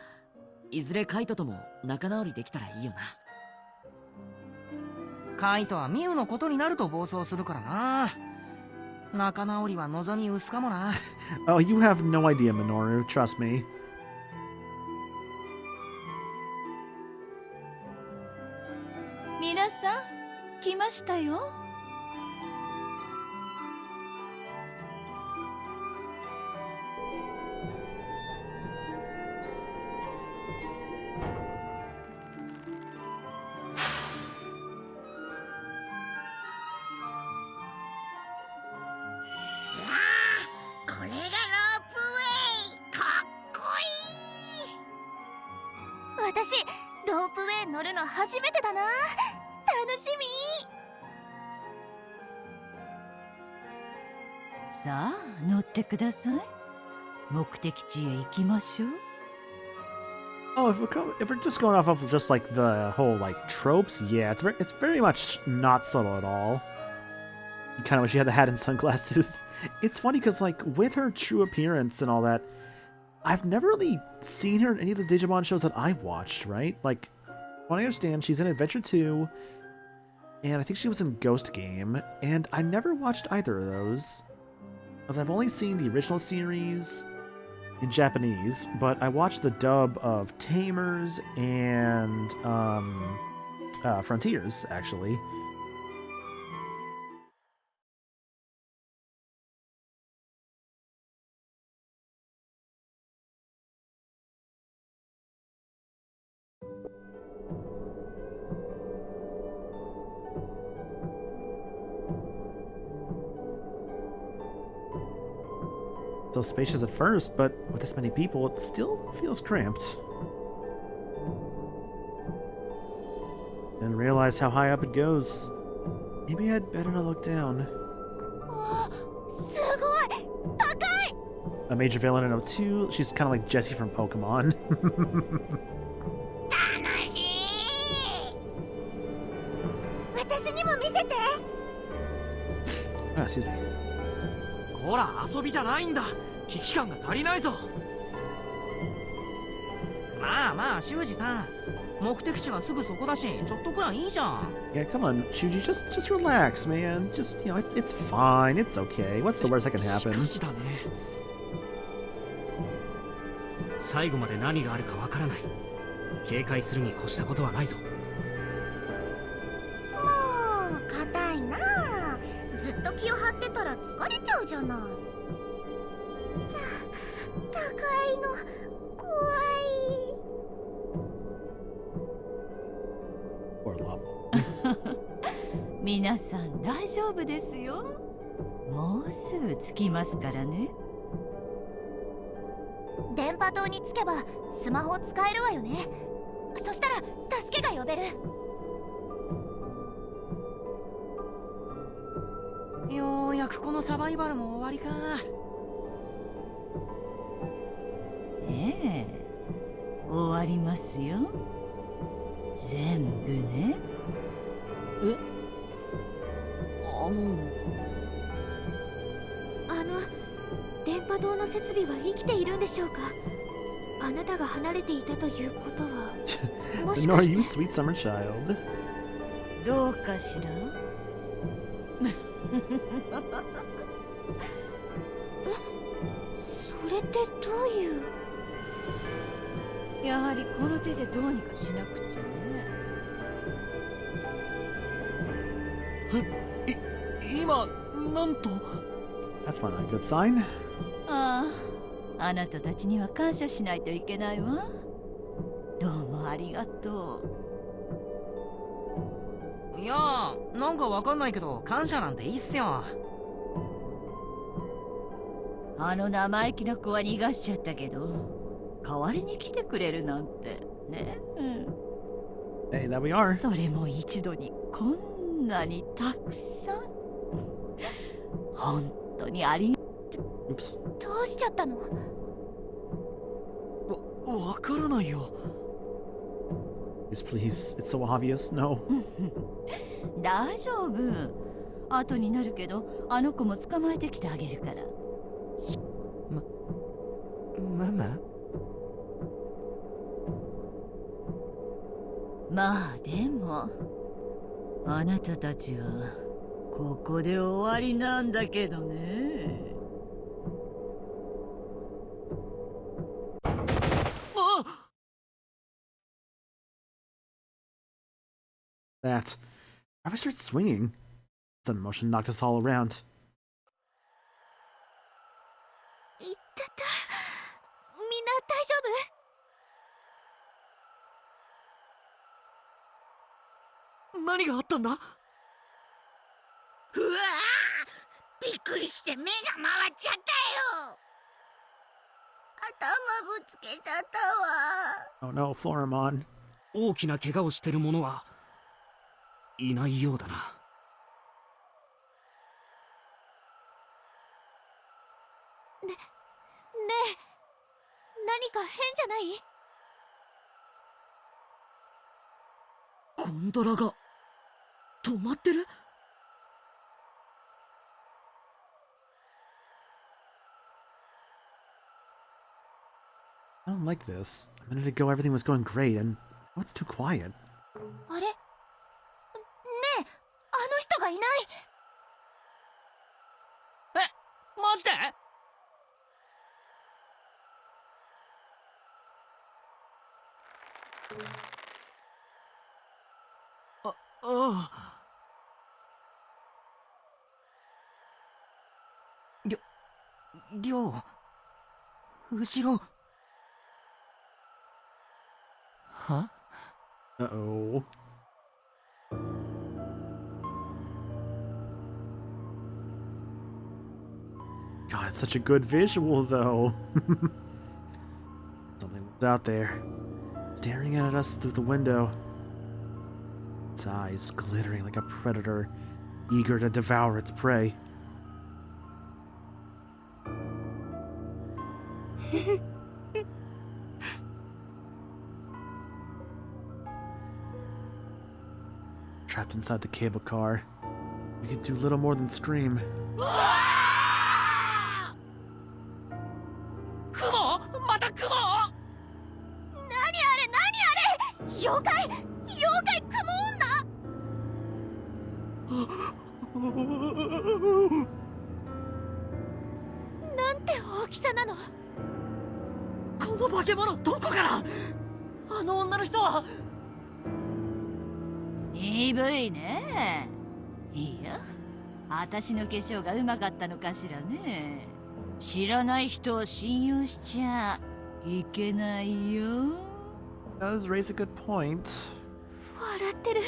いずれカイトとも仲直りできたらいいよな。カイトはミウのことになると暴走するからな。仲直りは望み薄かもな。Oh, you have no idea, Minoru. Trust me. 皆さん来ましたよ。これがロープウェイ。かっこいい。私ロープウェイ乗るの初めてだな。楽しみ。さあ乗ってください。目的地へ行きましょう。 Oh, if we're just going off of just like the whole like tropes, yeah, it's very much not subtle at all. You kind of wish you had the hat and sunglasses. It's funny because like with her true appearance and all that, I've never really seen her in any of the Digimon shows that I've watched, right? Like, what I understand, she's in Adventure 2, and I think she was in Ghost Game, and I never watched either of those, because I've only seen the original series in Japanese, but I watched the dub of Tamers and Frontiers, actually. Still spacious at first, but with this many people, it still feels cramped. Then realize how high up it goes. Maybe I'd better not look down. A major villain in 02, she's kind of like Jessie from Pokemon. Ah, excuse me. ほら遊びじゃないんだ。危機感が足りないぞ。まあまあ修二さん、目的地はすぐそこだし、ちょっとくらいいいじゃん。 Yeah, come on, Shuji, just relax, man. Just, you know, it's fine, it's okay. What's the worst that can し happen? かしだね。最後まで何があるかわからない。警戒するに越したことはないぞ。もう硬いな。ずっと気を張ってたら疲れちゃうじゃない。高いの怖い。 Poor Lop. 皆さん大丈夫ですよ。もうすぐ着きますからね。電波塔に着けばスマホ使えるわよね。そしたら助けが呼べる。ようやくこのサバイバルも終わりか。ええ、終わりますよ。全部ね。え、電波塔の設備は生きているんでしょうか。あなたが離れていたということはもし Nor かし you, て。 sweet summer child. どうかしら。それってどういう。やはりこの手でどうにかしなくちゃね。今なんと。 That's not a good sign. ああ、あなたたちには感謝しないといけないわ。どうもありがといやー、なんかわかんないけど感謝なんていいっすよ。う。あの生意気な子は逃がしちゃったけど、代わりに来てくれるなんてね。Hey, that we are. それも一度にこんなにたくさん。本当にあり。 Oops. どうしちゃったの。わからないよ。Please. It's so obvious. No. 大丈夫。後になるけど、あの子も捕まえてきてあげるから。ママ？まあでも、あなたたちはここで終わりなんだけどね。That. I started swinging. Sudden motion knocked us all around. いったった。みんな大丈夫？何があったんだ？うわー、びっくりして目が回っちゃったよ。頭ぶつけちゃったわ。Oh no, Floramon. 大きな怪我をしてる者はいないようだな。ねえ、何か変じゃない？ゴンドラが止まってる？ I don't like this. A minute ago everything was going great, and now it's too quiet. あれ？ねえ、あの人がいない。マジで？ああ。りょう、後ろ。は？ Uh-oh. God, it's such a good visual, though. Something was out there, staring at us through the window. Its eyes glittering like a predator, eager to devour its prey. Trapped inside the cable car, we could do little more than scream. 雲？また雲？何あれ、何あれ、妖怪雲女。なんて大きさなの。この化け物どこから？あの女の人は。鈍いね。いいや、私の化粧がうまかったのかしらね。知らない人を信用しちゃいけないよ。 Does raise a good point. 笑ってる。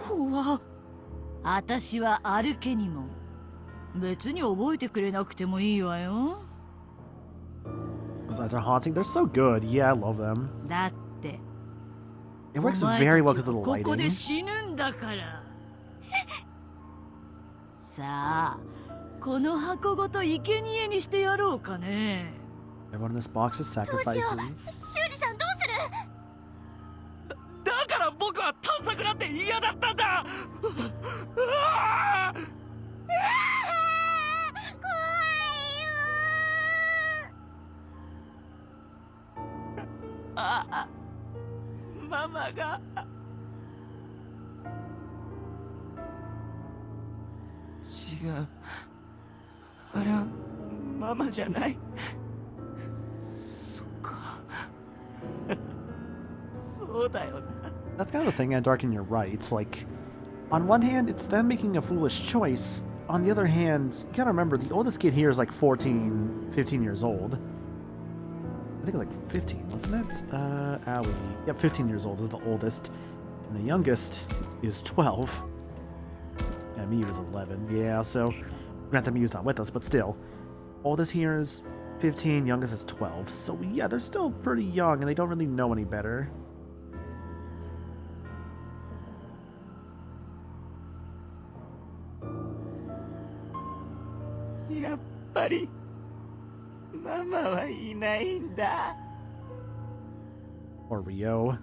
怖。私はアルケにも別に覚えてくれなくてもいいわよ。 Those eyes are haunting. They're so good. Yeah, I love them. だって It works very well because of the ここで lighting. 死ぬんだから。さあ、この箱ごと生贄にしてやろうかね。 Everyone in this box is どうしよう。 sacrifices. 修二さんどうする？だから僕は探索なんて嫌だったんだ。うわー！あ、ママが。違う。あれはママじゃない。そっか。そうだよな。 That's kind of the thing, Dark, and you're right. It's like, on one hand, it's them making a foolish choice. On the other hand, you gotta remember, the oldest kid here is like 14, 15 years old. I think it's like 15, wasn't it? Owie. Yep, 15 years old is the oldest. And the youngest is 12. And Miyu is 11. Yeah, so, granted Miyu's not with us, but still. Oldest here is 15, youngest is 12. So yeah, they're still pretty young, and they don't really know any better. やっぱりママはいないんだ。Or Rio.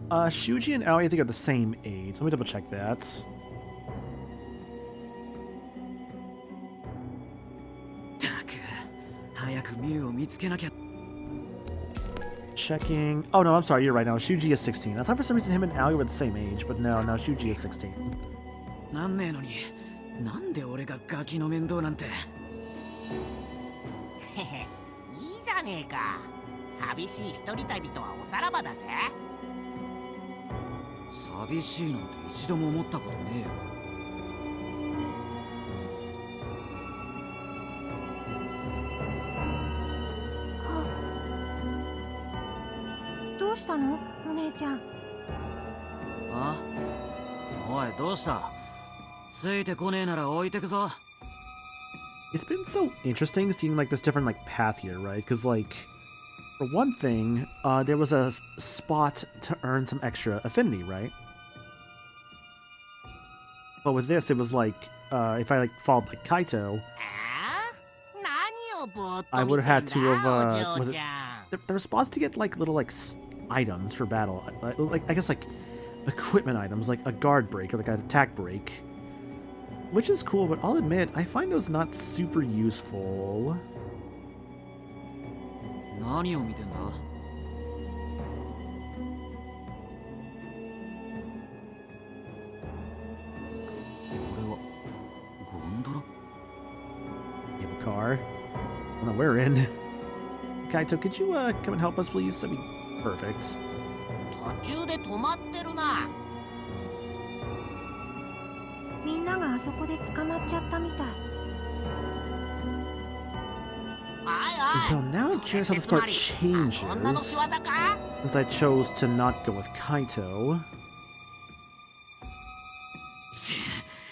Shuji and Aoi, I think, are the same age. Let me double check that. Checking. Oh no, I'm sorry, you're right. No, Shuji is 16. I thought for some reason him and Aoi were the same age, but no, Shuji is 16. なんねえのに、なんで俺がガキの面倒なんて。へへ、いいじゃねえか。寂しい一人旅とはおさらばだぜ。寂しいなんて一度も思ったことねえよ。どうしたのお姉ちゃん。あ？おい、どうした？ついてこねえなら置いてくぞ。 It's been so interesting seeing like this different like path here, right? Because like, for one thing, there was a spot to earn some extra affinity, right? But with this, it was like, if I like followed like Kaito, I would have had to have was it? There were spots to get like little like items for battle, like I guess like equipment items, like a guard break or like an attack break. Which is cool, but I'll admit, I find those not super useful. 何を見てんだ？これはゴンドラ？ You have a car? Well, no, we're in. Kaito, could you come and help us, please? That'd be perfect. 途中で止まってるな。みんながあそこで捕まっちゃったみたい。So now I'm curious how this part changes, since I chose to not go with Kaito.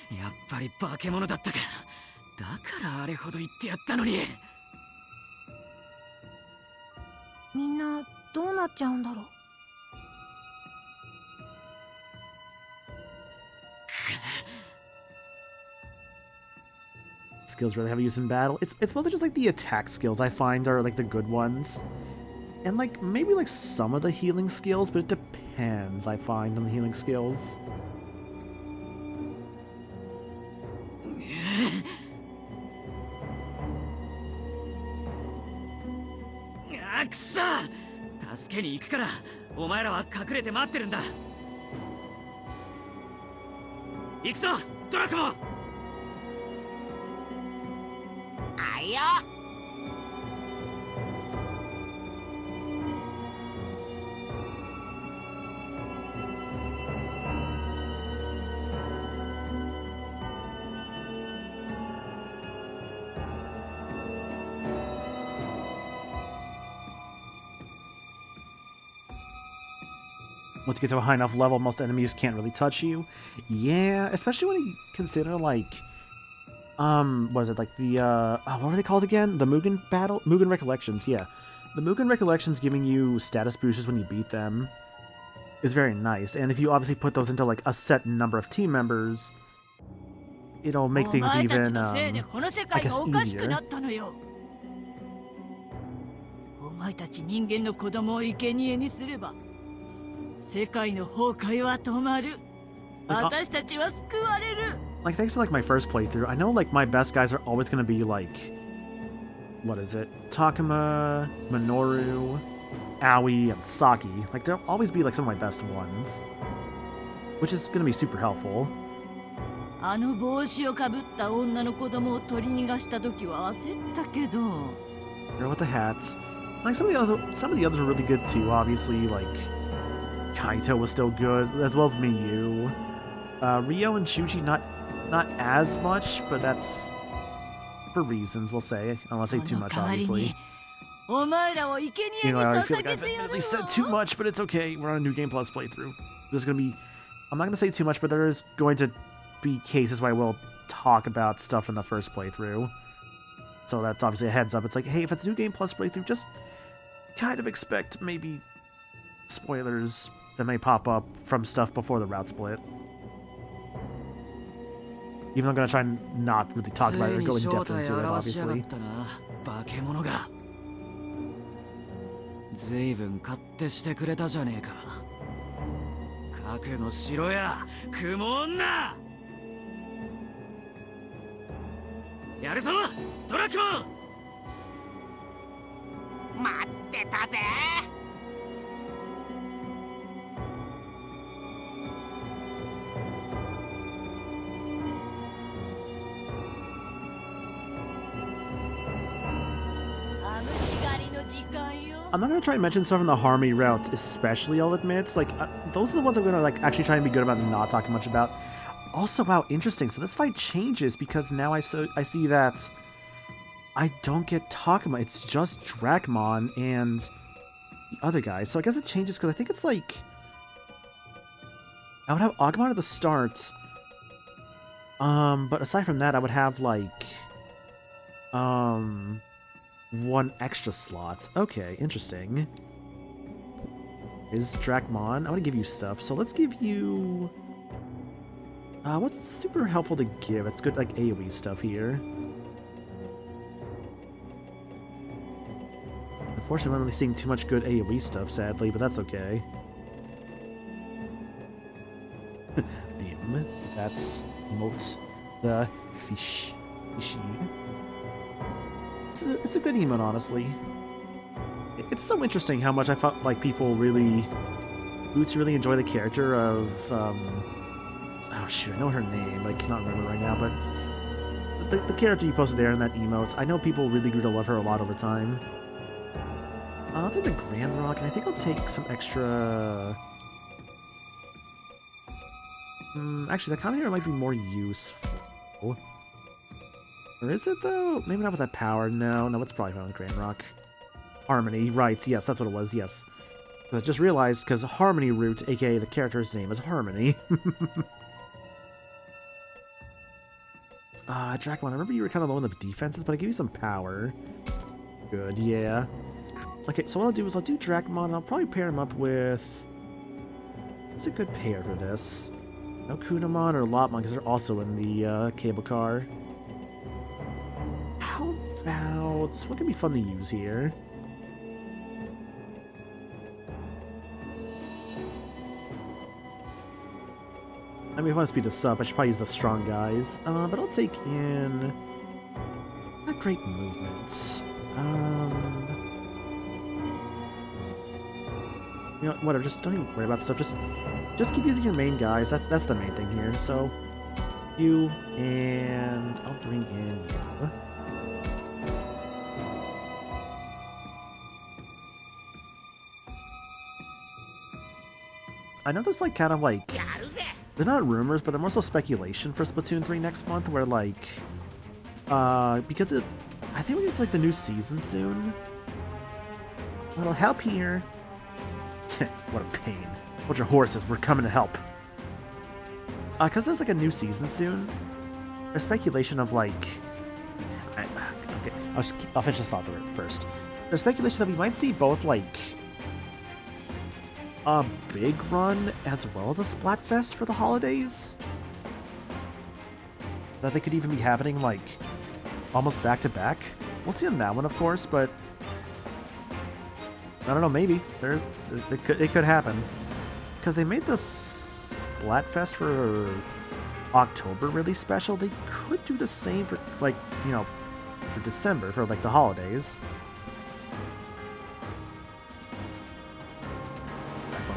やっぱり化け物だったか。だからあれほど言ってやったのに。みんなどうなっちゃうんだろう。Skills really have use in battle. It's mostly just like the attack skills I find are like the good ones. And like maybe like some of the healing skills, but it depends, I find, on the healing skills. くそ！助けに行くからお前らは隠れて待ってるんだ。行くぞ、ドラクモン。あいよ。Once you get to a high enough level, most enemies can't really touch you. Yeah, especially when you consider, like, what is it, like the, what were they called again? The Mugen battle? Mugen Recollections, yeah. The Mugen Recollections giving you status boosters when you beat them is very nice. And if you obviously put those into, like, a set number of team members, it'll make things even, I guess, easier. お前たち人間の子供を生贄にすれば世界の崩壊は止まる。私たちは救われる。 Like, thanks to, like, my first playthrough, I know, like, my best guys are always gonna be, like, what is it? Takuma, Minoru, Aoi, and Saki. Like, they'll always be, like, some of my best ones. Which is gonna be super helpful. あの帽子をかぶった女の子供を取り逃がした時は焦ったけど。 Girl with the hats. Like, some of the others were really good, too, obviously, like... Kaito was still good, as well as Miyu. Rio and Shuji, not as much, but that's for reasons, we'll say. I don't want to say too much, obviously. You know, I already feel like I've admittedly said too much, but it's okay. We're on a New Game Plus playthrough. There's gonna be... I'm not gonna say too much, but there is going to be cases where I will talk about stuff from the first playthrough. So that's obviously a heads up. It's like, hey, if it's a New Game Plus playthrough, just kind of expect maybe spoilers that may pop up from stuff before the route split. Even though I'm gonna try and not really talk about it or go in depth into it, obviously. 化け物が。ずいぶん勝手してくれたじゃねえか。覚悟しろや、雲女。やるぞドラキュモン。待ってたぜ。I'm not gonna try and mention stuff in the Harmony route, especially, I'll admit. Like, those are the ones I'm gonna, like, actually try and be good about and not talking much about. Also, wow, interesting. So this fight changes because now I see that I don't get Takuma. It's just Dracmon and the other guy. So I guess it changes because I think it's like... I would have Agumon at the start. But aside from that, I would have, like... one extra slot. Okay, interesting. Is Dracmon. I want to give you stuff, so let's give you... what's super helpful to give? It's good, like, AoE stuff here. Unfortunately, I'm not really seeing too much good AoE stuff, sadly, but that's okay. That's emote the fishy. It's a good emote, honestly. It's so interesting how much I felt like people really enjoy the character of, oh shoot, I know her name, I cannot remember right now, but the character you posted there in that emote, I know people really grew to love her a lot over time. I'll take the Grand Rock, and I think I'll take some extra... actually, the Kamehameha might be more useful. Or is it, though? Maybe not with that power. No, it's probably not with Grand Rock. Harmony, right, yes, that's what it was, yes. I just realized, because Harmony Root, aka the character's name, is Harmony. Dracmon, I remember you were kind of low on the defenses, but I gave you some power. Good, yeah. Okay, so what I'll do is I'll do Dracmon, and I'll probably pair him up with... What's a good pair for this? No Kunamon or Lopmon, because they're also in the cable car. How about... What could be fun to use here? I mean, if I want to speed this up, I should probably use the strong guys. But I'll take in... Not great movements. You know, whatever, just don't even worry about stuff. Just keep using your main guys. That's the main thing here. So, you, and I'll bring in you. I know there's, like, kind of, like... They're not rumors, but they're more so speculation for Splatoon 3 next month, where, like... because it... I think we get, like, the new season soon. A little help here. What a pain. Hold your horses, we're coming to help. Because there's, like, a new season soon. There's speculation of, like... Okay, I'll finish this thought first. There's speculation that we might see both, like... a big run as well as a Splatfest for the holidays. That they could even be happening, like, almost back to back. We'll see on that one, of course, but I don't know, maybe. It could happen. Because they made the Splatfest for October really special. They could do the same for, like, you know, for December, for, like, the holidays.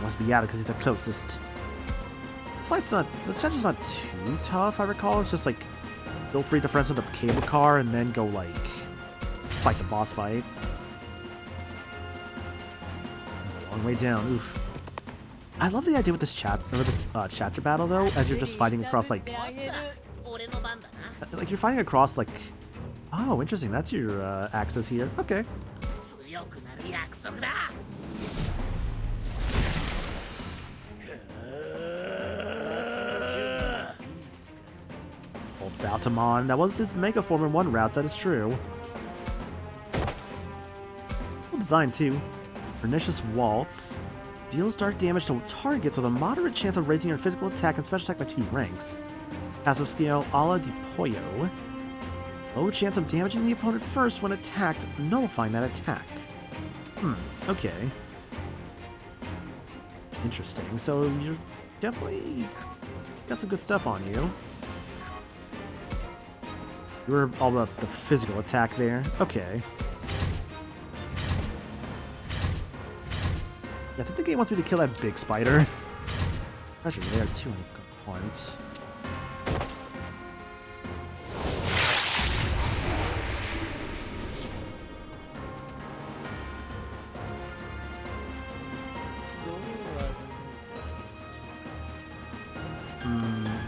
Must be out because he's the closest. The challenge's not too tough, I recall. It's just like go free the friends with the cable car and then go like fight the boss fight. A long way down. Oof. I love the idea with this chapter battle though, as you're just fighting across like you're fighting across like. Oh, interesting. That's your axis here. Okay. Baltamon. That was his Mega Form in one route, that is true. Well designed too. Pernicious Waltz. Deals dark damage to targets with a moderate chance of raising your physical attack and special attack by 2 ranks. Passive skill, a la de Pollo. Low chance of damaging the opponent first when attacked, nullifying that attack. Okay. Interesting. So you're definitely got some good stuff on you. You were all about the physical attack there. Okay. Yeah, I think the game wants me to kill that big spider. Actually, there are 200 points.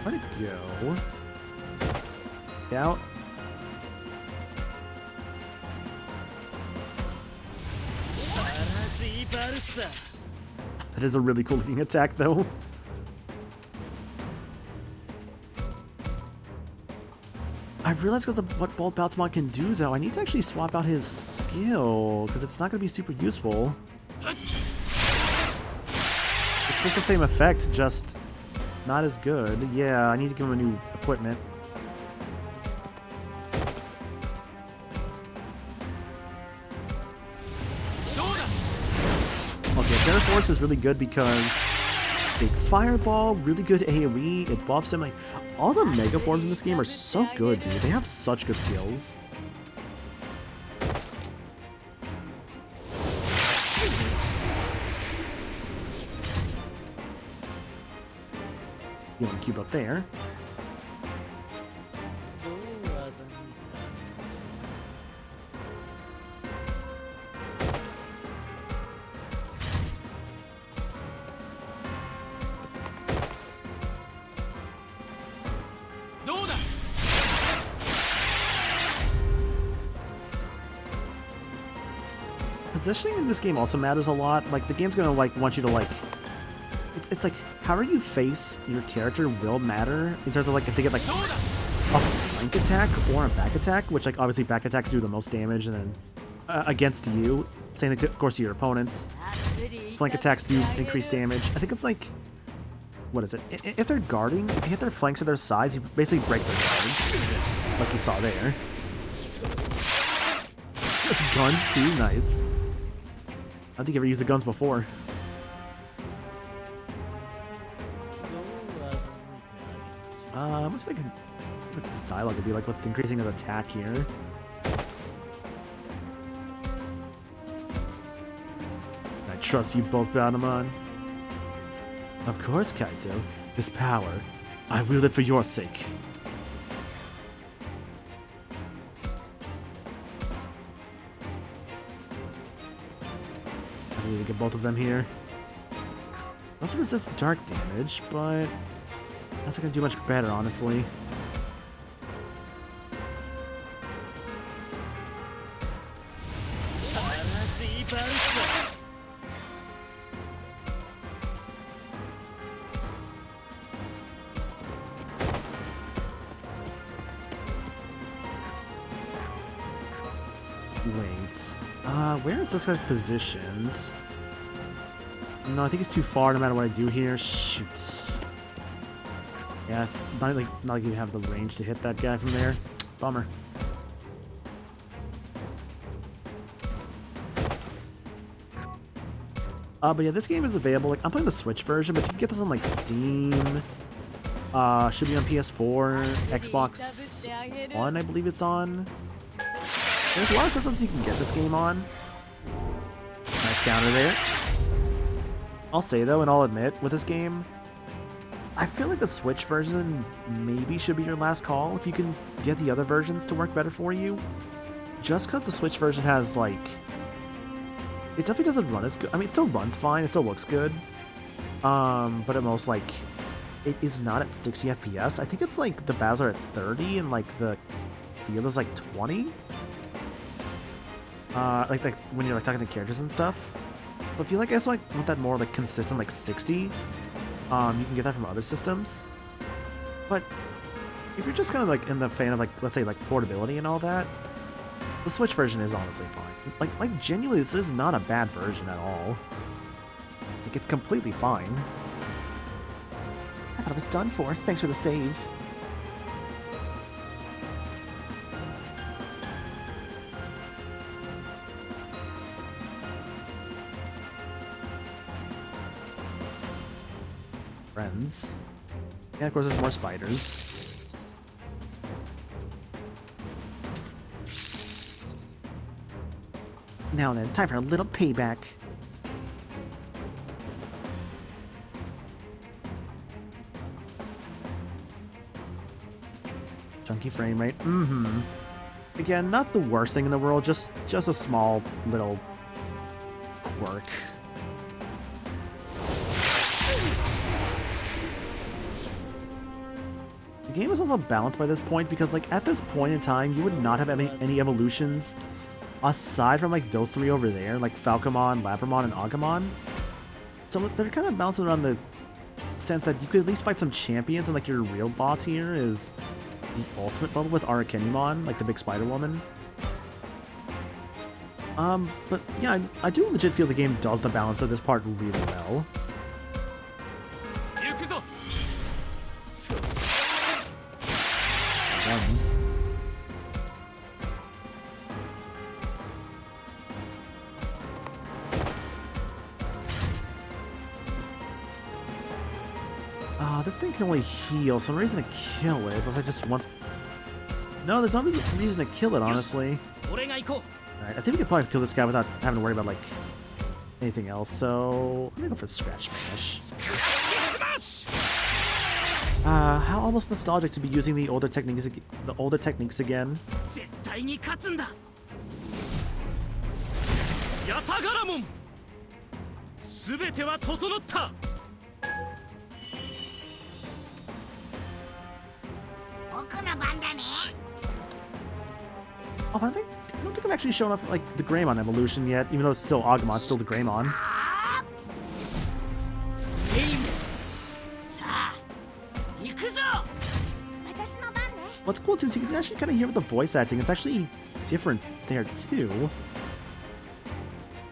Where'd it go? Out. That is a really cool looking attack, though. I realized what Bolt Baltimon can do, though. I need to actually swap out his skill, because it's not going to be super useful. It's just the same effect, just not as good. Yeah, I need to give him a new equipment. Okay, Terra Force is really good because big fireball, really good AoE, it buffs him. Like, all the mega forms in this game are so good, dude. They have such good skills. Healing cube up there. Positioning in this game also matters a lot. Like, the game's gonna want you to it's like however you face your character will matter in terms of if they get a flank attack or a back attack, which obviously back attacks do the most damage, and then against you, same thing to, of course, to your opponents. Flank attacks do increase damage. I think it's what is it? If they're guarding, if you hit their flanks or their sides, you basically break their guards, like you saw there. Guns too, nice. I don't think I've ever used the guns before. What's making what this dialogue would be like with increasing his attack here? I trust you both, Baltimon. Of course, Kaito. This power, I wield it for your sake. I need to get both of them here. Also resist dark damage, but that's not gonna do much better, honestly. Wait. Where is this guy's positions? No, I think he's too far no matter what I do here. Shoot. Yeah, not like you have the range to hit that guy from there. Bummer. But yeah, this game is available. I'm playing the Switch version, but you can get this on Steam. Should be on PS4, Xbox One, I believe it's on. There's a lot of systems you can get this game on. Nice counter there. I'll say though, and I'll admit, with this game, I feel like the Switch version maybe should be your last call if you can get the other versions to work better for you. Just because the Switch version has, it definitely doesn't run as good. I mean, it still runs fine, it still looks good. But at most, it is not at 60 FPS. I think it's, the battles are at 30 and, the field is, 20. When you're, talking to characters and stuff. So if you, I guess, want that more, consistent, 60, you can get that from other systems. But if you're just kind of in the fan of let's say portability and all that, the Switch version is honestly fine. Genuinely, this is not a bad version at all. It's completely fine. I thought it was done for. Thanks for the save. Friends. And of course there's more spiders. Now then, time for a little payback. Chunky frame rate. Mm-hmm. Again, not the worst thing in the world, just a small little quirk. The game is also balanced by this point because, like, at this point in time, you would not have any evolutions aside from, like, those three over there, like Falcomon, Labramon, and Agumon. So they're kind of balanced around the sense that you could at least fight some champions, and, like, your real boss here is the ultimate level with Arakenimon, like the big spider woman. But yeah, I do legit feel the game does the balance of this part really well. Guns. This thing can only heal, so no reason to kill it, unless I just want... No, there's no reason to kill it, honestly. Alright, I think we can probably kill this guy without having to worry about, like, anything else, so... I'm gonna go for Scratch Smash. How almost nostalgic to be using the older techniques again. Oh, I don't think I've actually shown off, like, the Greymon evolution yet, even though it's still Agumon, it's still the Greymon. What's cool too is you can actually kind of hear the voice acting. It's actually different there too.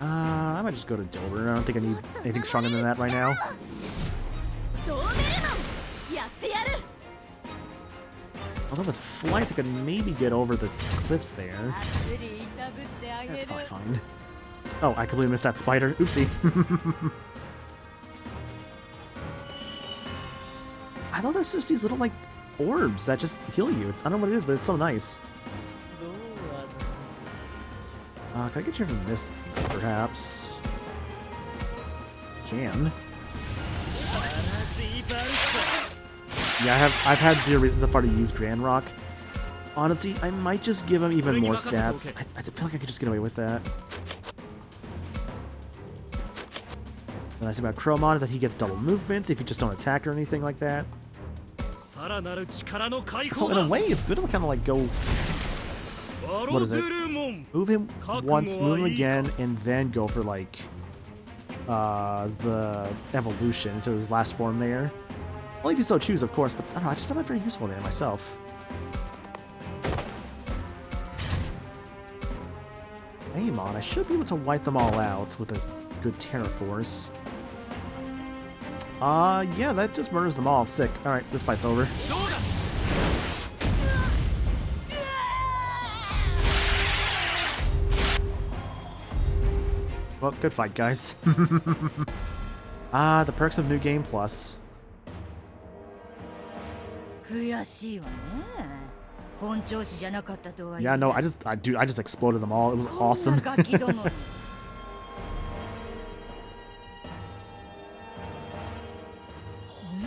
I might just go to Dober. I don't think I need anything stronger than that right now. Although with flight, I could maybe get over the cliffs there. That's probably fine. Oh, I completely missed that spider. Oopsie. I thought there's just these little, like, orbs that just heal you. I don't know what it is, but it's so nice. Can I get you from this angle, perhaps? Can. Yeah, I've had zero reasons so far to use Grand Rock. Honestly, I might just give him even more stats. I feel like I could just get away with that. The nice thing about Chromon is that he gets double movements if you just don't attack or anything like that. So in a way, it's good to kind of like go... What is it? Move him once, move him again, and then go for like... the evolution into his last form there. Well, if you so choose, of course, but I don't know, I just find that very useful there myself. Amon, I should be able to wipe them all out with a good Terra Force. Yeah, that just murders them all. Sick. Alright, this fight's over. Well, good fight, guys. The perks of New Game Plus. Yeah, no, I just exploded them all. It was awesome. Yeah,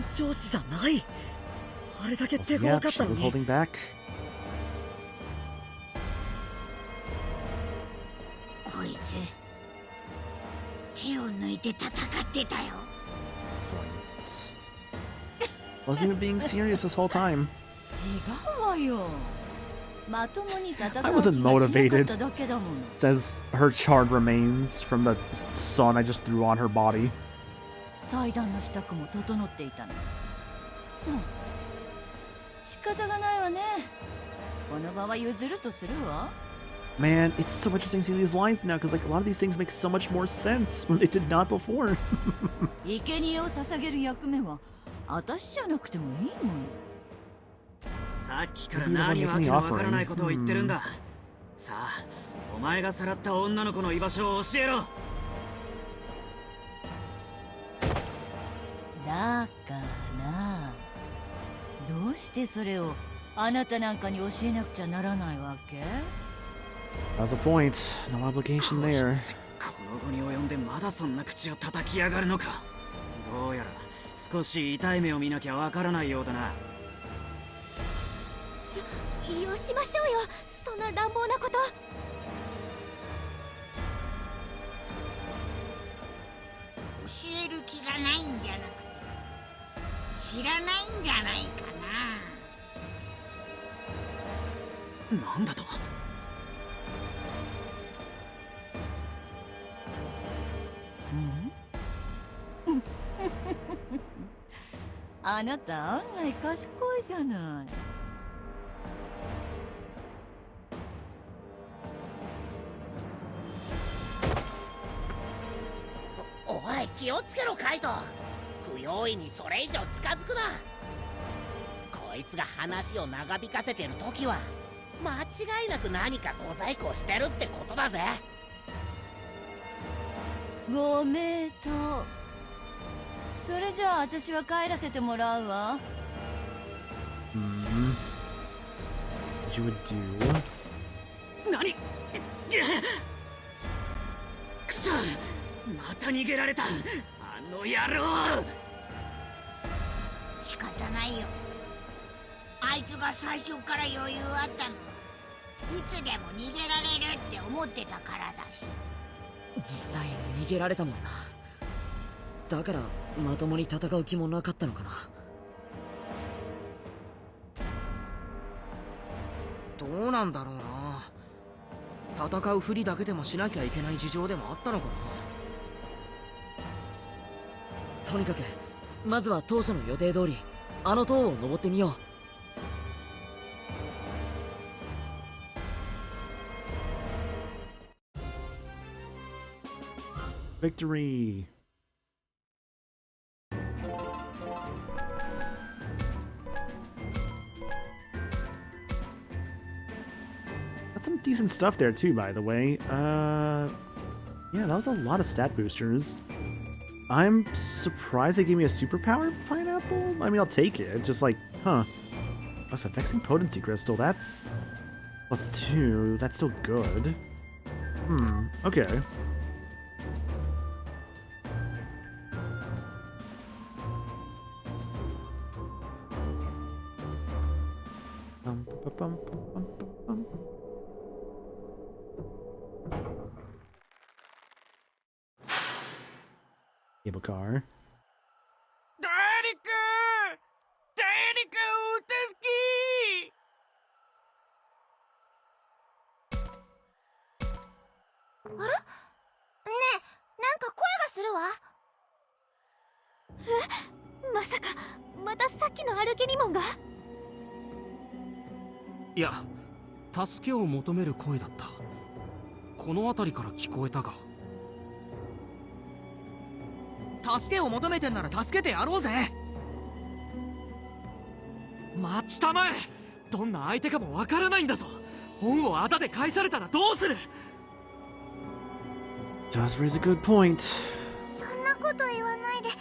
she was holding back. Wasn't even being serious this whole time. I wasn't motivated. Says her charred remains from the sun I just threw on her body. Man, it's so interesting seeing these lines now, because like a lot of these things make so much more sense when they did not before. さっきから何わけのわからないことを言ってるんだ。さあ、お前がさらった女の子の居場所を教えろ。だバカな。どうしてそれをあなたなんかに教えなくちゃならないわけ？ That's the point. No obligation there. この後に及んでまだそんな口を叩きやがるのか。どうやら少し痛い目を見なきゃわからないようだな。よしましょうよ、そんな乱暴なこと。教える気がないんじゃなくて知らないんじゃないかな。なんだと？あなた案外賢いじゃない。おい、気をつけろカイト。不用意にそれ以上近づくな。こいつが話を長引かせてる時は間違いなく何か小細工をしてるってことだぜ。ご名答。それじゃあ私は帰らせてもらうわ。What you would do? 何？くそ！また逃げられた。あの野郎！仕方ないよ。あいつが最初から余裕あったの。いつでも逃げられるって思ってたからだし。実際逃げられたもんな。だからまともに戦う気もなかったのかな。どうなんだろうな。戦うふりだけでもしなきゃいけない事情でもあったのかな。とにかくまずは当初の予定通りあの塔を登ってみよう。Victory! Got some decent stuff there too, by the way. Yeah, that was a lot of stat boosters. I'm surprised they gave me a superpower pineapple. I mean, I'll take it. Just like, huh. That's a vexing potency crystal. That's +2. That's still good. Okay. Cable car. 誰かお助あら？ねえ、なんか声がするわ。まさかまたさっきのアルケニモンが？いや、助けを求める声だった。この辺りから聞こえたが。助けを求めてんなら助けてやろうぜ。待ちたまえ。どんな相手かもわからないんだぞ。恩をあだで返されたらどうする？ Does raise a good point. そんなこと言わないで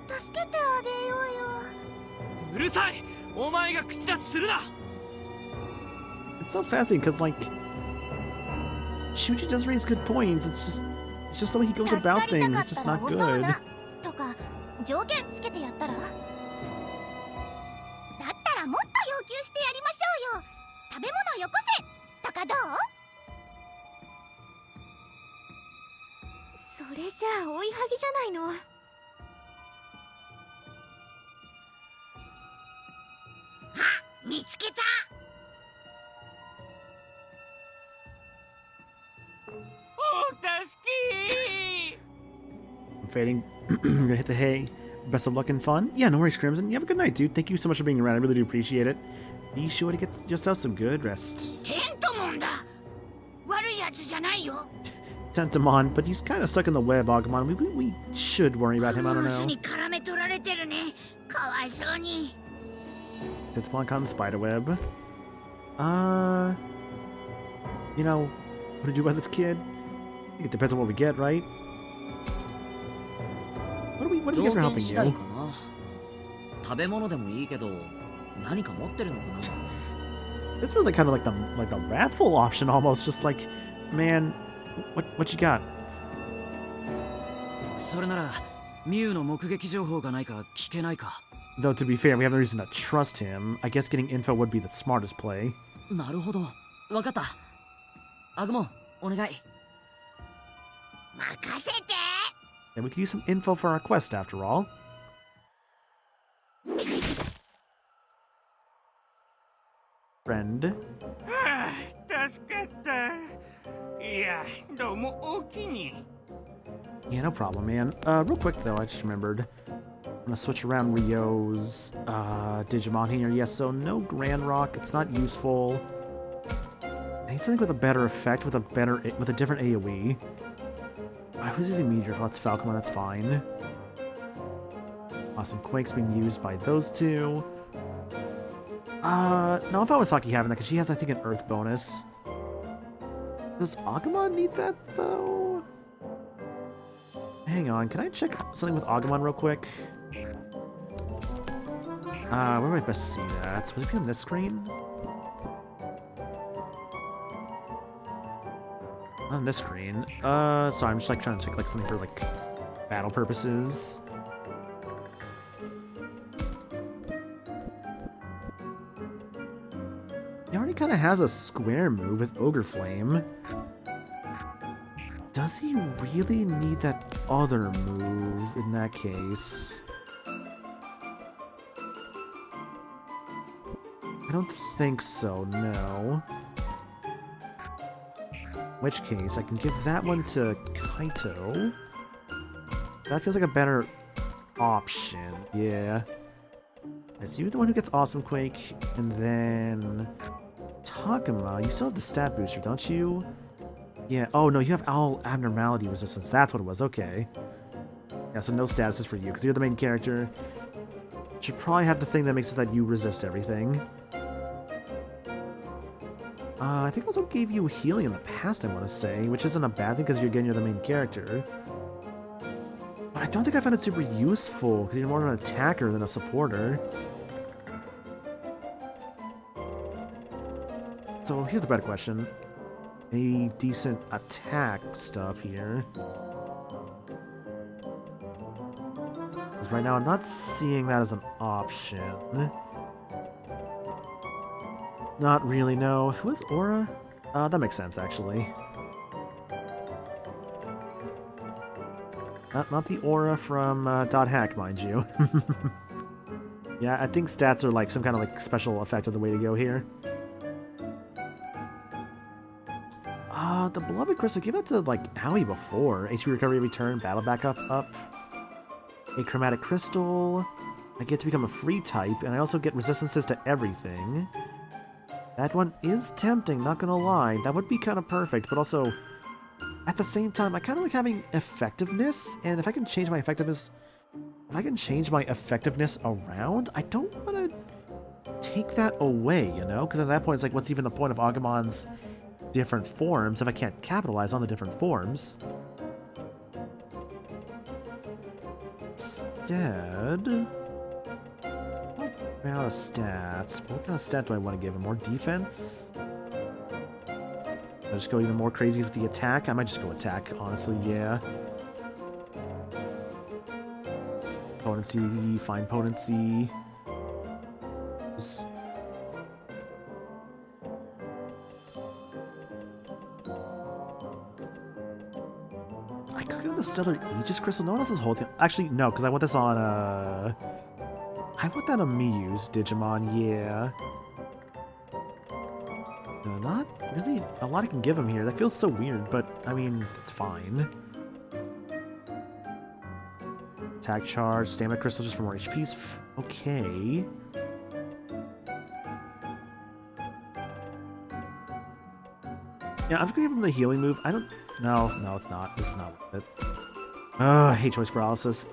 助けてあげようよ。うるさい。お前が口出しするな。 It's so fascinating because, like, Shuji does raise good points. It's just the way he goes about things. It's just not good. とか条件つけてやったら？だったらもっと要求してやりましょうよ。食べ物よこせとかどう？それじゃあ追いはぎじゃないの。あ、見つけた。お助けI'm fading. You're gonna hit the hay. Best of luck and fun. Yeah, no worries, Crimson. You have a good night, dude. Thank you so much for being around. I really do appreciate it. Be sure to get yourself some good rest. テントモンだ。悪いやつじゃないよ。 Tentamon, but he's kind of stuck in the web, Agumon. We should worry about him. I don't マウス know. に絡め取られてるね。かわいそうに。 Tentamon caught in the spider web. You know, what to do about this kid? I think it depends on what we get, right? What do we get for helping 条件次第 you? かな。食べ物でもいいけど、何か持ってるのかな？ This feels like kind of like the wrathful option almost. Just like, man, what you got? それならミュウの目撃情報がないか聞けないか。 Though to be fair, we have no reason to trust him. I guess getting info would be the smartest play. なるほど。わかった。アグモン、お願い。任せて。 And we could use some info for our quest after all. Friend. 助かった。いや、どうもおおきに。 Yeah, no problem, man. Real quick though, I just remembered. I'm gonna switch around Ryo's Digimon here. Yes, so no Grand Rock. It's not useful. I need something with a better effect, with a different AoE. Who's using Meteor? Oh, that's Falcon. That's fine. Awesome Quake's being used by those two. No, if Awasaki having that, because she has, I think, an Earth bonus. Does Agumon need that though? Hang on, can I check something with Agumon real quick? Where would I best see that? Would it be on this screen? On this screen. Sorry, I'm just like trying to check like something for like battle purposes. He already kind of has a square move with Ogre Flame. Does he really need that other move in that case? I don't think so, no. In which case, I can give that one to Kaito. That feels like a better option, yeah. It's you the one who gets Awesome Quake, and then Takuma, you still have the stat booster, don't you? Yeah, oh no, you have all abnormality resistance, that's what it was, okay. Yeah, so no statuses for you, because you're the main character. Should probably have the thing that makes it that you resist everything. I think I also gave you healing in the past, I want to say, which isn't a bad thing because you're the main character. But I don't think I found it super useful because you're more of an attacker than a supporter. So here's the better question. Any decent attack stuff here? Because right now I'm not seeing that as an option. Not really, no. Who is Aura? That makes sense, actually. Not the Aura from Dot Hack, mind you. Yeah, I think stats are like some kind of like special effect of the way to go here. The Beloved Crystal, give that to like Howie before. HP recovery every turn, battle backup up. A Chromatic Crystal. I get to become a free type, and I also get resistances to everything. That one is tempting, not gonna lie. That would be kind of perfect, but also, at the same time, I kind of like having effectiveness, and if I can change my effectiveness... If I can change my effectiveness around, I don't want to take that away, you know? Because at that point, it's like, what's even the point of Agumon's different forms if I can't capitalize on the different forms? Instead... Out of stats. What kind of stat do I want to give him? More defense? I just go even more crazy with the attack? I might just go attack, honestly, yeah. Potency, fine potency. Just... I could go the Stellar Aegis Crystal. No one else is holding. Actually, no, because I want this on, I want that on Miyu's Digimon, yeah. Not really a lot I can give him here. That feels so weird, but, I mean, it's fine. Attack charge, stamina crystal just for more HP. Okay. Yeah, I'm just gonna give him the healing move. I don't... No, it's not. This is not worth it. I hate choice paralysis.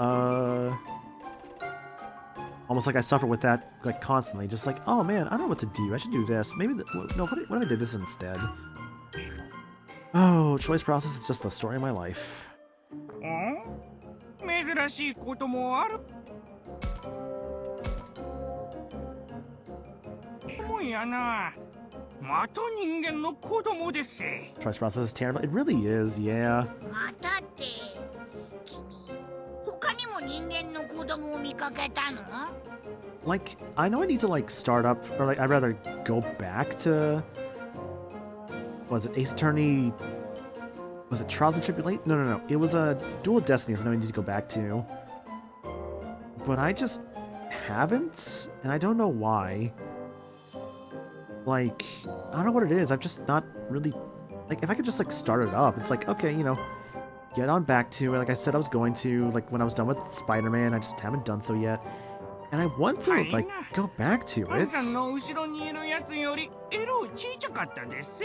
Almost like I suffer with that, like, constantly. Just like, oh man, I don't know what to do. I should do this. Maybe, no, what if I did this instead? Oh, choice process is just the story of my life. 珍しいこともある。んやな。また人間の子供です。 Choice process is terrible. It really is, yeah. またって君他にも人間の子供を見かけたの？ Like, I know I need to, like, start up, or, like, I'd rather go back to... Was it Ace Attorney... Was it Trials and Tribulation? No. It was a Duel of Destiny, so I know I need to go back to. But I just haven't, and I don't know why. Like, I don't know what it is. I've just not really... Like, if I could just, like, start it up, it's like, okay, you know, get on back to it. Like I said I was going to, like, when I was done with Spider-Man, I just haven't done so yet. And I want to, like, go back to アン it. さんの後ろにいるやつより色小さかったです。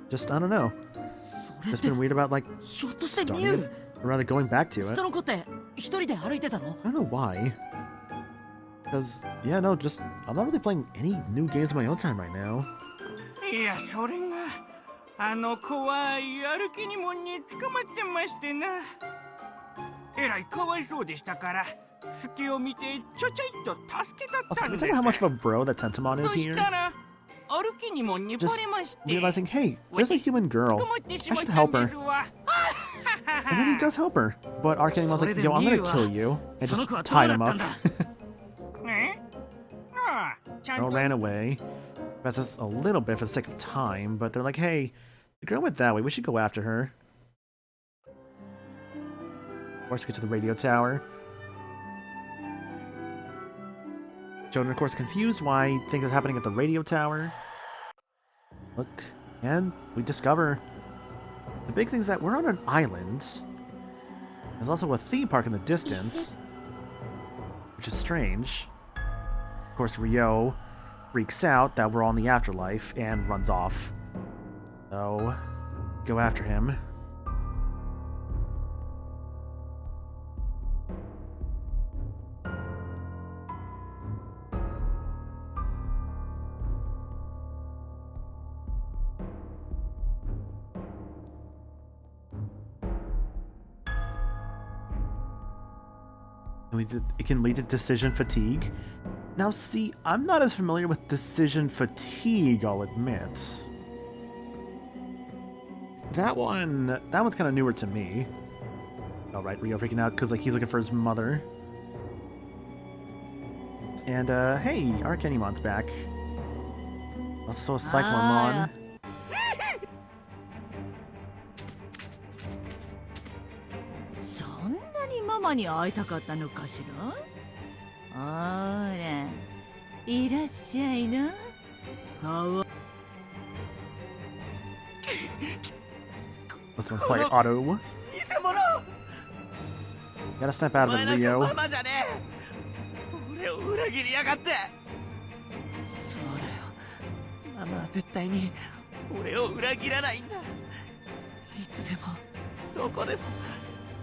Just, I don't know. それっ Just て been weird about, like, ひょっとしてミ starting ュ it, ウ or rather going back to そ it. の子って一人で歩いてたの？ I don't know why. Because, yeah, no, just, I'm not really playing any new games on my own time right now. いや、それがあの怖い歩きにもんに捕まってましてな。えらいかわいそうでしたから、隙を見てちょちょいと助けたっ Also, た can ん we で talk about how much す。 of a bro that Tentamon そ is し here? たら歩きにもんにバ Just レまして、 realizing, hey, there's a human girl. 捕まってし I まっ should た help んで her. すわ。 And then he does help her. But Arcanemon's like, yo, I'm gonna kill you. And just tied him up. え？ああ、ちゃん Girl と ran away. That's just a little bit for the sake of time, but they're like, hey, the girl went that way, we should go after her. Of course, get to the radio tower. Jonan, of course, confused why things are happening at the radio tower. Look, and we discover the big thing is that we're on an island. There's also a theme park in the distance, which is strange. Of course, Ryo freaks out that we're all in the afterlife and runs off. So, go after him. It can lead to decision fatigue. Now see, I'm not as familiar with decision fatigue, I'll admit. That one's kind of newer to me. Alright, Ryo freaking out because like he's looking for his mother. And hey, Arcanemon's back. Also Cyclonemon. そんなにママに会いたかったのかしら？ほら、いらっしゃいな。かわ Let's play auto. Gotta snap out of it, Ryo. ママじゃねえ。俺を裏切りやがって。そうだよ。ママは絶対に俺を裏切らないんだ。いつでもどこでも。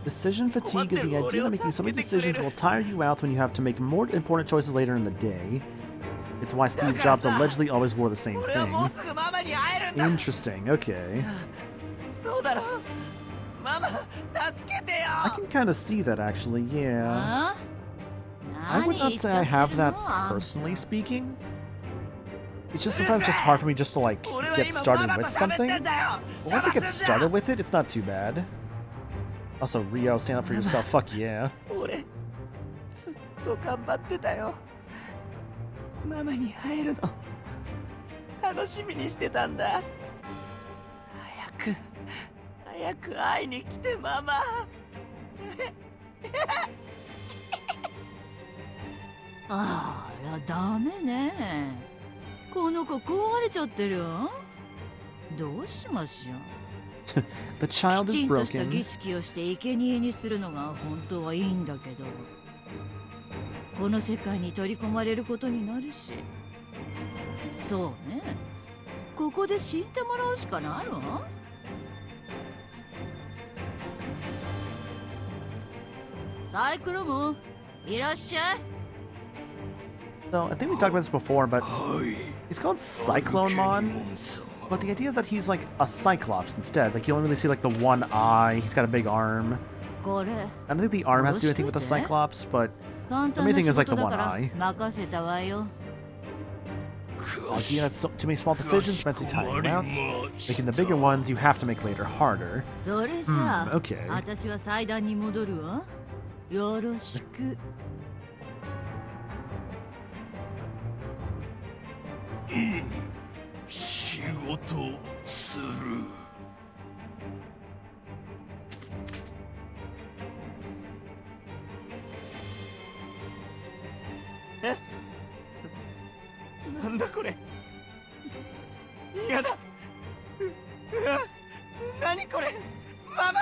Decision fatigue is the idea that making so many decisions will tire you out when you have to make more important choices later in the day. It's why Steve Jobs allegedly always wore the same thing. Interesting, okay. そうだろ。ママ、助けてよ。 I can kind of see that actually, yeah. あ？ I would not say I have that personally speaking. It's just sometimes just hard for me just to like get started with something. But once I get started with it, it's not too bad. Also, Ryo, stand up for yourself. Fuck yeah. 俺、ずっと頑張ってたよ。ママに会えるの楽しみにしてたんだ。早く会いに来てママ。あら、ダメね。この子壊れちゃってるよ。どうしましょう。 The child き is ちんとした broken. 儀式をして生贄にするのが本当はいいんだけど、この世界に取り込まれることになるし、そうね、ここで死んでもらうしかないわ。サイクロム、いらっしゃい。 So, I think we talked about this before, but he's called Cyclonemon. But the idea is that he's like a Cyclops instead. Like, you only really see like the one eye, he's got a big arm. これ、 I don't think the arm has to do anything with the Cyclops, but 簡 the 単 main な thing 仕 is like 事 the だ one から eye. 任せたわよ。Yeah, that's too many small decisions, mentally tiring rounds. Making the bigger ones you have to make later harder. それじゃあ、 Okay. 私は祭壇に戻るわ。よろしく。仕事する。え？なんだこれ。嫌だ。何これ。ママ。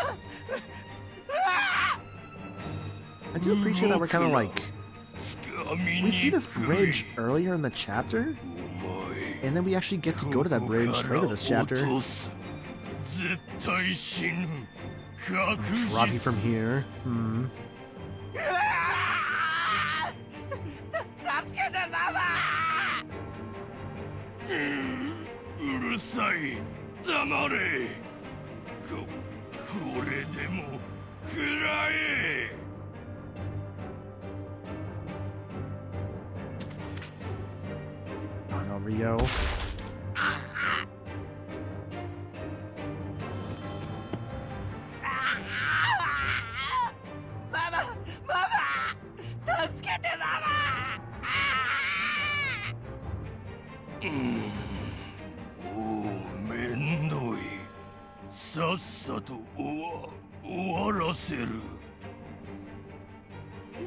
I do appreciate that we're kind of like... We see this bridge earlier in the chapter, and then we actually get to go to that bridge later this chapter. Drop you from here. Hmm. 助けてママ。うるさい。黙れ。これでも食らえ。Oh no, Rio. Mama! Mama! 助けてママ！もうめんどい。さっさと終わらせる。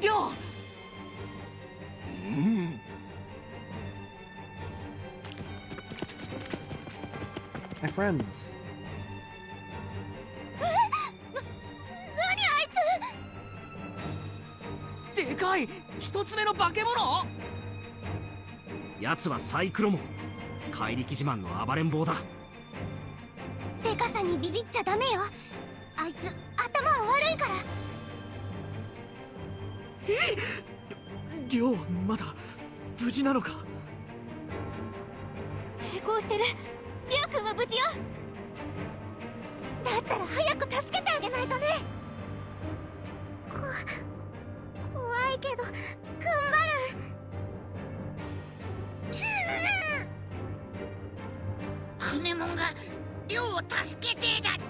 りょう。My friends. 何あいつ。でかい一つ目の化け物。奴はサイクロモン、怪力自慢の暴れん坊だ。でかさにビビっちゃダメよ。あいつ頭は悪いから。りょうはまだ無事なのか。抵抗してる。りょうくんは無事よ。だったら早く助けてあげないとね。怖いけど頑張る。クネモンがりょうを助けてだって。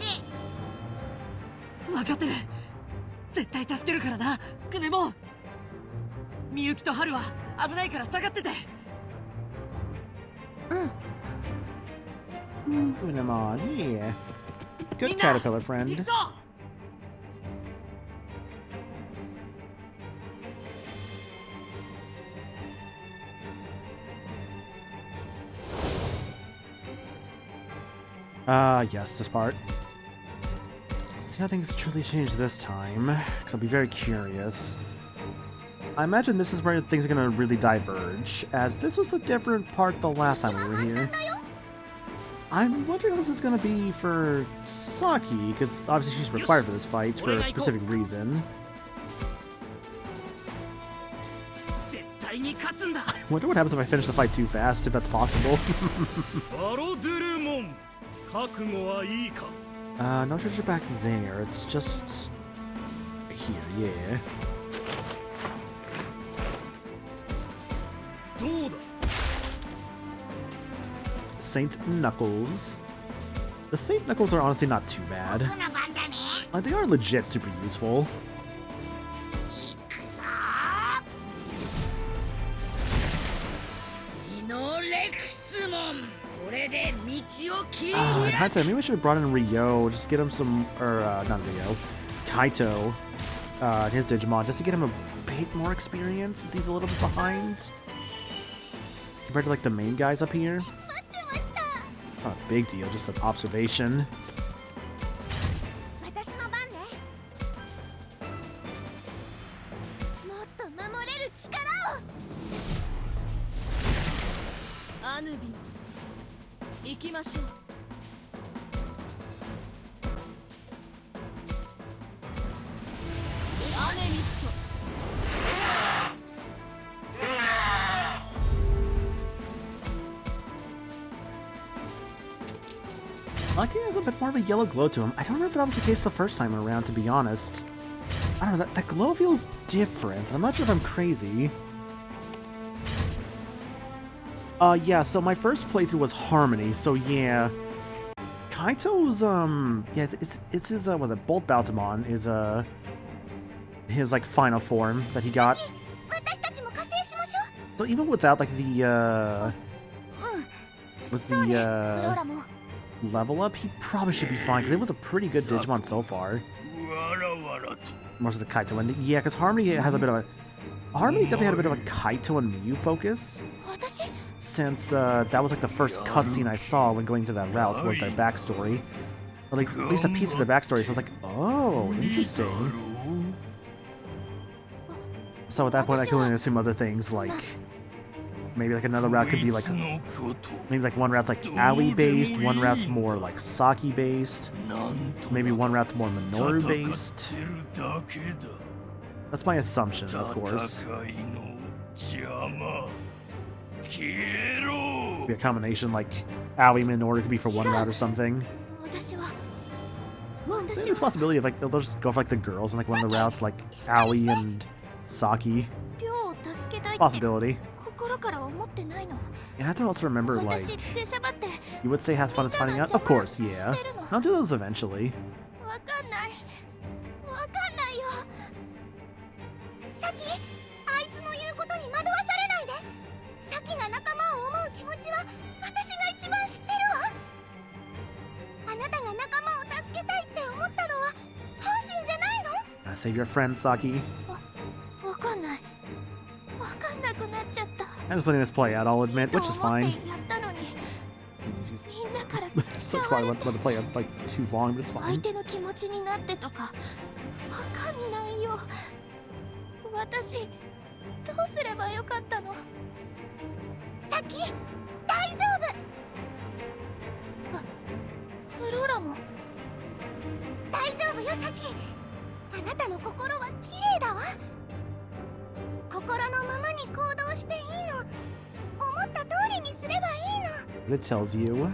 分かってる。絶対助けるからな、クネモン。みゆきとハルは危ないから下がってて。Unamon, yeah. Good caterpillar friend. Yes, this part. See how things truly change this time, because I'll be very curious. I imagine this is where things are going to really diverge, as this was a different part the last time we were here. I'm wondering if this is going to be for Saki, because obviously she's required for this fight for a specific reason. I wonder what happens if I finish the fight too fast, if that's possible. No treasure back there, it's just... here, yeah. Saint Knuckles. The Saint Knuckles are honestly not too bad. They are legit super useful. In hindsight, maybe we should have brought in Ryo, just to get him some, or not Ryo, Kaito, his Digimon, just to get him a bit more experience since he's a little bit behind. Compared to like the main guys up here. Not a big deal, just an observation. Lucky has a bit more of a yellow glow to him. I don't know if that was the case the first time around, to be honest. I don't know, that glow feels different. I'm not sure if I'm crazy. Yeah, so my first playthrough was Harmony, so yeah. Kaito's, yeah, it's his, was it Bolt Baltimon is, his, like, final form that he got. So even without, like, the, level up, he probably should be fine, because it was a pretty good Digimon so far. Most of the Kaito one. Yeah, because Harmony has a bit of a... Harmony definitely had a bit of a Kaito and Miyu focus. Since, that was, like, the first cutscene I saw when going to that route was their backstory. Or, like, at least a piece of their backstory, so I was like, oh, interesting. So at that point, I could only assume other things, like... Maybe, like, another route could be, like... Maybe, like, one route's, like, Aoi-based, one route's more, like, Saki-based. Maybe one route's more Minoru-based. That's my assumption, of course. Be a combination, like, Aoi Minoru could be for one route or something. Maybe there's a possibility of, like, they'll just go for, like, the girls and, like, one of the routes, like, Aoi and Saki. Possibility. You have to also remember, like, you would say have fun is finding out? Of course, yeah. I'll do those eventually. Save your friend, Saki. I'm just letting this play out, I'll admit, which is fine. So probably let it play out, like, too long, but it's fine. It tells you.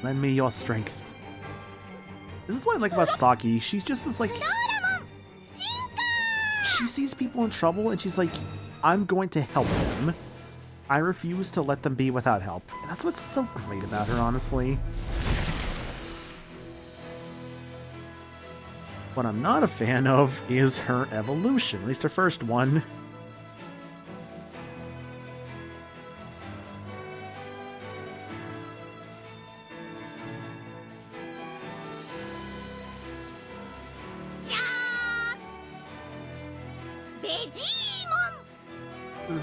Lend me your strength. This is what I like about Saki. She's just this, like... She sees people in trouble and she's like, I'm going to help them. I refuse to let them be without help. That's what's so great about her, honestly. What I'm not a fan of is her evolution, at least her first one.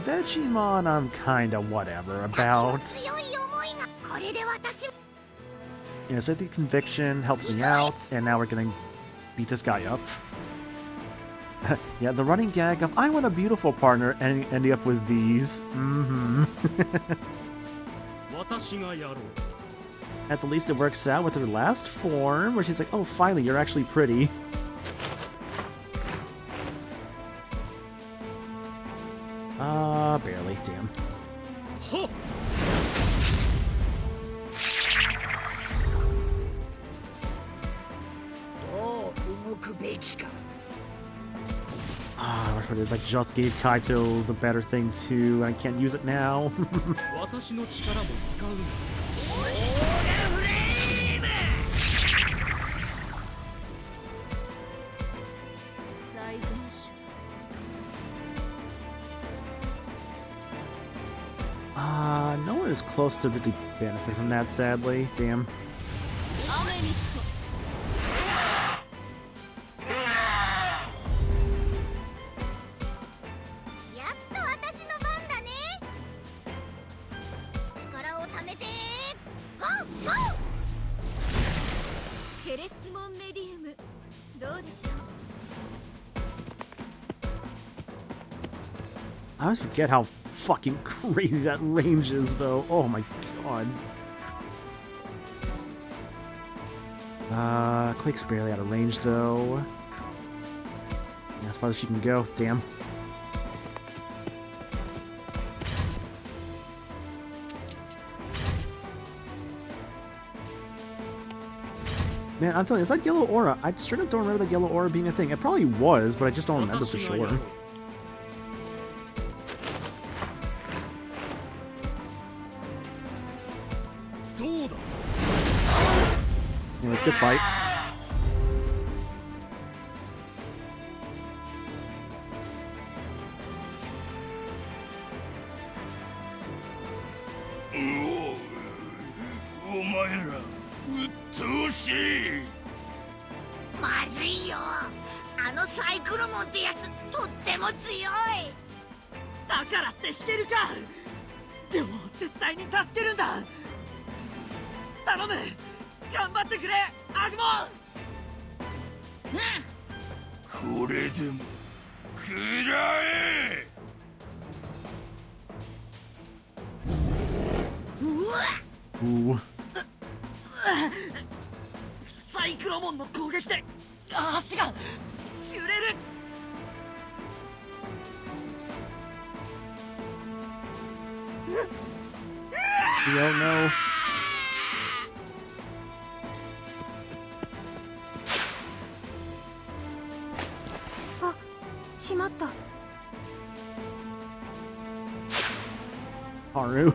Digimon, I'm kinda whatever about. Yeah, so the conviction helped me out, and now we're gonna beat this guy up. Yeah, the running gag of I want a beautiful partner and ending up with these. At the least it works out with her last form, where she's like, oh, finally, you're actually pretty. Barely, damn. What it is, I just gave Kaito the better thing too, and I can't use it now. No one is close to really benefit from that, sadly. Damn. I always forget how fucking crazy that range is, though. Oh my god. Quake's barely out of range, though. Yeah, as far as she can go. Damn. Man, I'm telling you, it's like yellow aura. I straight up don't remember that yellow aura being a thing. It probably was, but I just don't remember for sure. Yeah, it's a good fight.まずいよ。あのサイクロモンってやつとっても強い。だからって引けるか。でも絶対に助けるんだ。頼む、頑張ってくれ、アグモン。これでも食らえ。うわOoh. サイクロモンの攻撃で足が揺れる。We don't know. あ、しまった。Haru.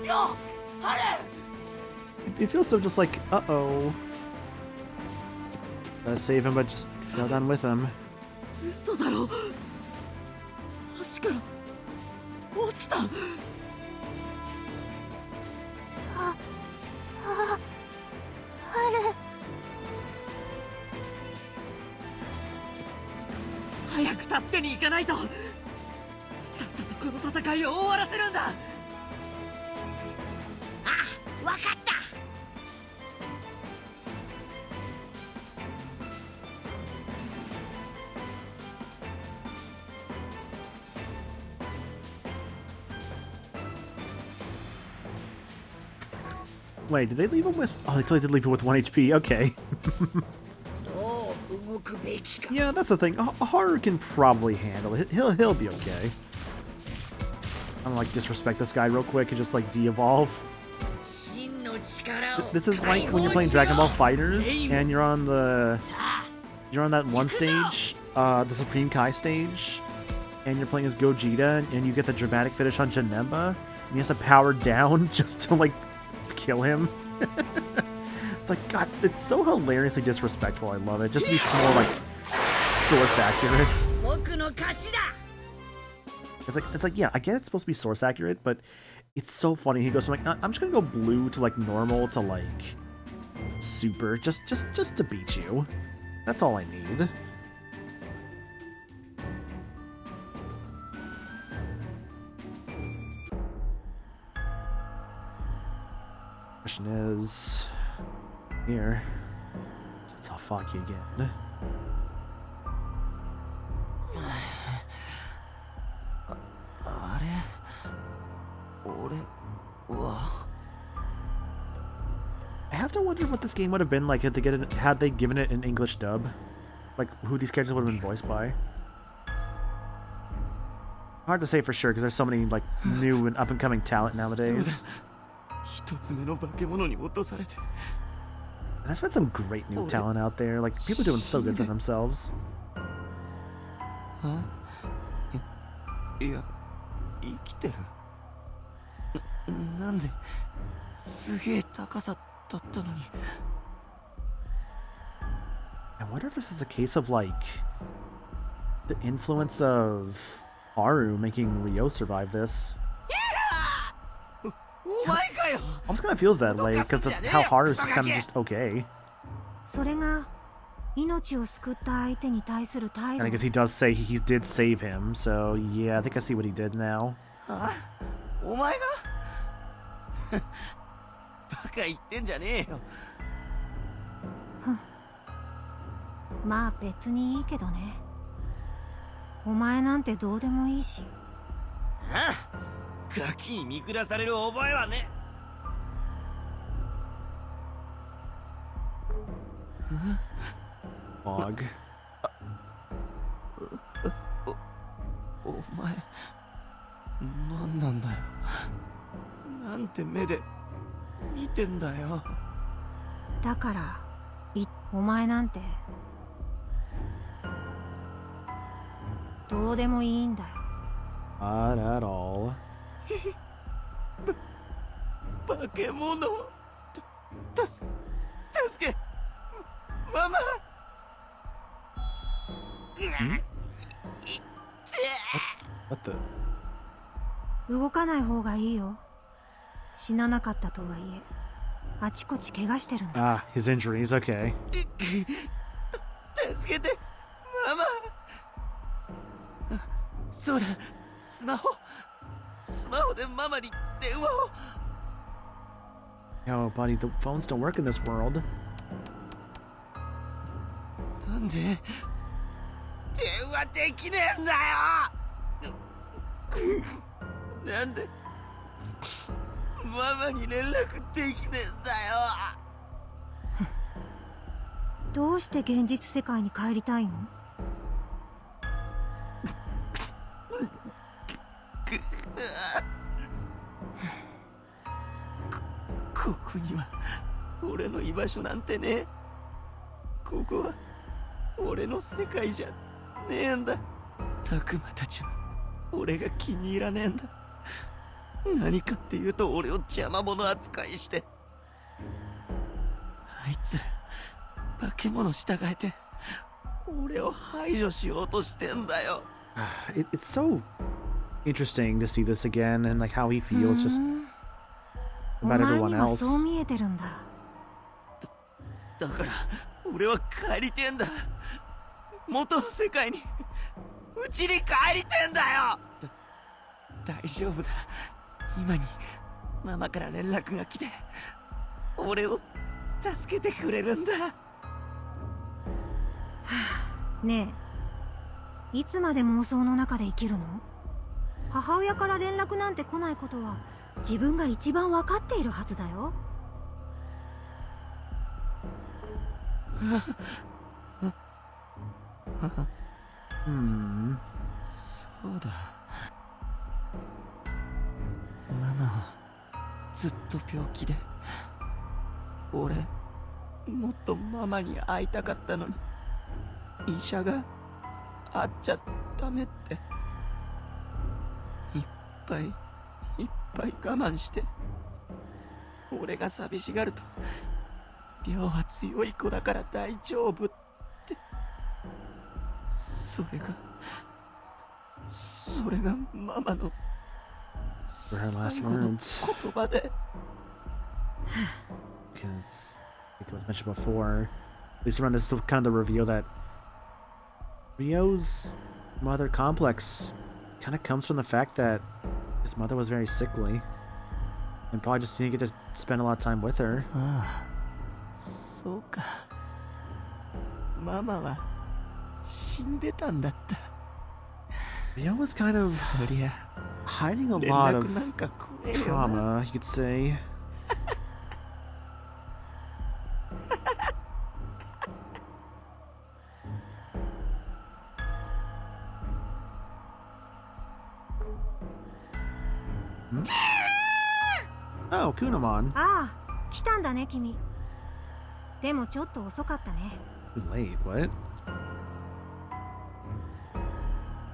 よ、ハレ。 It feels so just like, uh-oh. Gotta save him, but just fell down with him. 嘘だろ。足から落ちた。あ、あ、ハル。早く助けに行かないと。さっさとこの戦いを終わらせるんだ。あ、わかった。Wait, did they leave him with... Oh, they totally did leave him with 1 HP. Okay. Yeah, that's the thing. Haru can probably handle it. He'll be okay. I'm gonna like disrespect this guy real quick and just like de-evolve. This is like when you're playing Dragon Ball Fighters and you're on that one stage, the Supreme Kai stage, and you're playing as Gogeta and you get the dramatic finish on Janemba, and he has to power down just to like kill him. It's like, God, it's so hilariously disrespectful. I love it. Just to be more like source accurate. It's like, yeah, I get it's supposed to be source accurate, but it's so funny. He goes from like, I'm just gonna go blue to like normal to like super, just to beat you. That's all I need. Question is here. It's all foggy again. I have to wonder what this game would have been like had they given it an English dub. Like who these characters would have been voiced by. Hard to say for sure because there's so many like new and up and coming talent nowadays. There's been some great new talent out there. Like people doing so good for themselves. Huh? いや、生きてる。なんですげえ高さだったのに。I wonder if this is a case of like the influence of Haru making Ryo survive this. Almost kind of feels that way because of how Haru's just kind of just okay. それが命を救った相手に対する態 And I 度。 guess he does say he did save him, so yeah, I think I see what he did now. あ、お前がバカ言ってんじゃねえよ。まあ別にいいけどね。お前なんてどうでもいいし。ああ、ガキに見下される覚えはね。Log. お前何なんだよ。なんて目で見てんだよ。だからお前なんてどうでもいいんだよ。 Not at all. 化け物。助けママ。What the? 動かない方がいいよ。死ななかったとはいえあちこち怪我してるんだ。Ah, his injuries. Okay. 助けてママ。そうだ、スマホでママに電話を。 Yo, buddy, the phones don't work in this world. なんで電話できねえんだよ。なんでママに連絡できねえんだよ。どうして現実世界に帰りたいの？ここには俺の居場所なんてねえ。ここは俺の世界じゃねえんだ。たくまたちは俺が気に入らねえんだ。何かっていうと俺を邪魔者扱いして、あいつら化け物従えて俺を排除しようとしてんだよ。It's so interesting to see this again and like how he feels just お about 前 everyone には else. そう見えてるんだ。だから俺は帰りてんだ。元の世界にうちに帰りてんだよ。大丈夫だ。今にママから連絡が来て俺を助けてくれるんだ。ねえ、いつまで妄想の中で生きるの？母親から連絡なんて来ないことは自分が一番分かっているはずだよ。そうだ。ママはずっと病気で、俺もっとママに会いたかったのに、医者が会っちゃダメって。いっぱい我慢して、俺が寂しがると亮は強い子だから大丈夫って。それがママの For her last 最後の words. 言葉で。 Because I think it was mentioned before. At least around this is kind of the reveal that Ryo's mother complex kind of comes from the fact that his mother was very sickly and probably just didn't get to spend a lot of time with her. ああ、そうか。ママは死んでたんだった。Ryo was kind of そりゃ hiding a 連 lot of 絡なんか来ねえよな。 trauma, you could say. Hmm? Oh, Kunamon. ああ、来たんだね君。でもちょっと遅かったね。 Too late, what?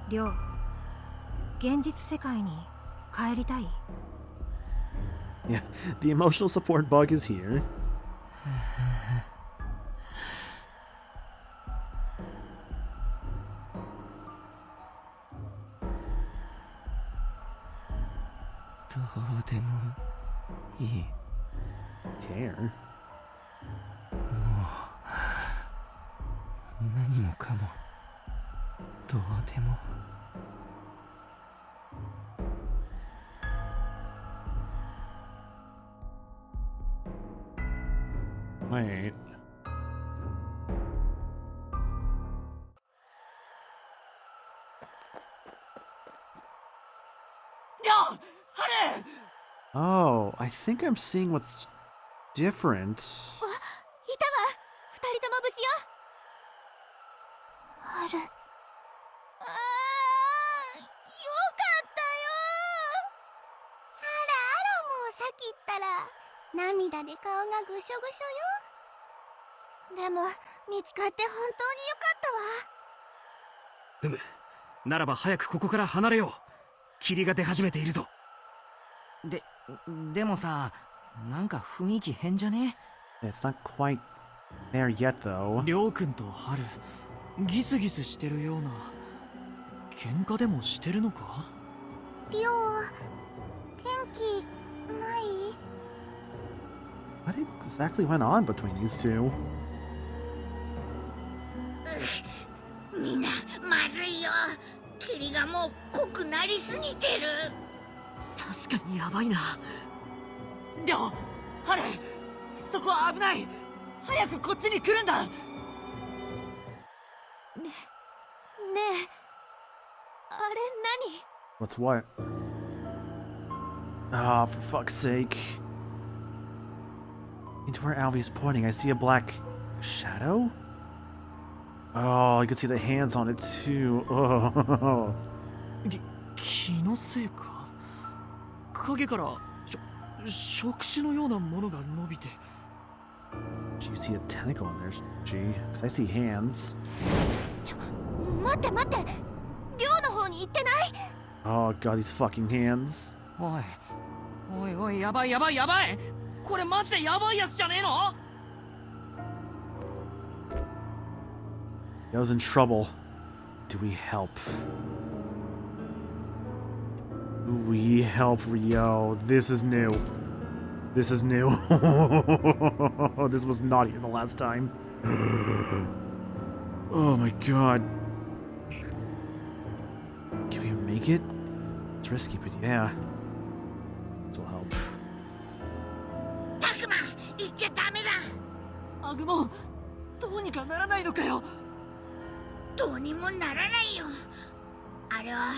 りょう、現実世界に帰りたい？ Yeah, the emotional support bug is here. どうでもいい。 Care? もう何もかもどうでも。 Wait. りょう、ハル。 Oh, I think I'm seeing what's different. いたわ、2人とも無事よ。ある。ああ、よかったよ。あらあら、もうさっき言ったら涙で顔がぐしょぐしょよ。でも見つかって本当によかったわ。うむ。ならば早くここから離れよう。霧が出始めているぞ。でもさ、なんか雰囲気変じゃね？ It's not quite there yet, though. りょうくんと春、ギスギスしてるような。喧嘩でもしてるのか？りょう、元気ない？ What exactly went on between these two? みんなまずいよ。霧がもう濃くなりすぎてる。確かにやばいな。りょう、春、そこは危ない。早くこっちに来るんだ。ねえ、あれ何？ What's what? Ah, for fuck's sake. Into where Alvy's pointing, I see a black shadow? Oh, you can see the hands on it too. Oh. 気のせいか。影から触手のようなものが伸びて。Do you see a tentacle in there? Gee, because I see hands. 待って待って、りょうの方に行ってない？ Oh god, these fucking hands. おいおい、やばいやばいやばい。これマジでやばいやつじゃねえのI was in trouble. Do we help? Do we help Rio? This is new. This is new. This was not here the last time. Oh my god. Can we make it? It's risky, but yeah. This will help. たくま、行っちゃダメだ。アグモン、どうにかならないのかよ。どうにもならないよ。あれは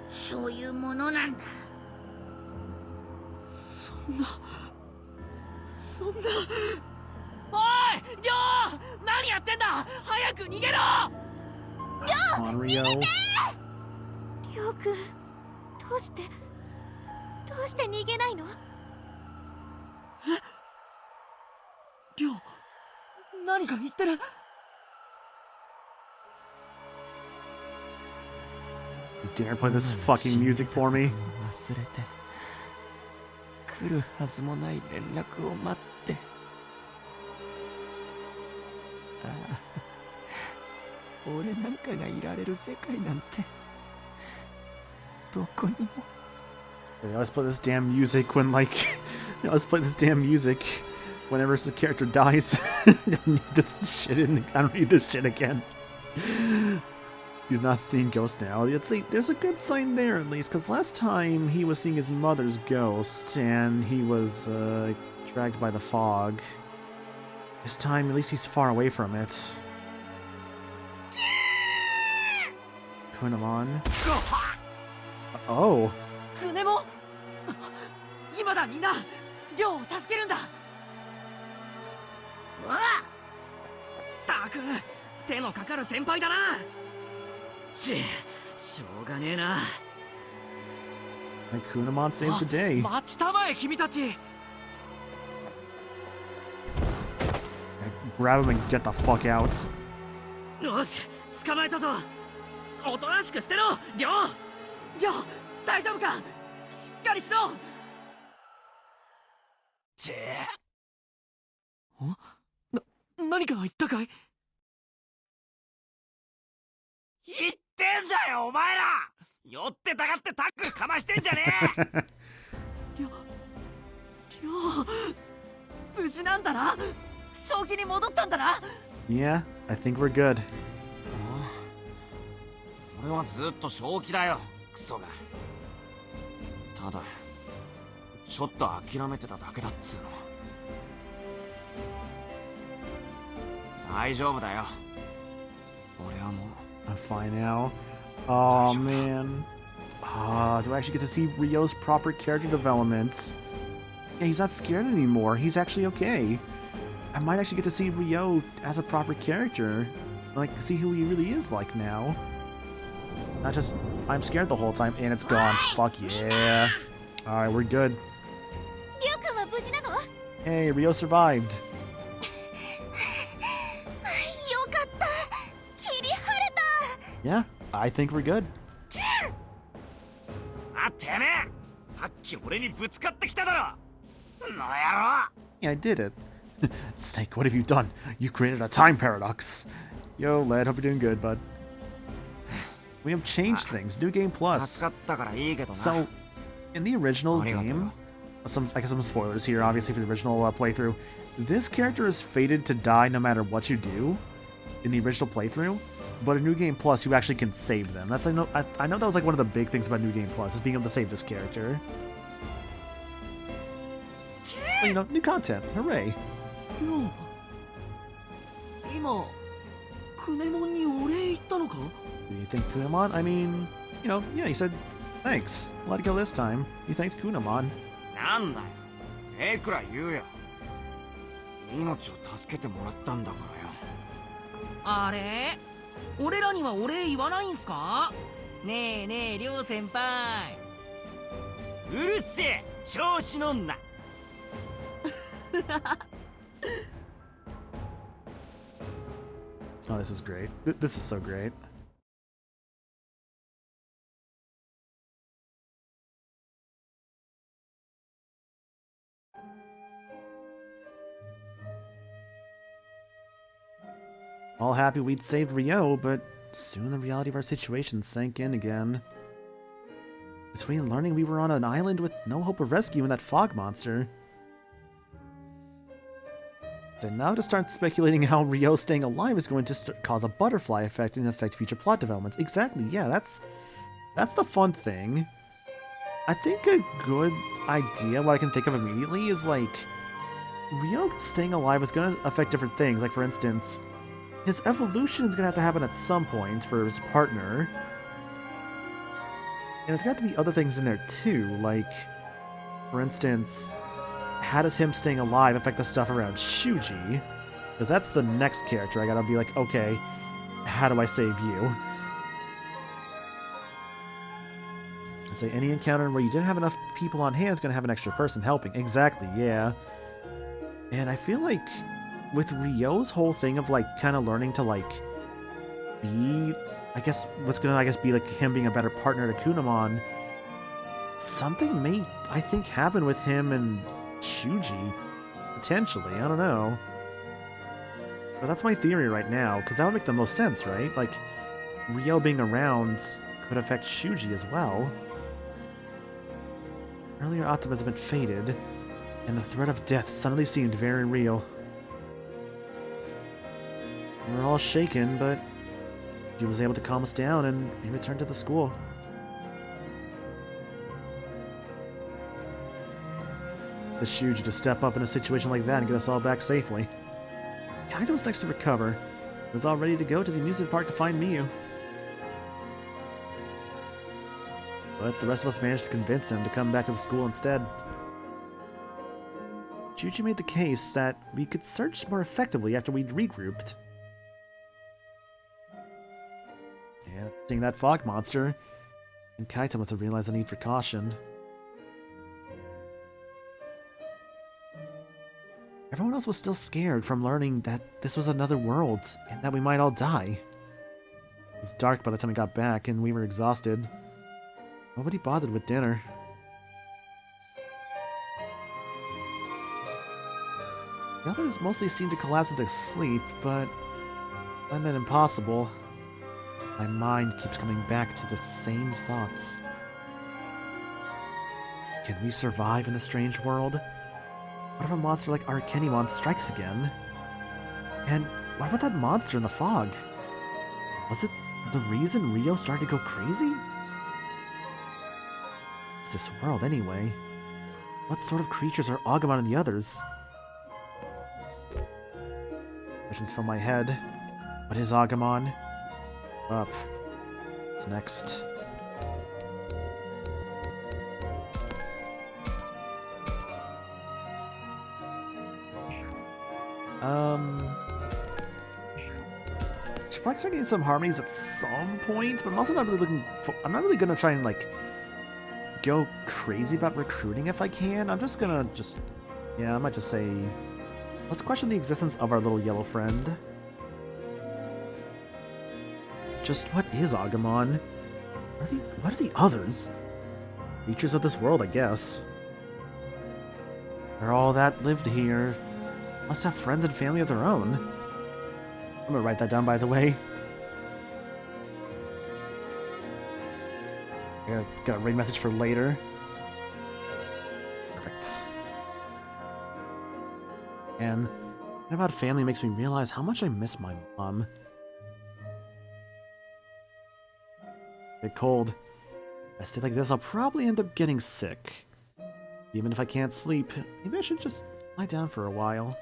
そういうものなんだ。そんな。おい、りょう、何やってんだ。早く逃げろ。Come on, Rio. りょうくん、どうして逃げないの？りょう、何か言ってる。You dare play this fucking music for me? 忘れて来るはずもない連絡を待って。ああ、俺なんかがいられる世界なんてどこにも。 They always play this damn music when, like, they always play this damn music whenever the character dies. I don't need this shit I don't need this shit again. He's not seeing ghosts now. There's a good sign there at least, because last time he was seeing his mother's ghost and he was dragged by the fog. This time, at least he's far away from it. Kunamon. Oh. クネモン、今だみんな、りょうを助けるんだ。たく、手のかかる先輩だな。しょうがねえな。And Kunamon saves the day. 待ちたまえ君たち。Grab him and get the fuck out. よし、捕まえたぞ。おとなしくしてろ、りょう。りょう、大丈夫か。しっかりしろ。何か言ったかい？言ってんだよお前ら。寄ってたがってタックルかましてんじゃねえ。りょう、無事なんだな。正気に戻ったんだな。Yeah, I think we're good. 俺はずっと正気だよ、クソが。ただちょっと諦めてただけだっつうの。大丈夫だよ。俺はもう。I'm fine now. Oh man. Do I actually get to see Rio's proper character development? Yeah, he's not scared anymore. He's actually okay. I might actually get to see Ryo as a proper character. Like, see who he really is like now. Not just, I'm scared the whole time and it's gone. Fuck yeah. Alright, we're good. りょうくんは無事なの？ Hey, Ryo survived. よかった。切り晴れた。 Yeah, I think we're good. あ、てめえ、さっき俺にぶつかってきただろ。の野郎。 Yeah, I did it. Snake, what have you done? You created a time paradox. Yo, lad, hope you're doing good, bud. We have changed things. New game plus. So, in the original game, I guess some spoilers here, obviously, for the original playthrough. This character is fated to die no matter what you do in the original playthrough. But in New Game Plus, you actually can save them. That's I know that was like one of the big things about New Game Plus is being able to save this character. Well, you know, new content. Hooray! 今、クネモンにお礼言ったのか? Do you think Kunamon? I mean, you know, yeah, he said thanks. Let it go this time. He thanks Kunamon. なんだよ。ええくらい言うよ。命を助けてもらったんだからよ。あれ、俺らにはお礼言わないんすか？ねえねえ、りょう先輩。うるせえ、調子乗んな。Oh, this is great. This is so great. All happy we'd saved Ryo, but soon the reality of our situation sank in again. Between learning we were on an island with no hope of rescue and that fog monster. And now to start speculating how Ryo staying alive is going to cause a butterfly effect and affect future plot developments. Exactly, yeah, that's the fun thing. I think a good idea, what I can think of immediately, is like, Ryo staying alive is going to affect different things. Like, for instance, his evolution is going to have to happen at some point for his partner. And it's got to be other things in there too, like, for instance, how does him staying alive affect the stuff around Shuji? Because that's the next character I gotta be like, okay, how do I save you? I say any encounter where you didn't have enough people on hand is gonna have an extra person helping. Exactly, yeah. And I feel like with Ryo's whole thing of like kind of learning to like be, I guess what's gonna be like him being a better partner to Kunamon, something may I think happen with him and Shuji, potentially, I don't know. But that's my theory right now, because that would make the most sense, right? Like, Ryo being around could affect Shuji as well. Earlier optimism had faded, and the threat of death suddenly seemed very real. We were all shaken, but he was able to calm us down, and we returned to the school. The Shuji to step up in a situation like that and get us all back safely. Kaito was next to recover. He was all ready to go to the amusement park to find Miyu. But the rest of us managed to convince him to come back to the school instead. Shuji made the case that we could search more effectively after we'd regrouped. And seeing that fog monster, and Kaito must have realized the need for caution. Everyone else was still scared from learning that this was another world, and that we might all die. It was dark by the time we got back, and we were exhausted. Nobody bothered with dinner. The others mostly seemed to collapse into sleep, but I find that impossible. My mind keeps coming back to the same thoughts. Can we survive in the strange world? What if a monster like Arcanimon strikes again? And what about that monster in the fog? Was it the reason Ryo started to go crazy? It's this world anyway. What sort of creatures are Agumon and the others? Questions from my head. What is Agumon? Up. What's next? Should probably try getting some harmonies at some point, but I'm also not really looking for, I'm not really gonna try and like go crazy about recruiting if I can. I'm just gonna yeah, I might just say, let's question the existence of our little yellow friend. Just what is Agumon? What are the others? Creatures of this world, I guess. They're all that lived here. Must have friends and family of their own. I'm gonna write that down, by the way. Yeah, got a ring message for later. Perfect. And about family makes me realize how much I miss my mom. Get cold. If I stay like this, I'll probably end up getting sick. Even if I can't sleep, maybe I should just lie down for a while.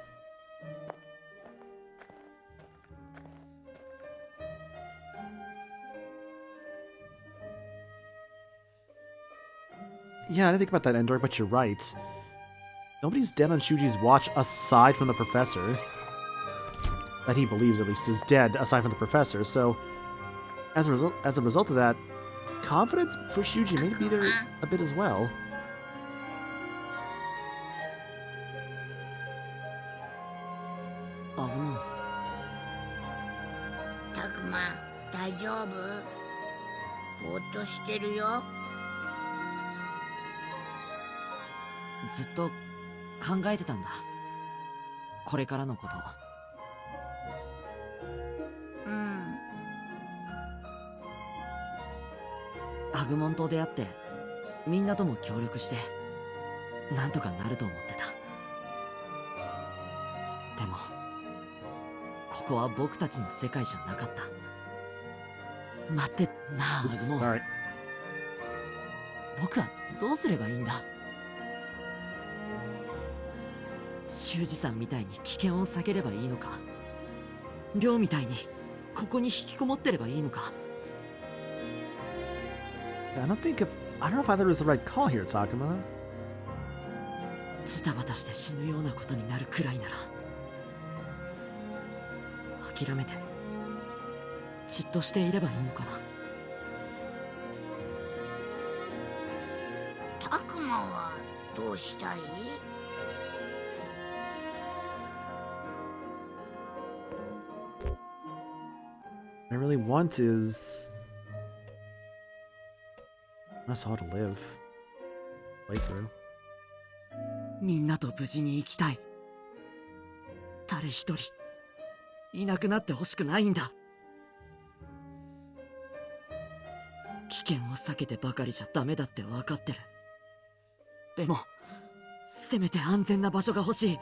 Yeah, I didn't think about that, Endor, but you're right. Nobody's dead on Shuji's watch aside from the professor. That he believes, at least, is dead aside from the professor, so as a result of that, confidence for Shuji may be there a bit as well. Takuma, 大丈夫？ぼーっとしてるよ。ずっと考えてたんだ。これからのこと。うん。アグモンと出会って、みんなとも協力して、なんとかなると思ってた。でも、ここは僕たちの世界じゃなかった。待ってなあ、アグモン。僕はどうすればいいんだ？修二さんみたいに危険を避ければいいのか、亮みたいにここに引きこもってればいいのか。I don't know if either is the right call here, Takuma. ズタバタして死ぬようなことになるくらいなら、諦めてじっとしていればいいのかな。タクマはどうしたい？What I really want is us all to live. Play through. みんなと無事に生きたい。誰一人いなくなってほしくないんだ。危険を避けてばかりじゃダメだって分かってる。でもせめて安全な場所が欲しい。こ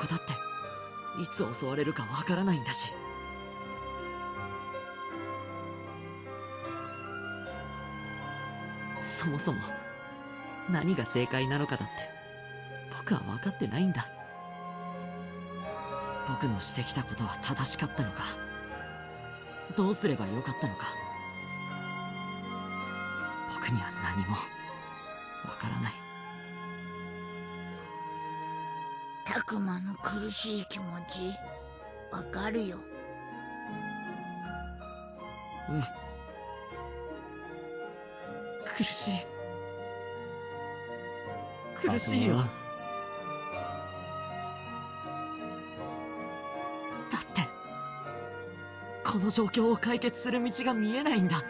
こだっていつ襲われるかわからないんだし。そもそも何が正解なのかだって僕は分かってないんだ。僕のしてきたことは正しかったのか、どうすればよかったのか、僕には何もわからない。タクマの苦しい気持ちわかるよ。うん、苦しい苦しいよ。だってこの状況を解決する道が見えないんだ。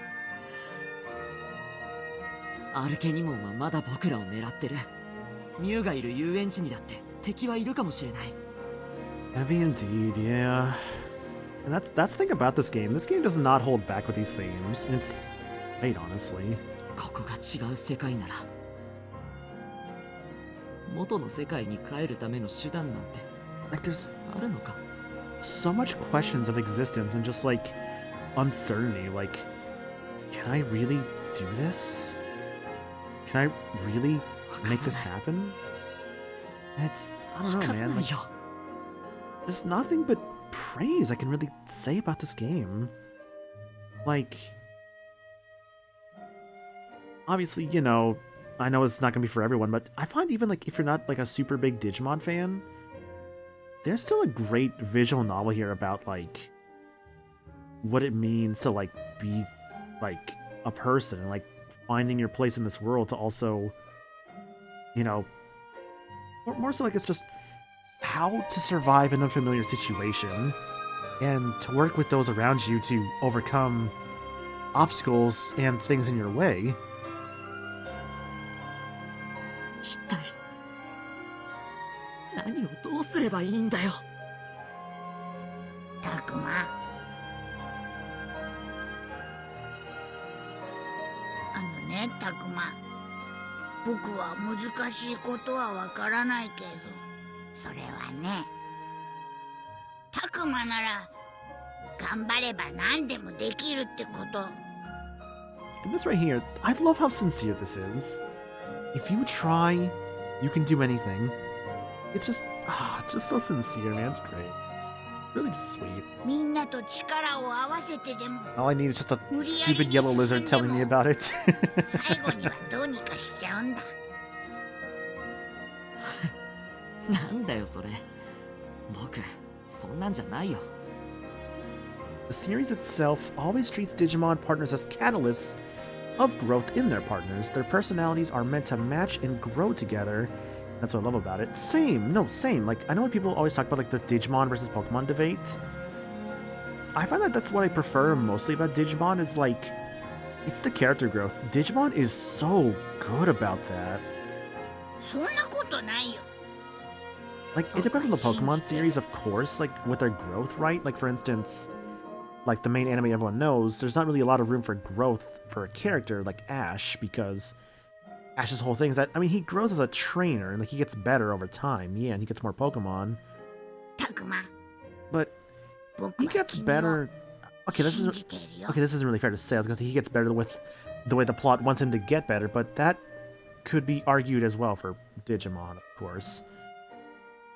アルケニモンはまだ僕らを狙ってる。ミュウがいる遊園地にだって敵はいるかもしれない。 Heavy indeed, yeah. And that's the thing about this game. This game does not hold back with these themes. And it's great, honestly. ここが違う世界なら元の世界に帰るための手段なんて Like there's あるのか。 so much questions of existence and just like uncertainty. Like, can I really do this? Can I really make this happen? It's, I don't know, man. Like, there's nothing but praise I can really say about this game. Like, obviously, you know, I know it's not gonna be for everyone, but I find even like if you're not like a super big Digimon fan, there's still a great visual novel here about like what it means to like be like a person and like finding your place in this world to also, you know, more so like it's just how to survive in a familiar situation and to work with those around you to overcome obstacles and things in your way. 一体何をどうすればいいんだよ。たくま、ね、たくま、僕は難しいことはわからないけど、それはね、たくまなら頑張れば何でもできるってこと。 And this right here, I love how sincere this is. If you try, you can do anything. It's just so sincere, man. It's great. Really just sweet. みんなと力を合わせてでも All I need is just a stupid yellow lizard telling me about it. 最後にはどうにかしちゃうんだ。なんだよそれ。僕、そんなんじゃないよ。The series itself always treats Digimon partners as catalysts of growth in their partners. Their personalities are meant to match and grow together. That's what I love about it. Same. Like, I know when people always talk about, like, the Digimon versus Pokemon debate. I find that that's what I prefer mostly about Digimon is, like, it's the character growth. Digimon is so good about that. そんなことないよ。 Like, it depends on the Pokemon series, of course, like, with their growth, right? Like, for instance, like, the main anime everyone knows, there's not really a lot of room for growth for a character like Ash, because Ash's whole thing is that, I mean, he grows as a trainer, and, like, he gets better over time, yeah, and he gets more Pokemon. たくま、 But he gets better... Okay, this isn't really fair to say. I was gonna say he gets better with the way the plot wants him to get better, but that could be argued as well for Digimon, of course.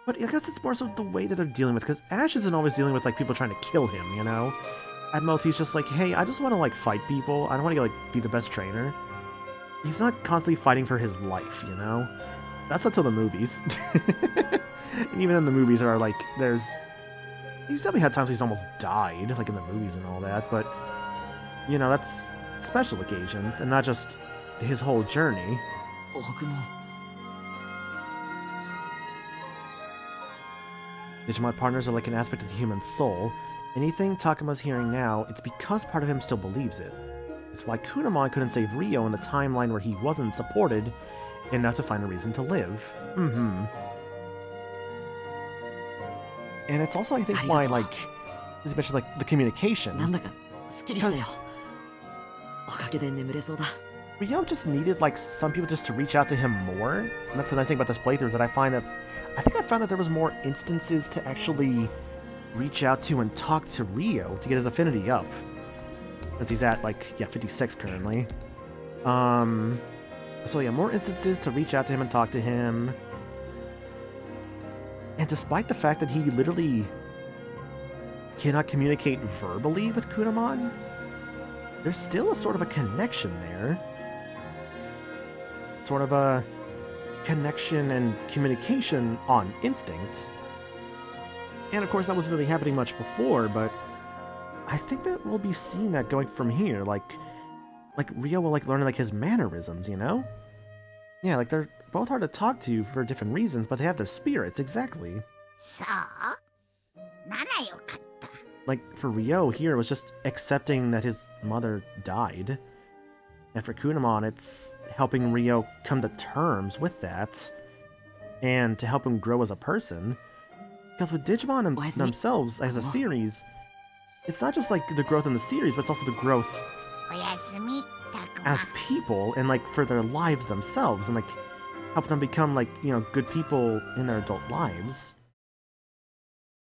But I guess it's more so the way that they're dealing with, because Ash isn't always dealing with, like, people trying to kill him, you know? At most, he's just like, hey, I just want to, like, fight people. I don't want to, like, be the best trainer. He's not constantly fighting for his life, you know? That's until the movies. And even in the movies are, like, there's... He's definitely had times where he's almost died, like in the movies and all that, but... You know, that's special occasions, and not just his whole journey. 僕も Digimon partners are like an aspect of the human soul. Anything Takuma's hearing now, it's because part of him still believes it. It's why Kunamon couldn't save Ryo in the timeline where he wasn't supported enough to find a reason to live. And it's also, I think, why, like, especially, like, the communication. なんだかすっきりしたよ。おかげで眠れそうだ。 Ryo just needed, like, some people just to reach out to him more. And that's the nice thing about this playthrough is that I found that there was more instances to actually reach out to and talk to Ryo to get his affinity up. Since he's at, like, yeah, 56 currently. So yeah, more instances to reach out to him and talk to him. And despite the fact that he literally cannot communicate verbally with Kunamon, there's still a sort of a connection there. Sort of a connection and communication on instinct. And of course that wasn't really happening much before, but I think that we'll be seeing that going from here, like Ryo will like learn like his mannerisms, you know? Yeah, like they're both hard to talk to for different reasons, but they have their spirits, exactly. さあ、ならよかった。 Like for Ryo here, it was just accepting that his mother died. And for Kunamon, it's helping Ryo come to terms with that, and to help him grow as a person. Because with Digimon themselves as a series, it's not just like the growth in the series, but it's also the growth おやすみ、たくま。 as people and like for their lives themselves, and like help them become like, you know, good people in their adult lives.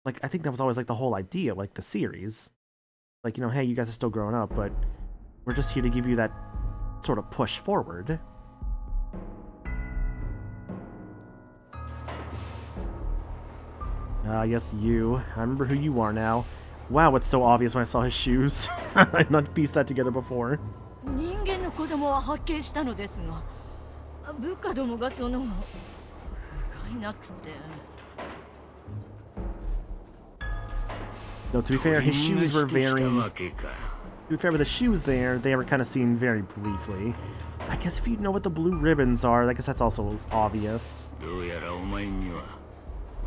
Like I think that was always like the whole idea of like the series. Like, you know, hey, you guys are still growing up, but we're just here to give you that sort of push forward. Yes, you. I remember who you are now. Wow, it's so obvious when I saw his shoes. I'd not pieced that together before. 人間の子供は発見したのですが、部下どもがその不甲斐なくて。Though to be fair, his shoes were very... To be fair, with the shoes there, they were kind of seen very briefly. I guess if you know what the blue ribbons are, I guess that's also obvious. どうやらお前には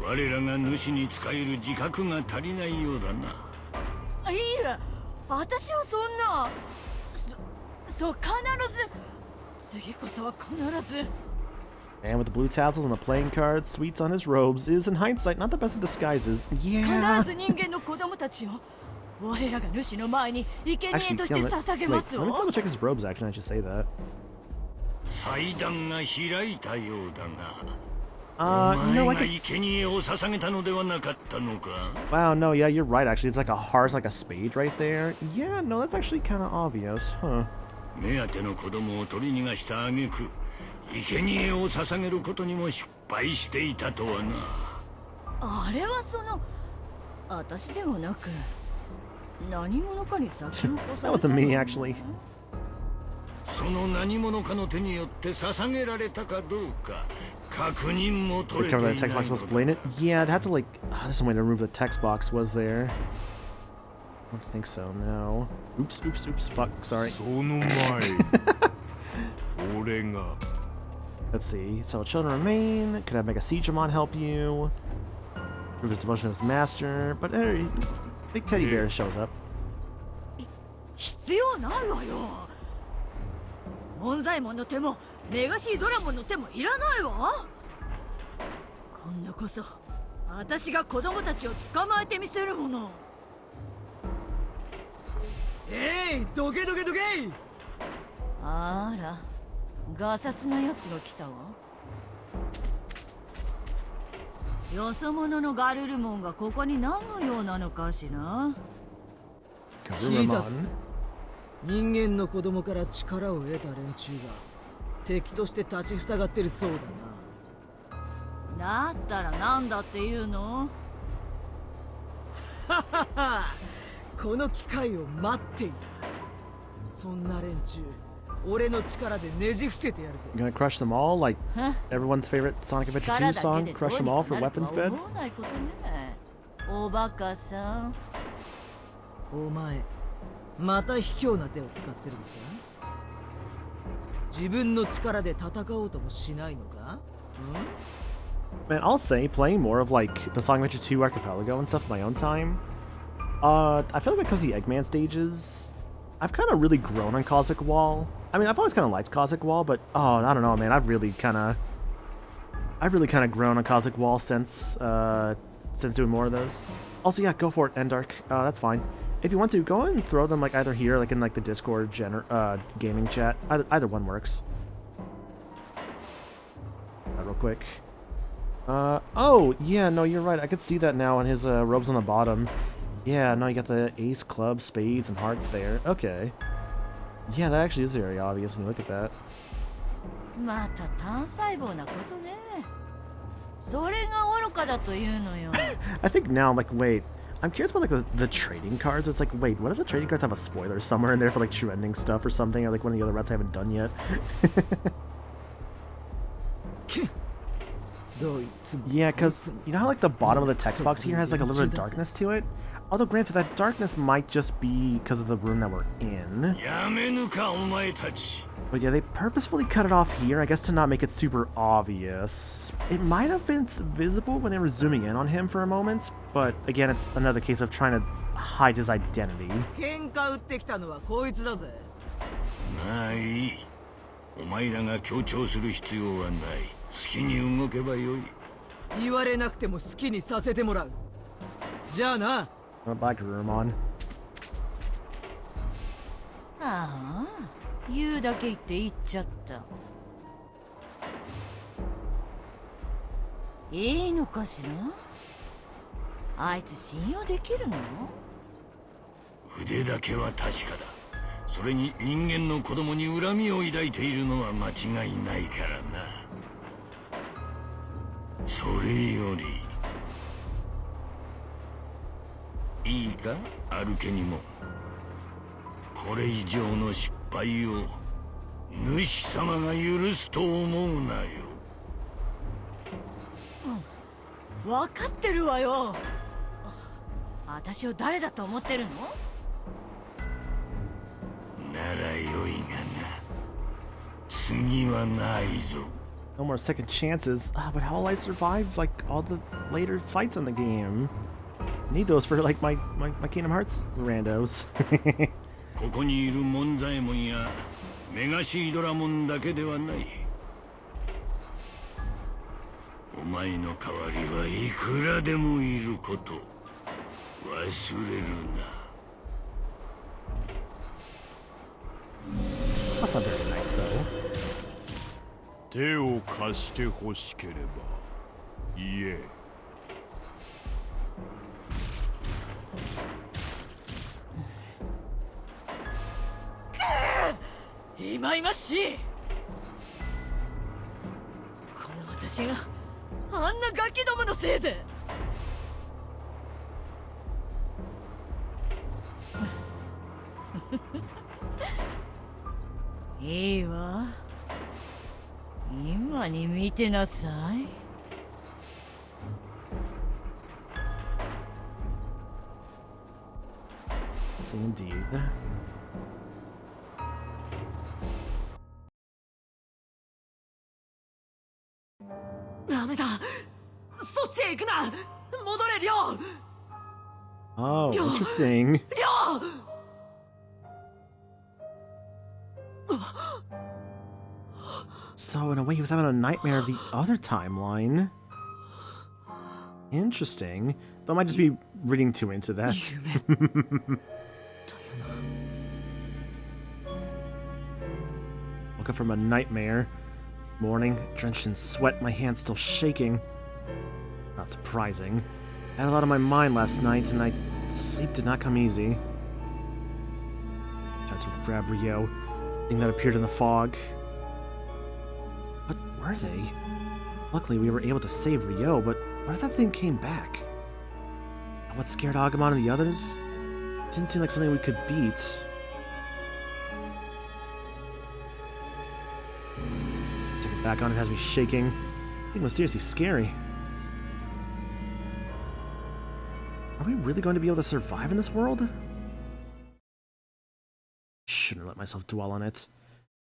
我らが主に仕える自覚が足りないようだな。いいえ、私はそんな。そう、必ず。次こそは必ず。 And with the blue tassels and the playing cards, sweets on his robes is, in hindsight, not the best of disguises. Yeah. 必ず人間の子供たちを我らが主の前に生贄として捧げますわ。 Let me double check his robes, actually, I should say that. 祭壇が開いたようだが。 No, I could... 生贄を捧げたのではなかったのか? Wow, no, yeah, you're right, actually. It's like a heart, like a spade right there. Yeah, no, that's actually kind of obvious, huh? 目当ての子供を取り逃がした挙句、生贄を捧げることにも失敗していたとはな。あれはその、私ではなく、何者かに先を越さ That れた wasn't me, actually. その何者かの手によって捧げられたかどうか確認も取れていない Recover that text box was explain it? Yeah, I'd have to like... there's some way to remove the text box, was there? I don't think so, no. Oops, oops, oops, fuck, sorry. Let's see. So, children remain. Could I make a Digimon help you? Prove his devotion to his master. But hey, big teddy bear shows up. 必要ないわよ。門左衛門の手もレガシードラゴンの手もいらないわ。今度こそ私が子供たちを捕まえてみせるもの。どけどけどけ。あら、ガサツなやつが来たわ。よそ者のガルルモンがここに何の用なのかしら。聞いたぞ。人間の子供から力を得た連中が敵として立ちふさがってるそうだな。だったら何だっていうの？ははは、この機会を待っていた。そんな連中、俺の力でねじ伏せてやるぜ。 You're gonna crush them all? Like everyone's favorite Sonic Adventure 2 song, Crush Them All for Weapons Bed? おバカさん。お前、また卑怯な手を使ってるのか？自分の力で戦おうともしないのか？ Man, I'll say, playing more of like the Sonic Adventure 2 Archipelago and stuff in my own time, I feel like because of the Eggman stages, I've kind of really grown on Cosmic Wall. I mean, I've always kind of liked Cosmic Wall, but I don't know, man. I've really kind of grown on Cosmic Wall since doing more of those. Also, yeah, go for it, Endark. That's fine. If you want to, go ahead and throw them like either here, like in like the Discord gaming chat. Either one works. Real quick. Oh yeah, no, you're right. I could see that now on his robes on the bottom. Yeah, no, you got the ace, clubs, spades, and hearts there. Okay. Yeah, that actually is very obvious when you look at that. また単細胞なことね。それが愚かだというのよ。I think now, like, wait. I'm curious about like the trading cards. It's like, wait, what if the trading cards have a spoiler somewhere in there for like true ending stuff or something, or like one of the other routes I haven't done yet? Yeah, because you know how like the bottom of the text box here has like a little bit of darkness to it? Although granted, that darkness might just be because of the room that we're in. But yeah, they purposefully cut it off here, I guess to not make it super obvious. It might have been visible when they were zooming in on him for a moment, but again, it's another case of trying to hide his identity. 喧嘩売ってきたのはこいつだぜ。まあいい。お前らが強調する必要はない。好きに動けばよい。言われなくても好きにさせてもらう。じゃあな。Bye, Garurumon. ああ、言うだけ言って言っちゃった。いいのかしら？あいつ信用できるの？腕だけは確かだ。それに人間の子供に恨みを抱いているのは間違いないからな。それよりいいか、アルケニモン。これ以上の失敗を主様が許すと思うなよ。分かってるわよ。私を誰だと思ってるの？ならよいがな。次はないぞ。 No more second chances. But how will I survive like all the later fights in the game? I need those for like my Kingdom Hearts randos. ここにいるモンザエモンやメガシードラモンだけではない。お前の代わりはいくらでもいること忘れるな。 That's not very nice though. 手を貸してほしければ言え。いまいましい。この私があんなガキどものせいで。いいわ。今に見てなさい。See, indeed. ダメだ。そっちへ行くな。戻れ、リョウ。 Oh, interesting. リョウ。 So in a way, he was having a nightmare of the other timeline. Interesting. Though I might just be reading too into that. Woke up from a nightmare. Morning, drenched in sweat, my hands still shaking. Not surprising. I had a lot on my mind last night, and sleep did not come easy. Tried to grab Rio, thing that appeared in the fog. What were they? Luckily, we were able to save Rio, but what if that thing came back? What scared Agumon and the others? Didn't seem like something we could beat. Take it back on, it has me shaking. I think it was seriously scary. Are we really going to be able to survive in this world? Shouldn't let myself dwell on it.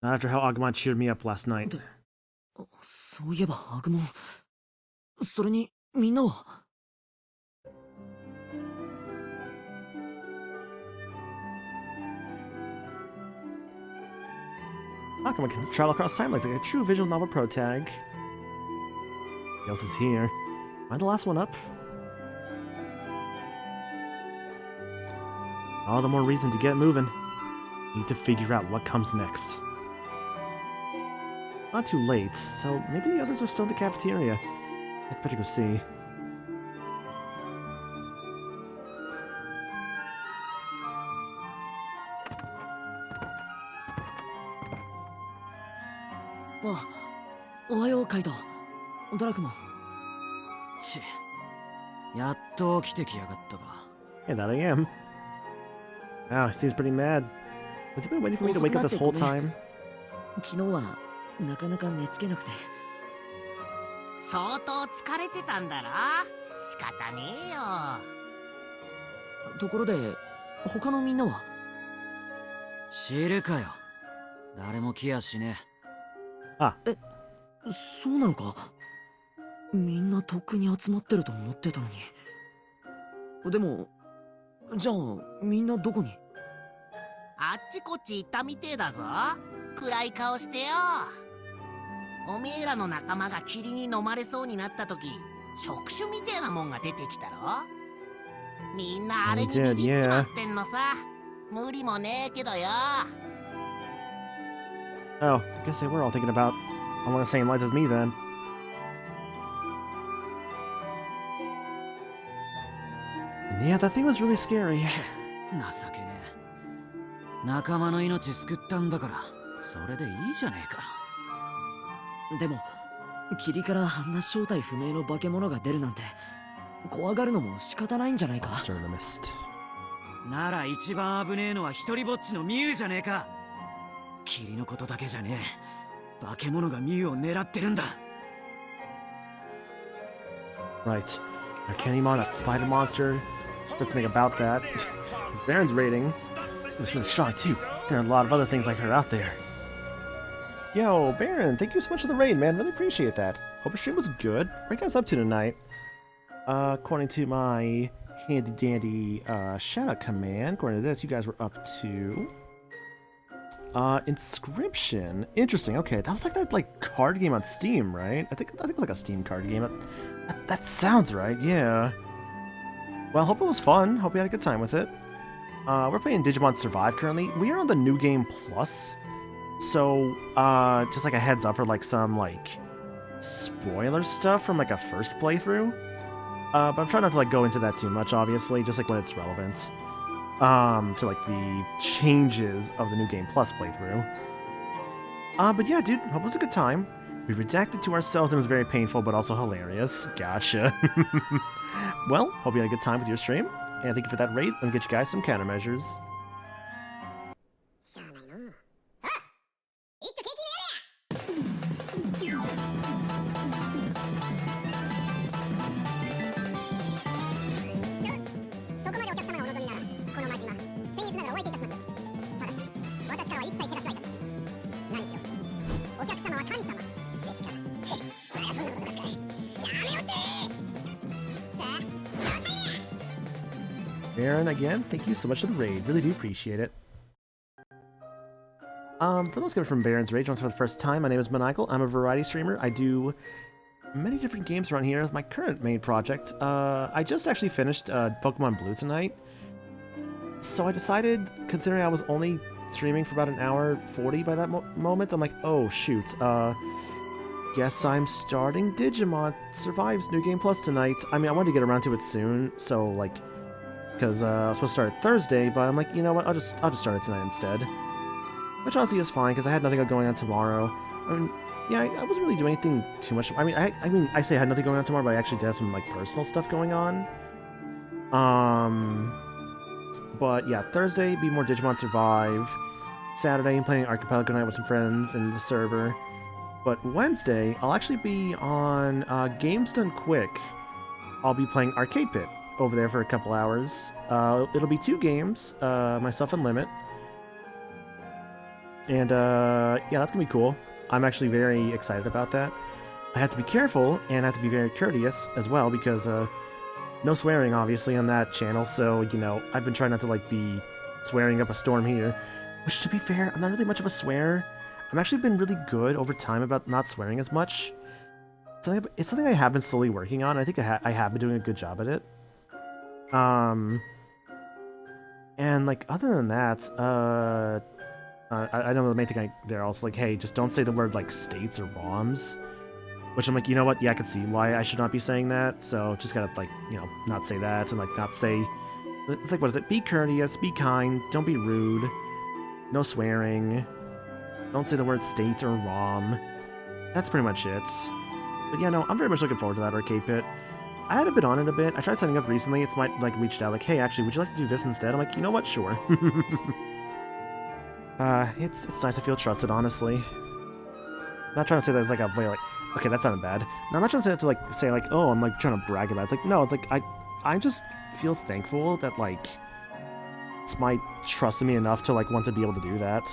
Not after how Agumon cheered me up last night. そういえばアグモン、それにみんなは。Agumon can travel across time like a true visual novel protag. Who else is here? Am I the last one up? All the more reason to get moving. Need to figure out what comes next. Not too late, so maybe the others are still in the cafeteria. I'd better go see. Oh, おはようカイト。ドラクモン。ち、やっと起きてきやがったか。 Yeah, that I am. Wow, he seems pretty mad. Has he been waiting for me to wake up this whole time? 昨日はなかなか寝つけなくて。相当疲れてたんだろ。仕方ねえよ。ところで、他のみんなは？知るかよ。誰も来やしねえ。あ。そうなのか？みんなとっくに集まってると思ってたのに。でも、じゃあみんなどこに？あっちこっち行ったみてえだぞ。暗い顔してよ。おめえらの仲間が霧に飲まれそうになった時、触手みてえなもんが出てきたろ。みんなあれにビビっちまってんのさ。無理もねえけどよ。Oh, I guess they were all thinking about along the same lines as me then. Yeah, that thing was really scary. 情けねえ。仲間の命救ったんだから、それでいいじゃねえか。でも、霧からあんな正体不明の化け物が出るなんて、怖がるのも仕方ないんじゃないか。なら一番危ねえのは一人ぼっちのミュウじゃねえか。霧のことだけじゃねえ。化け物がミュウを狙ってるんだ。 Right. That Digimon, that spider monster. Doesn't think about that. His Baron's rating was really strong too. There are a lot of other things like her out there. Yo, Baron, thank you so much for the raid, man. Really appreciate that. Hope your stream was good. What are you guys up to tonight? According to my handy dandy shout-out command, according to this, you guys were up to Inscription. Interesting. Okay, that was like that card game on Steam, right? I think it was like a Steam card game. That sounds right. Yeah. Well, hope it was fun. Hope you had a good time with it. We're playing Digimon Survive currently. We are on the New Game Plus. So, just like a heads up for like some spoiler stuff from like a first playthrough. But I'm trying not to like go into that too much, obviously, just like when it's relevant. To like the changes of the New Game Plus playthrough. But yeah, dude, hope it was a good time. We redacted to ourselves and it was very painful, but also hilarious. Gotcha. Well, hope you had a good time with your stream, and thank you for that raid. Let me get you guys some countermeasures. Baron, again, thank you so much for the raid. Really do appreciate it. For those coming from Baron's Rage, once for the first time, my name is Maniacal. I'm a variety streamer. I do many different games around here. My current main project, I just actually finished Pokemon Blue tonight. So I decided, considering I was only streaming for about an hour 40 by that moment, I'm like, oh shoot, guess I'm starting Digimon Survive's New Game Plus tonight. I mean, I wanted to get around to it soon, so like, because I was supposed to start Thursday, but I'm like, you know what, I'll just start it tonight instead. Which honestly is fine, because I had nothing going on tomorrow. I mean, yeah, I wasn't really doing anything too much. I mean, I say I had nothing going on tomorrow, but I actually did have some like personal stuff going on. But yeah, Thursday be more Digimon Survive. Saturday I'm playing Archipelago Night with some friends in the server. But Wednesday I'll actually be on Games Done Quick. I'll be playing Arcade Pit over there for a couple hours. It'll be 2 games, myself and Limit. And yeah, that's gonna be cool. I'm actually very excited about that. I have to be careful and I have to be very courteous as well because no swearing obviously on that channel, so you know, I've been trying not to like be swearing up a storm here. Which to be fair, I'm not really much of a swearer. I've actually been really good over time about not swearing as much. It's something I have been slowly working on. I think I have been doing a good job at it. And like other than that, I know the main thing they're also like, hey, just don't say the word like states or ROMs. Which I'm like, you know what? Yeah, I can see why I should not be saying that. So just gotta like, you know, not say that and like not say. It's like, what is it? Be courteous, be kind, don't be rude, no swearing, don't say the word state or ROM. That's pretty much it. But yeah, no, I'm very much looking forward to that Arcade Pit. I had a bit on it a bit. I tried setting up recently. It's might like reached out like, hey, actually, would you like to do this instead? I'm like, you know what? Sure. It's nice to feel trusted, honestly. I'm not trying to say that it's like a way like, okay, that sounded bad. No, I'm not trying to say that to say like, oh, I'm like trying to brag about it. It's like, no, it's like I just feel thankful that like Smite trusted me enough to like want to be able to do that.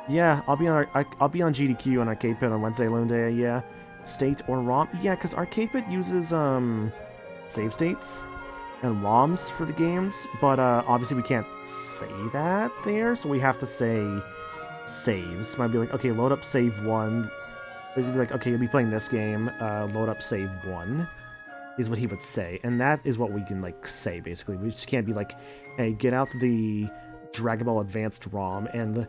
Yeah, I'll be on GDQ on Arcade Pit on Wednesday, Lone Day. Yeah, state or ROM. Yeah, because Arcade Pit uses save states and ROMs for the games, but obviously we can't say that there, so we have to say saves. Might be like, okay, load up save 1. It'd be like, okay, you'll be playing this game, load up save 1, is what he would say. And that is what we can, like, say, basically. We just can't be like, hey, get out the Dragon Ball Advanced ROM and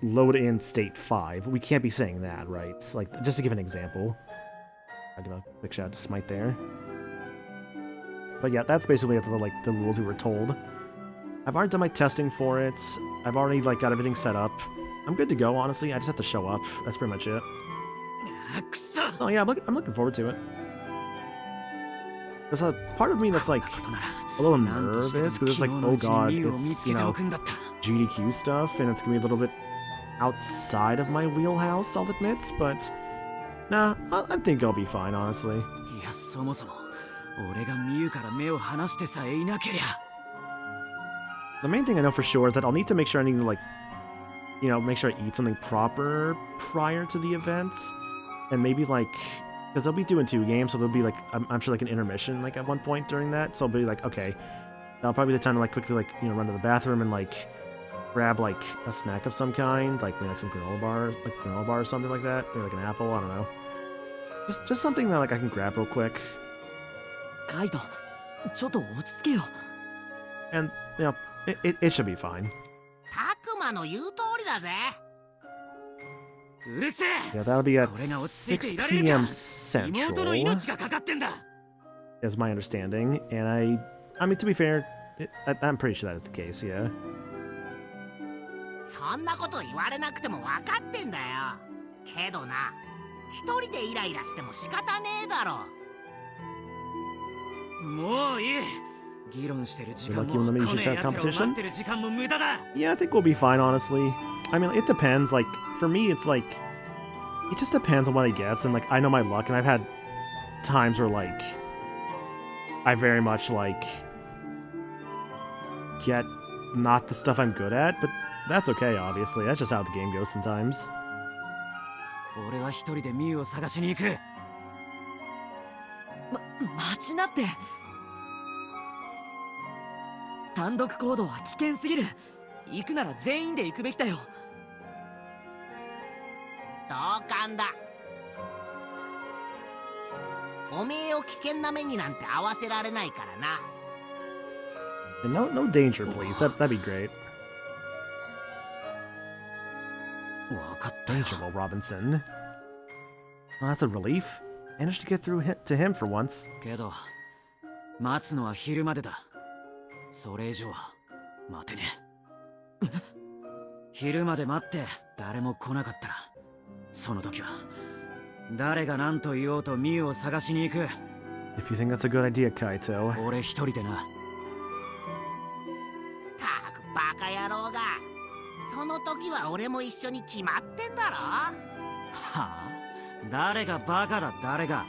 load in state 5. We can't be saying that, right? It's like, just to give an example. I'll give a quick shout out to Smite there. But yeah, that's basically the rules we were told. I've already done my testing for it. I've already, like, got everything set up. I'm good to go, honestly. I just have to show up. That's pretty much it. Oh yeah, I'm looking forward to it. There's a part of me that's like a little nervous because it's like, oh god, it's, you know, GDQ stuff, and it's gonna be a little bit outside of my wheelhouse, I'll admit, but nah, I think I'll be fine, honestly. いや、そもそも俺がミユから目を離してさえいなけりゃ。 The main thing I know for sure is that I'll need to make sure I need to, like, you know, make sure I eat something proper prior to the events. And maybe, like, because they'll be doing 2 games, so there'll be, like, I'm sure, like, an intermission, like, at one point during that. So I'll be like, okay, that'll probably be the time to, like, quickly, like, you know, run to the bathroom and, like, grab, like, a snack of some kind, like, maybe, like, some granola bar or something like that. Maybe, like, an apple, I don't know. Just something that, like, I can grab real quick. カイト、ちょっと落ち着けよ。 And, you know, it should be fine. タクマの言う通りだぜ。 うるせえ。 Yeah, that'll be at これが落ち着いてい 6 られるか。 p.m. 妹の Central, 命がかかってんだ。 is my understanding. And I mean, to be fair, I'm pretty sure that is the case, yeah. そんなこと言われなくても分かってんだよ。けどな、一人でイライラしても仕方ねえだろ。もういい。議論してる時間 Like も you want こ to ね use え your 奴らを待 competition? ってる時間も無駄だ。 Yeah, I think we'll be fine, honestly. I mean, it depends. Like, for me, it's like, it just depends on what I get. And, like, I know my luck, and I've had times where, like, I very much, like, get not the stuff I'm good at, but that's okay, obviously. That's just how the game goes sometimes. 俺は一人でミユを探しに行く。待ちなって。単独行動は危険すぎる。行くなら全員で行くべきだよ。同感だ。おめえを危険な目になんて合わせられないからな。 And no danger, please. That'd be great. わかったよ。 Danger, Will Robinson. Well, that's a relief. Managed to get through to him for once. けど、待つのは昼までだ。それ以上は待てねえ。昼まで待って誰も来なかったら、その時は誰が何と言おうとミユを探しに行く。 If you think that's a good idea, Kaito. 俺一人でな。たくバカ野郎が。その時は俺も一緒に決まってんだろ。はあ？誰がバカだ誰が。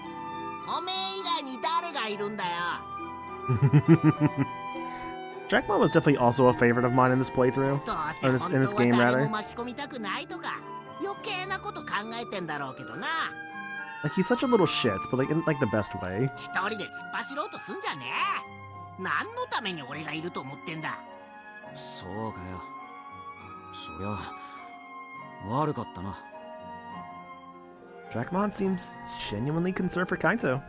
おめえ以外に誰がいるんだよ。Jackmon was definitely also a favorite of mine in this playthrough. どう Or せ in 本 this 当は game, 誰 rather. も巻き込みたくないとか余計なこと考えてんだろうけどな。 Like, he's such a little shit, but like in like the best way. 一人で突っ走ろうとすんじゃねえ。何のために俺がいると思ってんだ。そうかよ。そりゃ悪かったな。 Jackmon seems genuinely concerned for Kaito.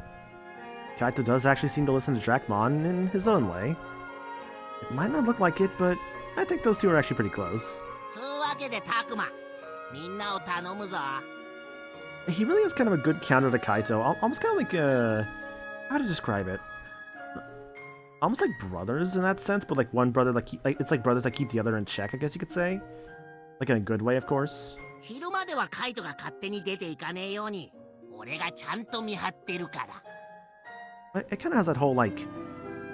Kaito does actually seem to listen to Jackmon in his own way. It might not look like it, but I think those two are actually pretty close. つうわけでタクマ、みんなを頼むぞ。 He really is kind of a good counter to Kaito. Almost kind of like how to describe it? Almost like brothers in that sense, but like one brother like it's like brothers that keep the other in check, I guess you could say. Like in a good way, of course. 昼まではカイトが勝手に出ていかねえように俺がちゃんと見張ってるから。 It kind of has that whole like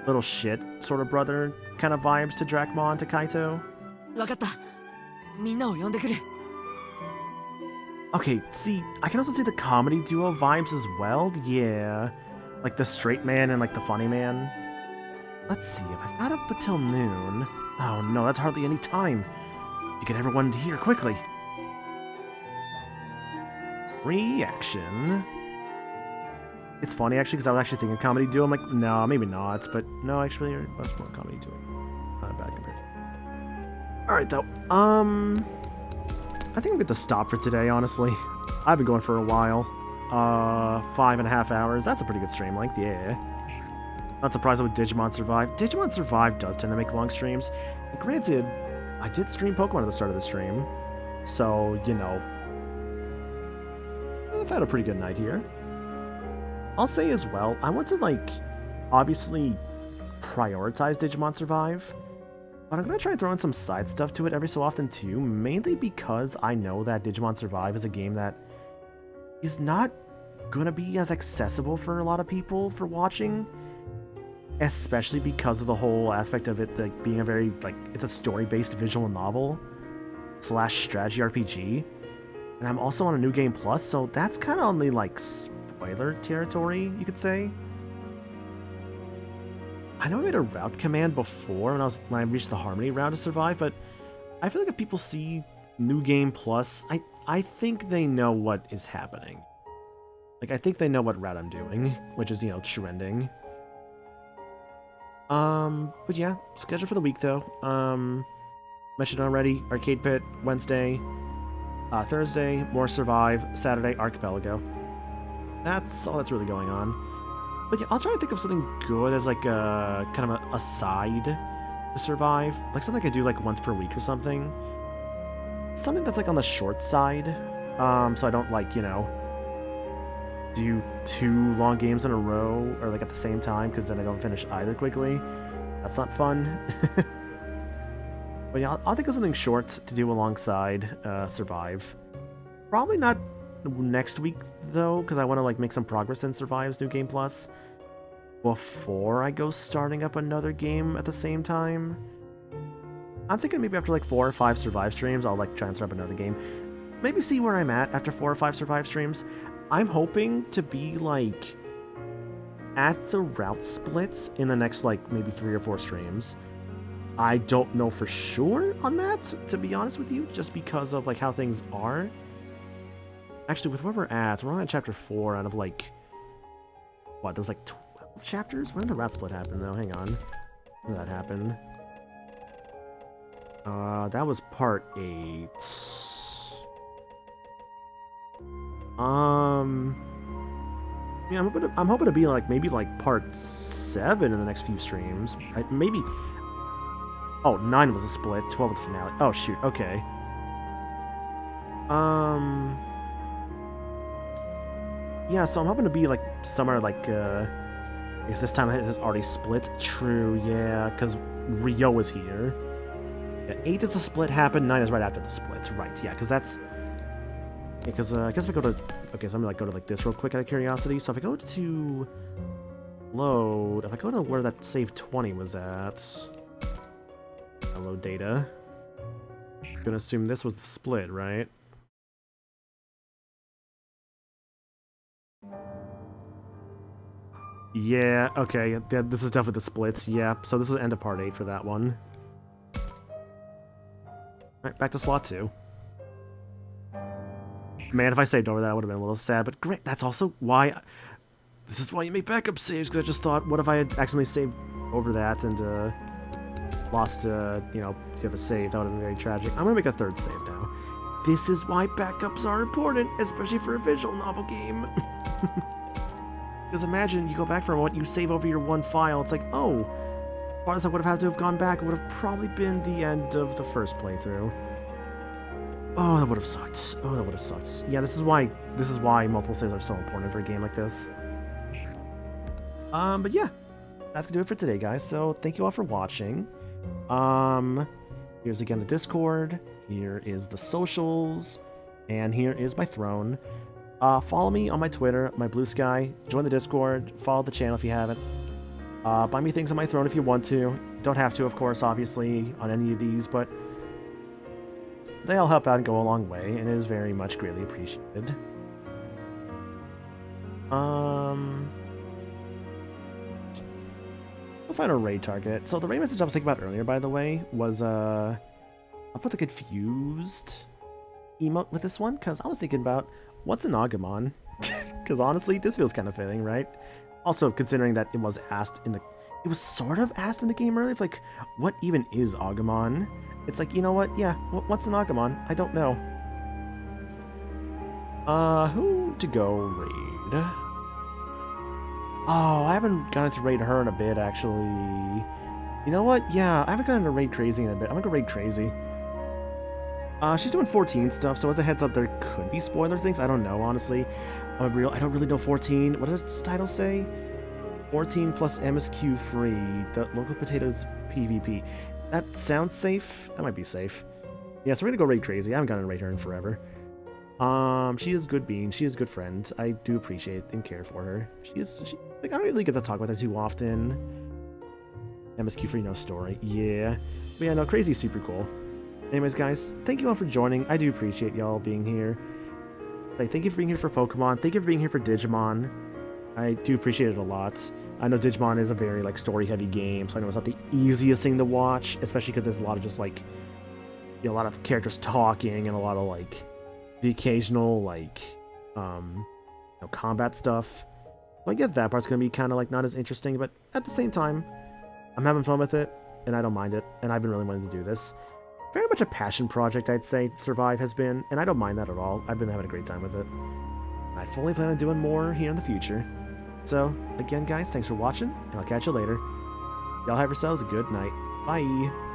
little shit sort of brother kind of vibes to Dracmon to Kaito. わかった。みんなを呼んでくる。 Okay, see, I can also see the comedy duo vibes as well. Yeah, like the straight man and like the funny man. Let's see, if I've got up until noon... Oh no, that's hardly any time to get everyone here quickly. Reaction. It's funny actually because I was actually thinking comedy duo. I'm like, no, maybe not, but no, actually, that's more comedy duo. Not a bad comparison. Alright though, I think I'm good to stop for today, honestly. I've been going for a while. 5.5 hours. That's a pretty good stream length, yeah. Not surprised with Digimon Survive. Digimon Survive does tend to make long streams. And granted, I did stream Pokemon at the start of the stream. So, you know, I've had a pretty good night here. I'll say as well, I want to, like, obviously prioritize Digimon Survive. But I'm going to try and throw in some side stuff to it every so often too, mainly because I know that Digimon Survive is a game that is not going to be as accessible for a lot of people for watching, especially because of the whole aspect of it like being a very, like, it's a story-based visual novel. slash strategy RPG. And I'm also on a New Game Plus, so that's kind of only like spoiler territory, you could say. I know I made a route command before when I reached the Harmony route to survive, but I feel like if people see New Game Plus, I think they know what is happening. Like, I think they know what route I'm doing, which is, you know, trending. But yeah, schedule for the week though. Mentioned already, Arcade Pit, Wednesday, Thursday, more Survive, Saturday, Archipelago. That's all that's really going on. But yeah, I'll try to think of something good as like a kind of a side to Survive. Like something I could do like once per week or something. Something that's like on the short side. So I don't like, you know, do 2 long games in a row or like at the same time, because then I don't finish either quickly. That's not fun. But yeah, I'll think of something short to do alongside Survive. Probably not next week though, because I want to like make some progress in Survive's New Game Plus before I go starting up another game at the same time. I'm thinking maybe after like 4 or 5 Survive streams, I'll like try and start up another game. Maybe see where I'm at after 4 or 5 Survive streams. I'm hoping to be like at the route splits in the next like maybe 3 or 4 streams. I don't know for sure on that, to be honest with you, just because of like how things are. Actually, with where we're on chapter 4 out of like, what, there was like 12 chapters? When did the route split happen though? Hang on. When did that happen? That was part 8. Yeah, I'm hoping to be like maybe like part 7 in the next few streams. Maybe. Oh, 9 was a split. 12 was the finale. Oh shoot. Okay. Yeah, so I'm hoping to be like somewhere like I guess this time it has already split. True. Yeah, because Rio was here. Yeah, 8 is the split happened. 9 is right after the split. Right. Yeah, because that's. Because I guess if I go to... Okay, so I'm going to like, go to like this real quick out of curiosity. So if I go to load... If I go to where that save 20 was at... I'll load data. I'm going to assume this was the split, right? Yeah, okay. Yeah, this is definitely the splits. Yeah, so this is the end of part 8 for that one. Alright, back to slot 2. Man, if I saved over that, I would have been a little sad, but great, that's also why... This is why you make backup saves, because I just thought, what if I had accidentally saved over that and lost, you know, the other save? That would have been very tragic. I'm gonna make a 3rd save now. This is why backups are important, especially for a visual novel game. Because imagine you go back from what you save over your one file, it's like, oh, farthest I would have had to have gone back, it would have probably been the end of the first playthrough. Oh, that would have sucked. Oh, that would have sucked. Yeah, this is why multiple saves are so important for a game like this. But yeah, that's gonna do it for today, guys. So thank you all for watching. Here's again the Discord. Here is the socials, and here is my throne. Follow me on my Twitter, my Blue Sky. Join the Discord. Follow the channel if you haven't. Buy me things on my throne if you want to. Don't have to, of course, obviously, on any of these, but they all help out and go a long way, and it is very much greatly appreciated. We'll find a raid target. So the raid message I was thinking about earlier, by the way, was I'll put the confused emote with this one, because I was thinking about what's an Agumon? Because honestly, this feels kind of fitting, right? Also, considering that it was asked in the... It was sort of asked in the game earlier. It's like, what even is Agumon? It's like, you know what? Yeah, what's an Agumon? I don't know. Who to go raid? Oh, I haven't gotten to raid her in a bit, actually. You know what? Yeah, I haven't gotten to raid Crazy in a bit. I'm gonna go raid Crazy. She's doing 14 stuff, so as a heads up, there could be spoiler things. I don't know, honestly. I don't really know 14. What does its title say? 14 plus MSQ free. The local potatoes PvP. That sounds safe. That might be safe. Yeah, so we're gonna go raid Crazy. I haven't gotten to raid her in forever. She is good bean. She is a good friend. I do appreciate and care for her. Like, I don't really get to talk with her too often. MSQ free, no story. Yeah. But yeah, no, Crazy's super cool. Anyways, guys, thank you all for joining. I do appreciate y'all being here. Like, thank you for being here for Pokemon. Thank you for being here for Digimon. I do appreciate it a lot. I know Digimon is a very, like, story-heavy game, so I know it's not the easiest thing to watch, especially because there's a lot of just, like, you know, a lot of characters talking and a lot of, like, the occasional, like, you know, combat stuff. So I get that part's gonna be kind of, like, not as interesting, but at the same time, I'm having fun with it, and I don't mind it, and I've been really wanting to do this. Very much a passion project, I'd say, Survive has been, and I don't mind that at all. I've been having a great time with it. And I fully plan on doing more here in the future. So, again, guys, thanks for watching, and I'll catch you later. Y'all have yourselves a good night. Bye!